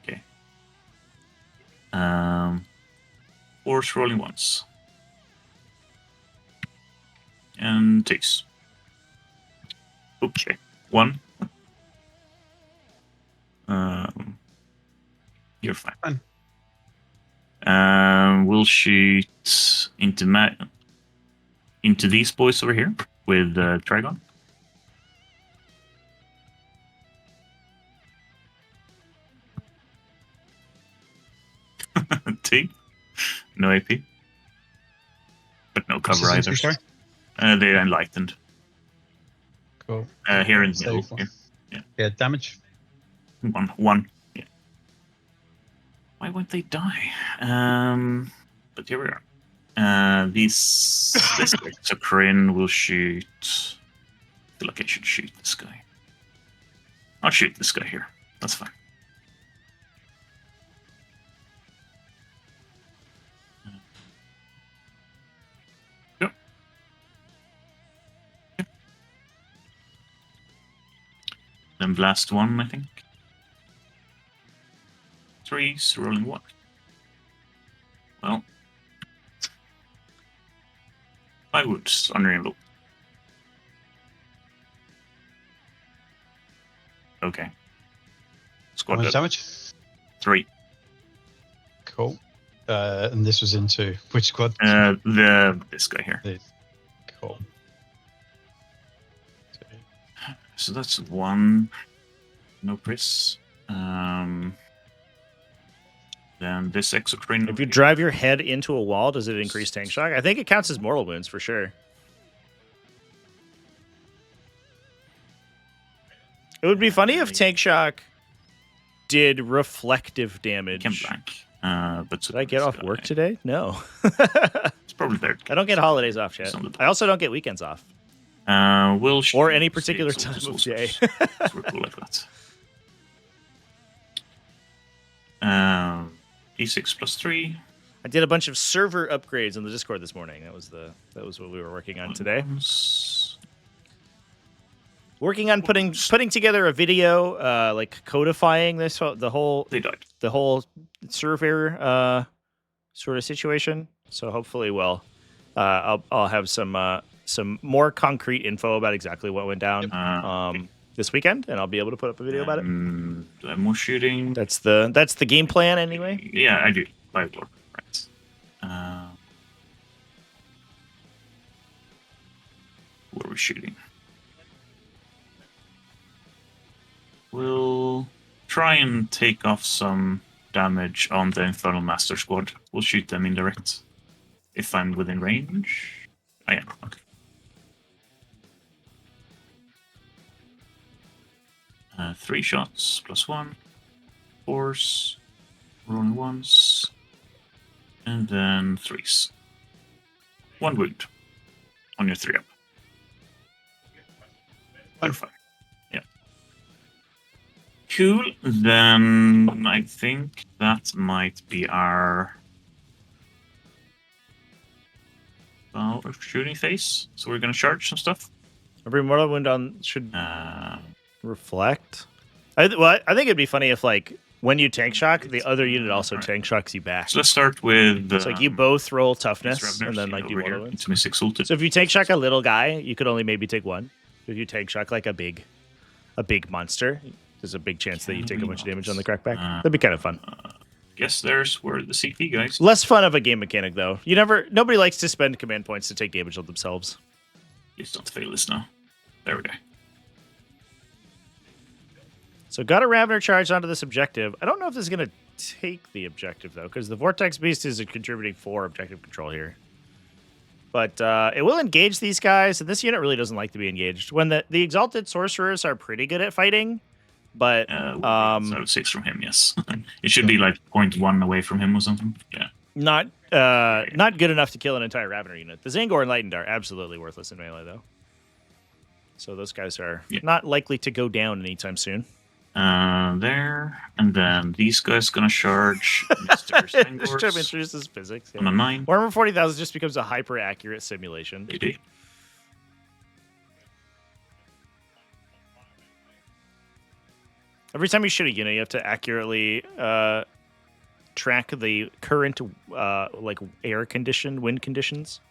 Okay. Force rolling once. And 2s. Okay. 1. You're fine. We'll shoot into these boys over here with Trigon. T. No AP. But no cover either. They're enlightened. Cool. Here in the middle. Yeah, damage. 1. Yeah. Why won't they die? But here we are. This Corinne will shoot. I feel like I should shoot this guy. I'll shoot this guy here. That's fine. Go. Then blast 1, I think. 3s, rolling 1. Well. 5 wounds on Rainbow. Okay. Squad dead. Damage? 3. Cool. And this was into which squad? This guy here. Cool. so that's one. No Pris. Then this exocrine. If you drive your head into a wall, does it increase tank shock? I think it counts as mortal wounds for sure. It would be funny if tank shock did reflective damage. Can blank. But did I get off work today? No. It's probably better. I don't get holidays off yet. I also don't get weekends off. We'll or any particular time of day. We're cool like that. D6 plus 3. I did a bunch of server upgrades on the Discord this morning. That was what we were working on today. Working on putting together a video, like codifying the whole server sort of situation. So hopefully, I'll have some more concrete info about exactly what went down this weekend, and I'll be able to put up a video about it. More shooting. That's the game plan anyway. Yeah, I do. 5 lore, right? Where are we shooting? We'll try and take off some damage on the Infernal Master squad. We'll shoot them indirect. If I'm within range. I am. Okay. 3 shots plus 1. Force. Rolling ones. And then 3s. 1 wound. On your 3 up. Perfect. Yeah. Cool. Then I think that might be our shooting phase. So we're gonna charge some stuff. Every mortal wound on should reflect. I think it'd be funny if, like, when you tank shock, the other unit also tank shocks you back. So let's start with. It's like you both roll toughness and then like do mortal wounds. So if you tank shock a little guy, you could only maybe take 1. If you tank shock like a big monster, there's a big chance that you take a bunch of damage on the crackback. That'd be kind of fun. Guess there's where the CP guys. Less fun of a game mechanic though. Nobody likes to spend command points to take damage on themselves. Please don't fail this now. There we go. So got a Ravener charged onto this objective. I don't know if this is going to take the objective, though, because the Vortex Beast is contributing 4 objective control here. But it will engage these guys, and this unit really doesn't like to be engaged. When the Exalted Sorcerers are pretty good at fighting, but... so 6 from him, yes. It should be like 0.1 away from him or something. Yeah. Not good enough to kill an entire Ravener unit. The Zangor Enlightened are absolutely worthless in melee, though. So those guys are not likely to go down anytime soon. There, and then these guys gonna charge Mr. Just trying to introduce this physics. On a 9. Warhammer 40,000 just becomes a hyper-accurate simulation. They do. Every time you shoot a unit, you have to accurately track the current like wind conditions.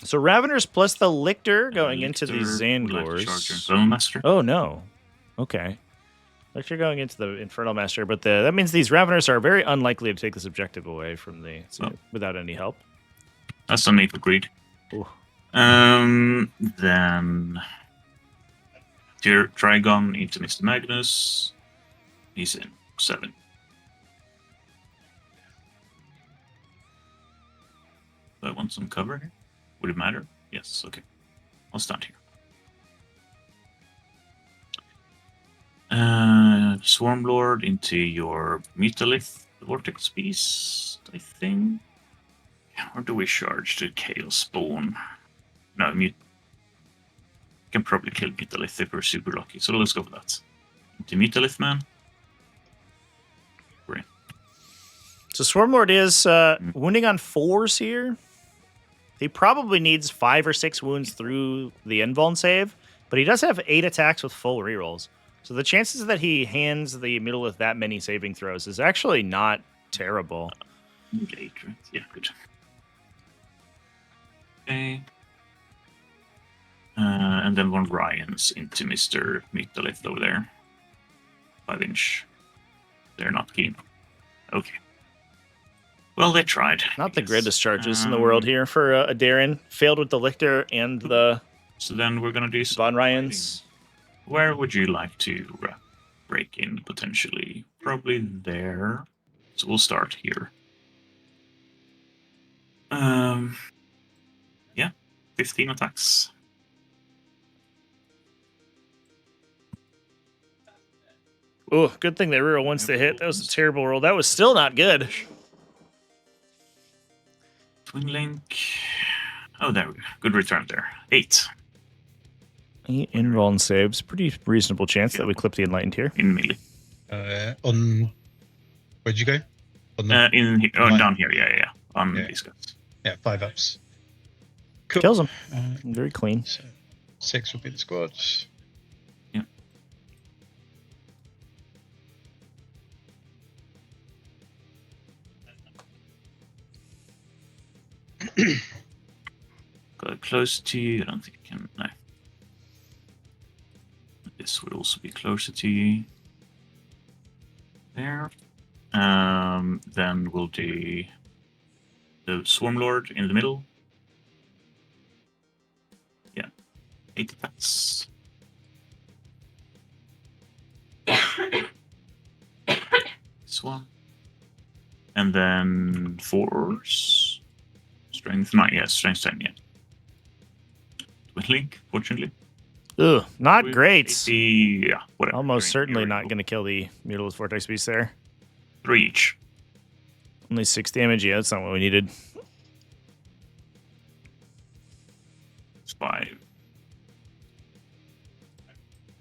So Raveners plus the Lictor going into the Zangors. Oh no. Okay. Lictor going into the Infernal Master, but that means these Raveners are very unlikely to take this objective away from without any help. That's some maple greed. Ooh. Then Trigon into Mr. Magnus. He's in 7. Do I want some cover here? Would it matter? Yes, okay. I'll stand here. Swarmlord into your Mutalith Vortex Beast, I think. Or do we charge the Chaos Spawn? No, can probably kill Mutalith if we're super lucky, so let's go for that. Into Mutalith Man. We're in. So Swarmlord is wounding on 4s here. He probably needs 5 or 6 wounds through the invuln save, but he does have 8 attacks with full rerolls. So the chances that he hands the middle with that many saving throws is actually not terrible. 8, right? Yeah, good. Okay. And then 1 Ryan's into Mr. Mytholith over there. 5-inch. They're not keen. Okay. Well, they tried. Not the greatest charges in the world here for a Darren. Failed with the Lictor and the So then we're gonna do some Von Ryan's. Where would you like to break in potentially? Probably there. So we'll start here. Yeah, 15 attacks. Oh, good thing they reroll once they hit. That was a terrible roll. That was still not good. Twin Link. Oh, there we go. Good return there. 8. 8 invuln saves. Pretty reasonable chance that we clip the Enlightened here. In melee. On where'd you go? On the, Down here, yeah. On these guys. Yeah, 5 ups. Cool. Kills him. Very clean. So 6 will be the squad. Yeah. Got close to you. I don't think I can. No. This would also be closer to you. There. Then we'll do the Swarm Lord in the middle. Yeah. 8 attacks. This one. And then Force. Strength 9. Yeah, Strength 10, yeah. Twin Link, fortunately. Ugh, not great. 80, yeah, whatever. Almost certainly not going to kill the Mutila's Vortex Beast there. 3 each. Only 6 damage. Yeah, that's not what we needed. It's 5.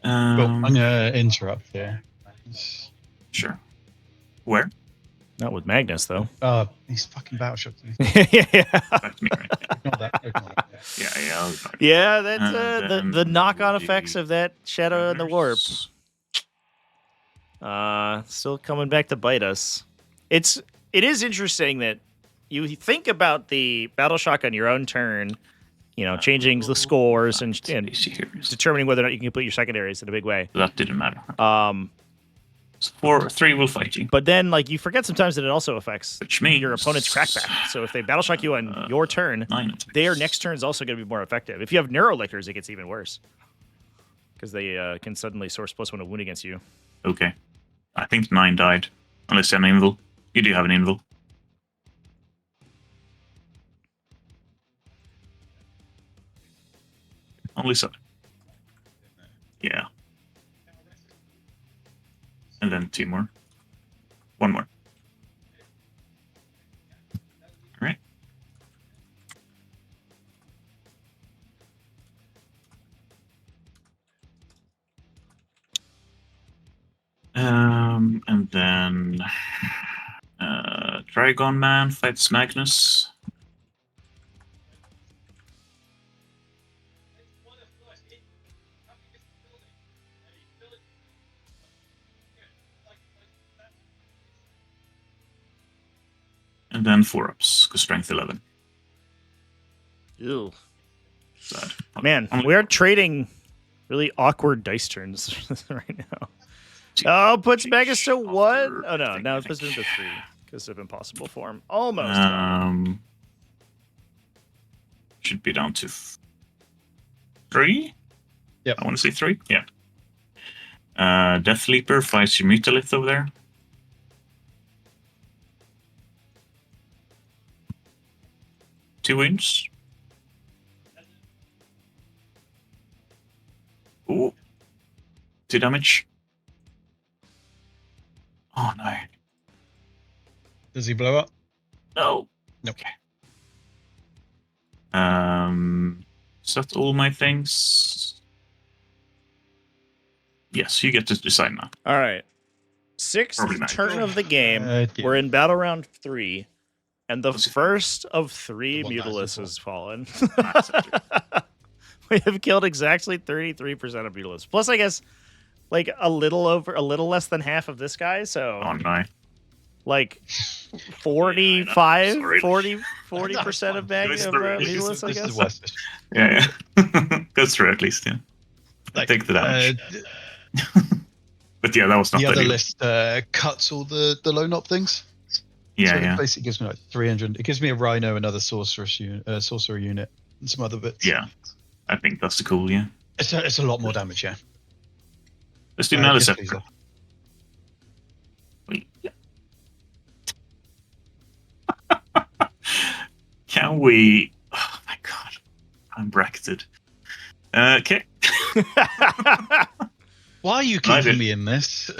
Well, I'm gonna interrupt here. Sure. Where? Not with Magnus, though. These fucking battleships. Yeah. That's me, right? Ignore that. Ignore that. Yeah. Yeah, that's the knock-on effects of that Shadow and the Warp. Still coming back to bite us. It is interesting that you think about the battle shock on your own turn, changing the scores and determining whether or not you can complete your secondaries in a big way. That didn't matter. So 3 will fight you. But then, you forget sometimes that it also affects Which means your opponent's crackback. So if they battle shock you on your turn, 9 attacks. their next turn is also going to be more effective. If you have Neurolictors, it gets even worse. Because they can suddenly source +1 of wound against you. Okay. I think 9 died. Unless you have an invul. You do have an invul. Only 7. Yeah. And then 2 more. 1 more. Alright. And then Dragon Man fights Magnus. And then 4 ups, because strength 11. Ew. Sad. Man, we are trading really awkward dice turns right now. Oh, puts Magus to 1. Oh, no. Now it puts him to 3 because of impossible form. Almost. Should be down to 3? Yep. I want to say 3. Yeah. Death Leaper fights your Mutalith over there. Two wounds. Ooh. 2 damage. Oh no. Does he blow up? No. Okay. Is that all my things? Yes, you get to decide now. All right. 6th turn of the game. We're in battle round 3. And the first of 3 Mutalisks has fallen. We have killed exactly 33% of Mutalisks. Plus, I guess, a little less than half of this guy. So, oh no. 45, 40% of Mutalisks, I guess. Yeah. Goes through at least, yeah. Take the damage. But yeah, that was not the other deal. list cuts all the low knop things. Yeah, so yeah. It basically gives me 300. It gives me a Rhino, another sorcerer unit, and some other bits. Yeah. I think that's the cool, yeah. It's a lot more damage, yeah. Let's do another yes, set. please, Wait. Can we... Oh my god. I'm bracketed. Okay. Why are you keeping me in this?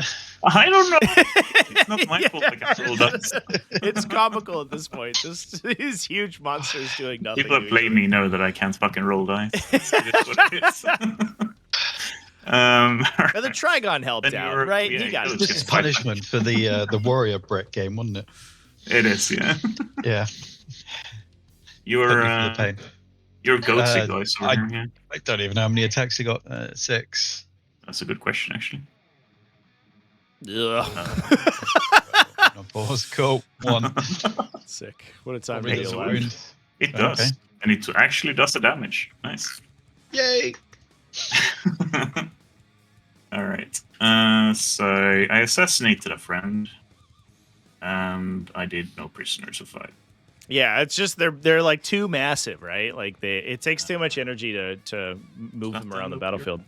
I don't know. It's not my fault I got rolled up. It's comical at this point. These huge monsters doing nothing. People that play me know that I can't fucking roll dice. It is what it is. Well, the Trigon helped out, right? Yeah, He got it. This is punishment for the Warrior Brick game, wasn't it? It is, yeah. Yeah. Your goat sick guys over here, yeah. I don't even know how many attacks he got. 6. That's a good question, actually. Pause. Cool. 1. Sick. What a time to Probably be hits a alive. wound. It does. Okay. And it actually does the damage. Nice. Yay! Alright. So I assassinated a friend. And I did no prisoners of 5. Yeah, it's just they're like too massive, right? Like it takes too much energy to move them around the battlefield.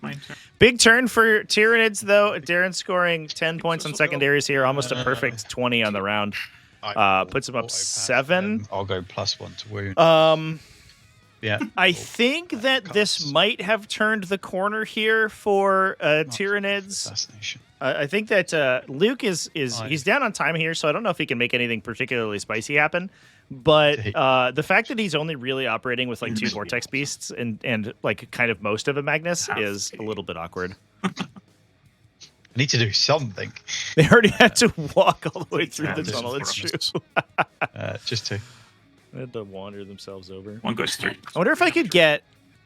Big turn for Tyranids though. Darren scoring 10 points on secondaries here, almost a perfect 20 on the round. Puts him up 7. I'll go +1 to wound. Yeah. I think that this might have turned the corner here for Tyranids. Assassination. I think that Luke is he's down on time here, so I don't know if he can make anything particularly spicy happen. But the fact that he's only really operating with like 2 Vortex Beasts and like kind of most of a Magnus is a little bit awkward. I need to do something. They already had to walk all the way through the tunnel. It's true. Just 2. They had to wander themselves over. 1 goes 3. I wonder if I could get.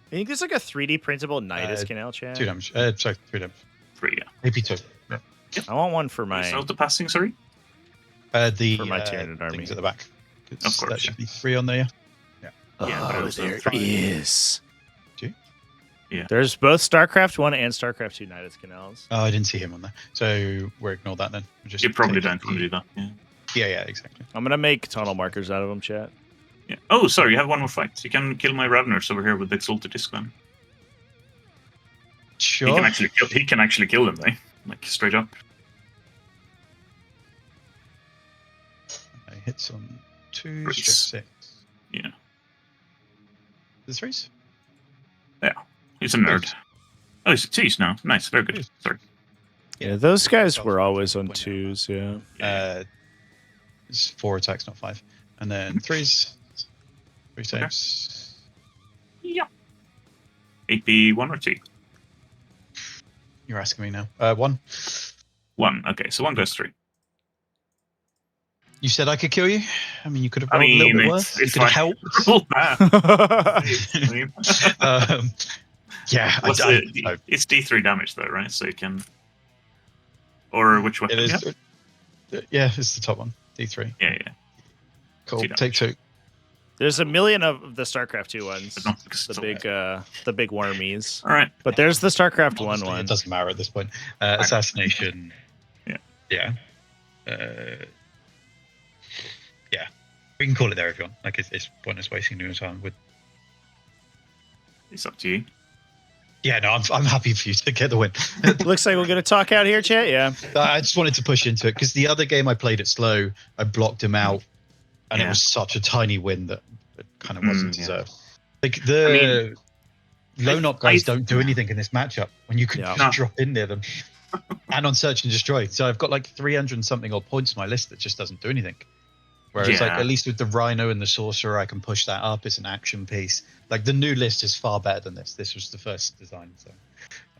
I think there's like a 3D printable Nidus Canal Chat. 2 damage. Sorry, 3 damage. 3, yeah. Maybe 2. Yeah. I want one for my. Is the passing, sorry? For my Tyranid army. things at the back. Of course, that should be 3 on there. Yeah. Oh, there it is. 2. Yeah. There's both StarCraft 1 and StarCraft 2 Nidus Canals. Oh, I didn't see him on there. So we'll ignore that then. We'll just You probably take don't want to do that. Yeah. Yeah, exactly. I'm gonna make tunnel markers out of them, chat. Yeah. Oh, sorry, you have 1 more fight. You can kill my Raveners over here with the Exalted Discman. Sure. He can actually kill them, though. Like, straight up. I hits on 2, Threes. strip 6. Yeah. The 3s? Yeah. He's a nerd. Threes. Oh, he's a 2s now. Nice, very good. Sorry. Yeah, those guys were always on 2s. Yeah. It's 4 attacks, not 5. And then 3s. 3 saves. Yeah. AP 1 or 2? You're asking me now. 1. 1. Okay, so 1 goes 3. You said I could kill you? I mean, you could have I rolled a little mean, bit worse. You it's could have fine. helped. Roll that. Yeah, it's D3 damage, though, right? So you can... Or which weapon? it is. Yeah, it's the top one. D3. Yeah. Cool. 2 Take 2. There's a million of the StarCraft 2 ones. But not because it's The big wormies. all right. But there's the StarCraft 1 Honestly, one. It doesn't matter at this point. Assassination. Yeah. Yeah. Yeah. We can call it there if you want. Like, it's pointless wasting your time with. It's up to you. Yeah, no, I'm happy for you to get the win. Looks like we're gonna talk out here, chat. Yeah. I just wanted to push into it because the other game I played it slow, I blocked him out, and it was such a tiny win that it kind of wasn't deserved. Like the low knock guys don't do anything in this matchup when you can just drop in near them, and on search and destroy. So I've got like 300 and something odd points on my list that just doesn't do anything. Whereas like at least with the Rhino and the Sorcerer, I can push that up. It's an action piece. Like the new list is far better than this. This was the first design. So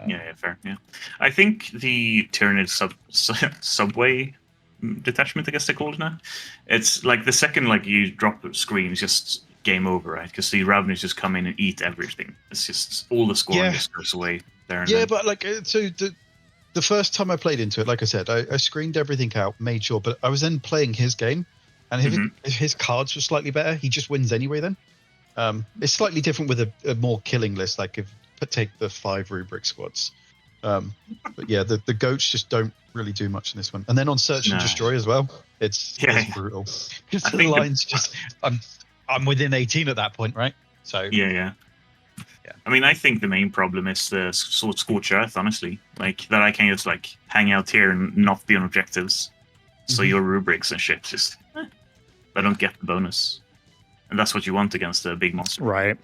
Yeah, fair. Yeah, I think the Tyranid subway detachment, I guess they call it now. It's like the second like you drop the screen, it's just game over, right? Because the Raveners just come in and eat everything. It's just all the scoring just goes away there. And then. But like so the first time I played into it, like I said, I screened everything out, made sure, but I was then playing his game. And if his cards were slightly better, he just wins anyway then. It's slightly different with a more killing list, like if take the 5 rubric squads. But yeah, the goats just don't really do much in this one. And then on Search and Destroy as well, it's brutal. Because the line's just I'm within 18 at that point, right? So Yeah. I mean, I think the main problem is the sort of scorched earth, honestly. Like, that I can just, like, hang out here and not be on objectives. So your rubrics and shit just... I don't get the bonus. And that's what you want against a big monster. Right.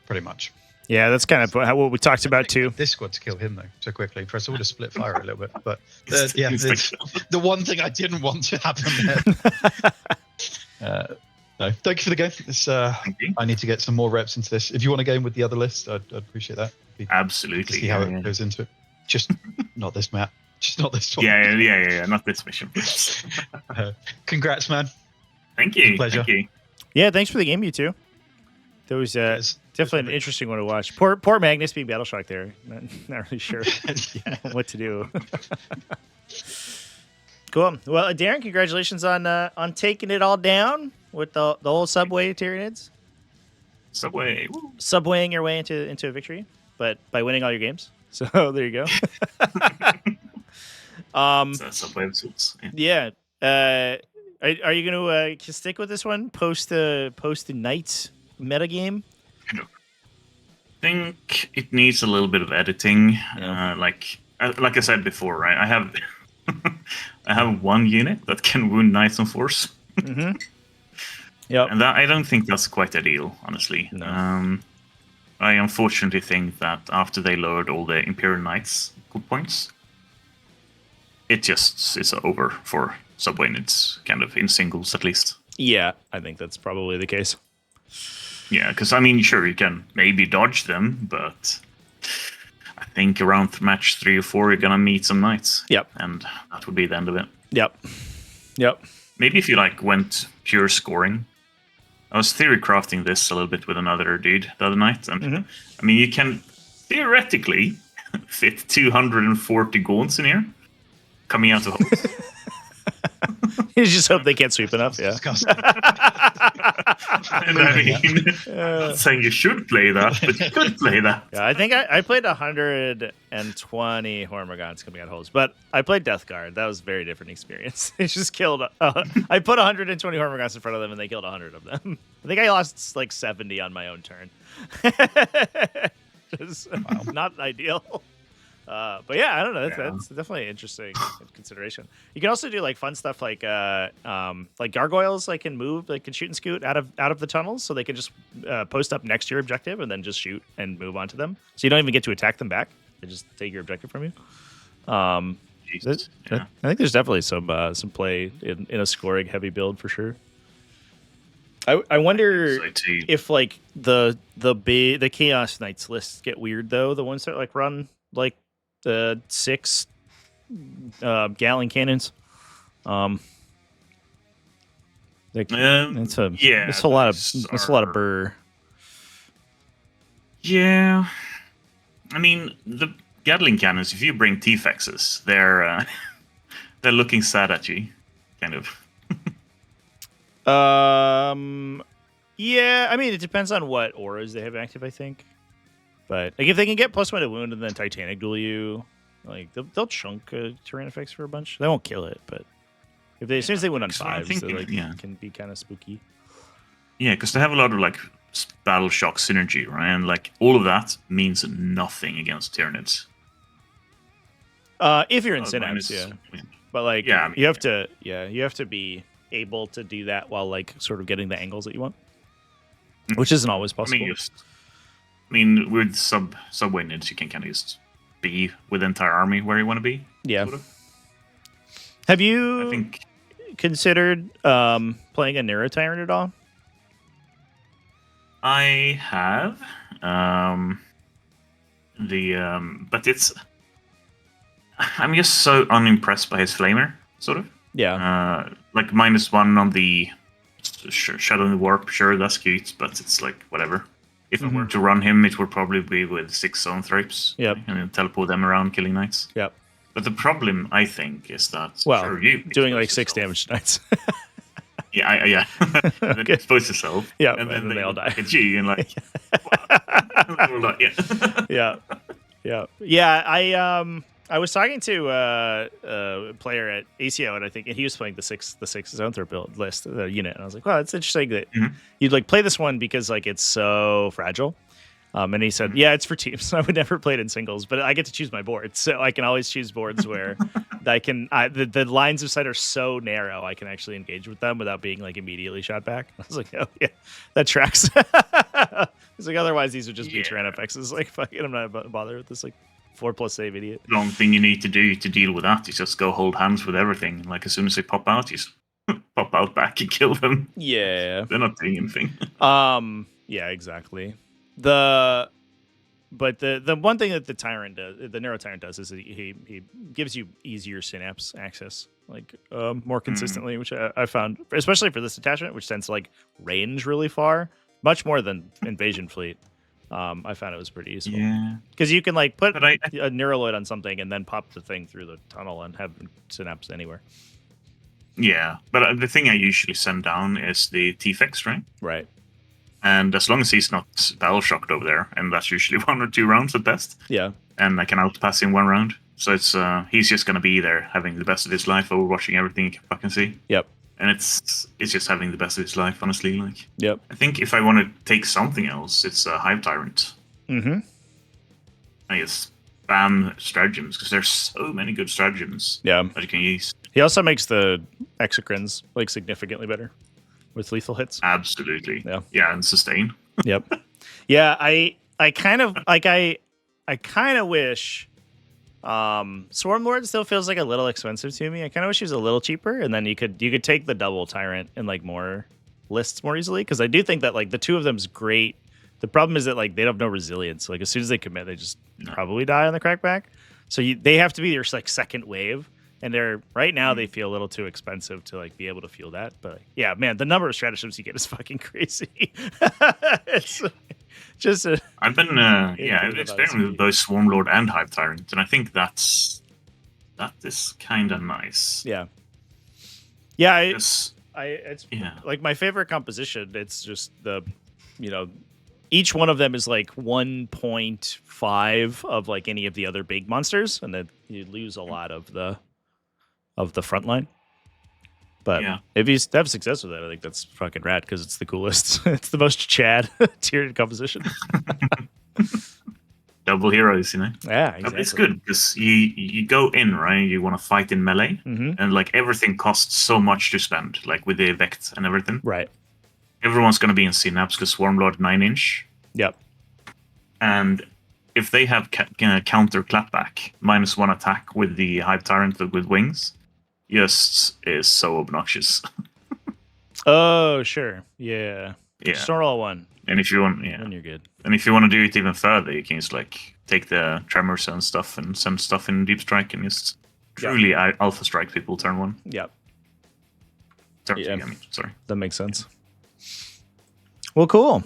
Pretty much. Yeah, that's kind of what we talked about too. This squad to kill him though so quickly. Press would have split fire a little bit, but It's the one thing I didn't want to happen there. No, thank you for the game. It's, Thank you. I need to get some more reps into this. If you want a game with the other list, I'd appreciate that. Absolutely. See how it goes into it. Just not this map. Just not this one. Yeah. Not this mission. Congrats, man. Thank you. Pleasure. Thank you. Yeah, thanks for the game, you two. That was Cheers. definitely an interesting one to watch. Poor Magnus being battle shocked there. Not really sure what to do. Cool. Well, Darren, congratulations on taking it all down with the whole Subway Tyranids. Subway. Woo. Subwaying your way into a victory, but by winning all your games. So there you go. Subway of sorts. Yeah. Are you going to stick with this one post the Knights metagame? I think it needs a little bit of editing. Yeah. Like I said before, right? I have I have one unit that can wound knights on force. Mm-hmm. Yep. And that, I don't think that's quite ideal, honestly. No. I unfortunately think that after they lowered all the Imperial Knights good points, it's over for Subway units, kind of in singles at least. Yeah, I think that's probably the case. Yeah, because I mean, sure, you can maybe dodge them, but I think around match 3 or 4, you're gonna meet some knights. Yep. And that would be the end of it. Yep. Maybe if you like went pure scoring. I was theory crafting this a little bit with another dude the other night, and I mean, you can theoretically fit 240 gaunts in here, coming out of holes. You just hope they can't sweep enough. Yeah. Disgusting. And I mean, I'm not saying you should play that, but you could play that. Yeah, I think I played 120 Hormagaunts coming out holes, but I played Death Guard. That was a very different experience. They just killed. I put 120 Hormagaunts in front of them, and they killed 100 of them. I think I lost like 70 on my own turn. Just not ideal. But yeah, I don't know. That's definitely an interesting consideration. You can also do like fun stuff like gargoyles. Like can move, like can shoot and scoot out of the tunnels, so they can just post up next to your objective and then just shoot and move onto them. So you don't even get to attack them back. They just take your objective from you. Jesus. I think there's definitely some play in a scoring heavy build for sure. I wonder if like the Chaos Knights lists get weird though. The ones that like run like the 6 gallon cannons. It's a lot of burr. Yeah, I mean the Gatling cannons. If you bring T5S, they're looking sad at you, kind of. Yeah, I mean it depends on what auras they have active, I think. But like if they can get +1 to wound and then Titanic duel you, like they'll chunk a Tyrannifex for a bunch. They won't kill it, but if they as soon as they win on 5s, they can be kind of spooky. Yeah, because they have a lot of like battle shock synergy, right? And like all of that means nothing against Tyranids. If you're in Synapse, yeah. But like you have to be able to do that while like sort of getting the angles that you want, which isn't always possible. I mean, with subway nids, you can kind of just be with the entire army where you want to be. Yeah. Sort of. Have you considered playing a Neuro Tyrant at all? I have. But it's. I'm just so unimpressed by his flamer, sort of. Yeah. Like -1 on the Shadow in the Warp, sure, that's cute, but it's like whatever. If I were to run him, it would probably be with 6 Zone Thrapes. Yep. And then teleport them around, killing knights. Yep. But the problem, I think, is that... you doing like 6 damage to knights. Yeah. And then expose yourself. Yeah, and then they all die. At you and like... Yeah. I was talking to a player at ACO, and he was playing the six Zone Throw build list unit, and I was like, "Wow, it's interesting that you'd like play this one because like it's so fragile." And he said, yeah, it's for teams. I would never play it in singles, but I get to choose my boards. So I can always choose boards where the lines of sight are so narrow, I can actually engage with them without being like immediately shot back. I was like, oh yeah, that tracks. It's like, otherwise these would just be Tyranofexes. Like, fuck it, I'm not bothered with this like 4+ save idiot. The only thing you need to do to deal with that is just go hold hands with everything. Like as soon as they pop out, you just pop out back and kill them. Yeah. They're not doing anything. Yeah, exactly. The one thing that the Tyrant does, the Neuro Tyrant does, is he gives you easier synapse access, like more consistently, which I found, especially for this attachment, which tends to like range really far, much more than Invasion Fleet. I found it was pretty useful. Yeah, because you can like put a Neuraloid on something and then pop the thing through the tunnel and have synapse anywhere. Yeah, but the thing I usually send down is the T5S, right? Right. And as long as he's not battle shocked over there, and that's usually 1 or 2 rounds at best. Yeah. And I can outpass in 1 round. So it's he's just gonna be there having the best of his life, overwatching everything he can fucking see. Yep. And it's just having the best of his life, honestly. Like. Yep. I think if I want to take something else, it's a Hive Tyrant. Mm-hmm. I guess spam stratagems, because there's so many good stratagems. Yeah. That you can use. He also makes the exocrines like significantly better with lethal hits. Absolutely. Yeah. Yeah, and sustain. Yep. Yeah, I kind of like I kind of wish Swarmlord still feels like a little expensive to me. I kind of wish he was a little cheaper, and then you could take the double Tyrant in like more lists more easily, because I do think that like the two of them's great. The problem is that like they have no resilience. Like as soon as they commit, they just probably die on the crackback. So they have to be your like second wave. And they're right now they feel a little too expensive to like be able to feel that. But yeah, man, the number of stratagems you get is fucking crazy. It's just I've been experimenting with both Swarmlord and Hive Tyrant, and I think that is kind of nice. Yeah. Yeah, it's like my favorite composition. It's just each one of them is like 1.5 of like any of the other big monsters, and then you lose a lot of the front line. But if you have success with that, I think that's fucking rad, because it's the coolest. It's the most Chad tiered composition. Double heroes, you know? Yeah, exactly. It's good because you go in, right? You want to fight in melee, and like everything costs so much to spend, like with the Evect and everything. Right. Everyone's going to be in Synapse because Swarmlord 9-inch. Yep. And if they have counter clapback, -1 attack with the Hive Tyrant with wings, just is so obnoxious. Oh, sure. Yeah. Yeah. Just roll 1. And if you want, then you're good. And if you want to do it even further, you can just like take the tremors and stuff and send stuff in deep strike and just truly alpha strike people turn 1. Yep. Turn 2, I mean, sorry. That makes sense. Well, cool.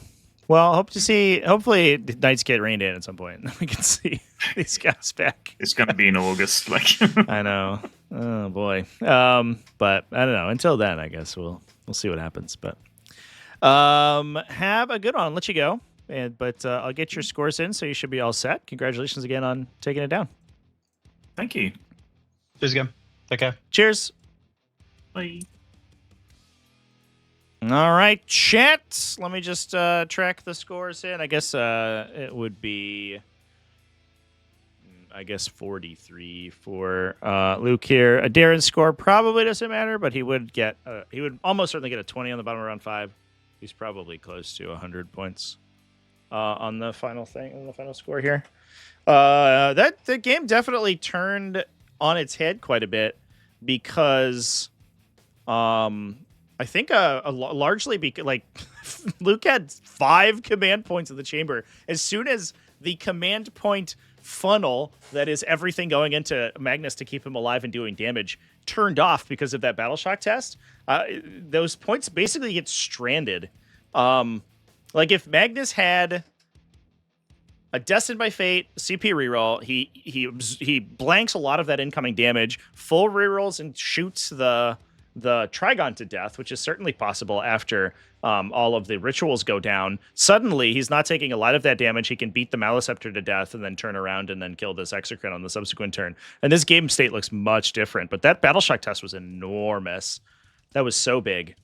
Well, hopefully Knights get rained in at some point, and we can see these guys back. It's going to be in August. Like I know. Oh, boy. But I don't know. Until then, I guess we'll see what happens. But have a good one. I'll let you go. But I'll get your scores in, so you should be all set. Congratulations again on taking it down. Thank you. Cheers again. Take care. Cheers. Bye. All right, chat. Let me just track the scores in. I guess it would be, 43 for Luke here. Darren's score probably doesn't matter, but he would almost certainly get a 20 on the bottom of round 5. He's probably close to 100 points on the final score here. The game definitely turned on its head quite a bit because I think largely because like Luke had 5 command points in the chamber. As soon as the command point funnel, that is everything going into Magnus to keep him alive and doing damage, turned off because of that battle shock test, those points basically get stranded. Like if Magnus had a Destined by Fate CP reroll, he blanks a lot of that incoming damage, full rerolls and shoots the Trigon to death, which is certainly possible after all of the rituals go down. Suddenly, he's not taking a lot of that damage. He can beat the Maliceptor to death and then turn around and then kill this Exocrine on the subsequent turn. And this game state looks much different, but that Battle Shock test was enormous. That was so big.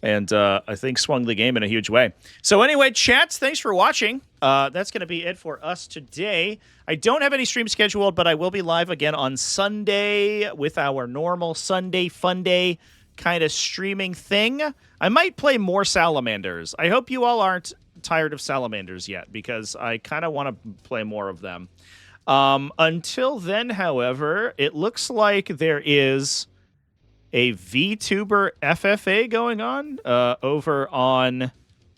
And I think swung the game in a huge way. So anyway, chats, thanks for watching. That's going to be it for us today. I don't have any stream scheduled, but I will be live again on Sunday with our normal Sunday fun day kind of streaming thing. I might play more salamanders. I hope you all aren't tired of salamanders yet, because I kind of want to play more of them. Until then, however, it looks like there is a VTuber FFA going on over on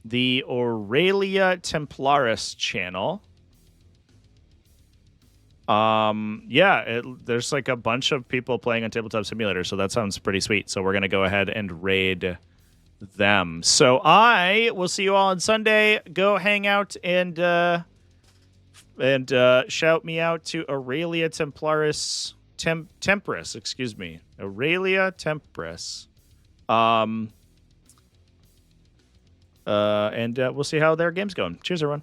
the Aurelia Templaris channel. There's like a bunch of people playing on Tabletop Simulator, so that sounds pretty sweet. So we're going to go ahead and raid them. So I will see you all on Sunday. Go hang out and shout me out to Aurelia Templaris. Tempress, excuse me. Aurelia Tempress. And we'll see how their game's going. Cheers, everyone.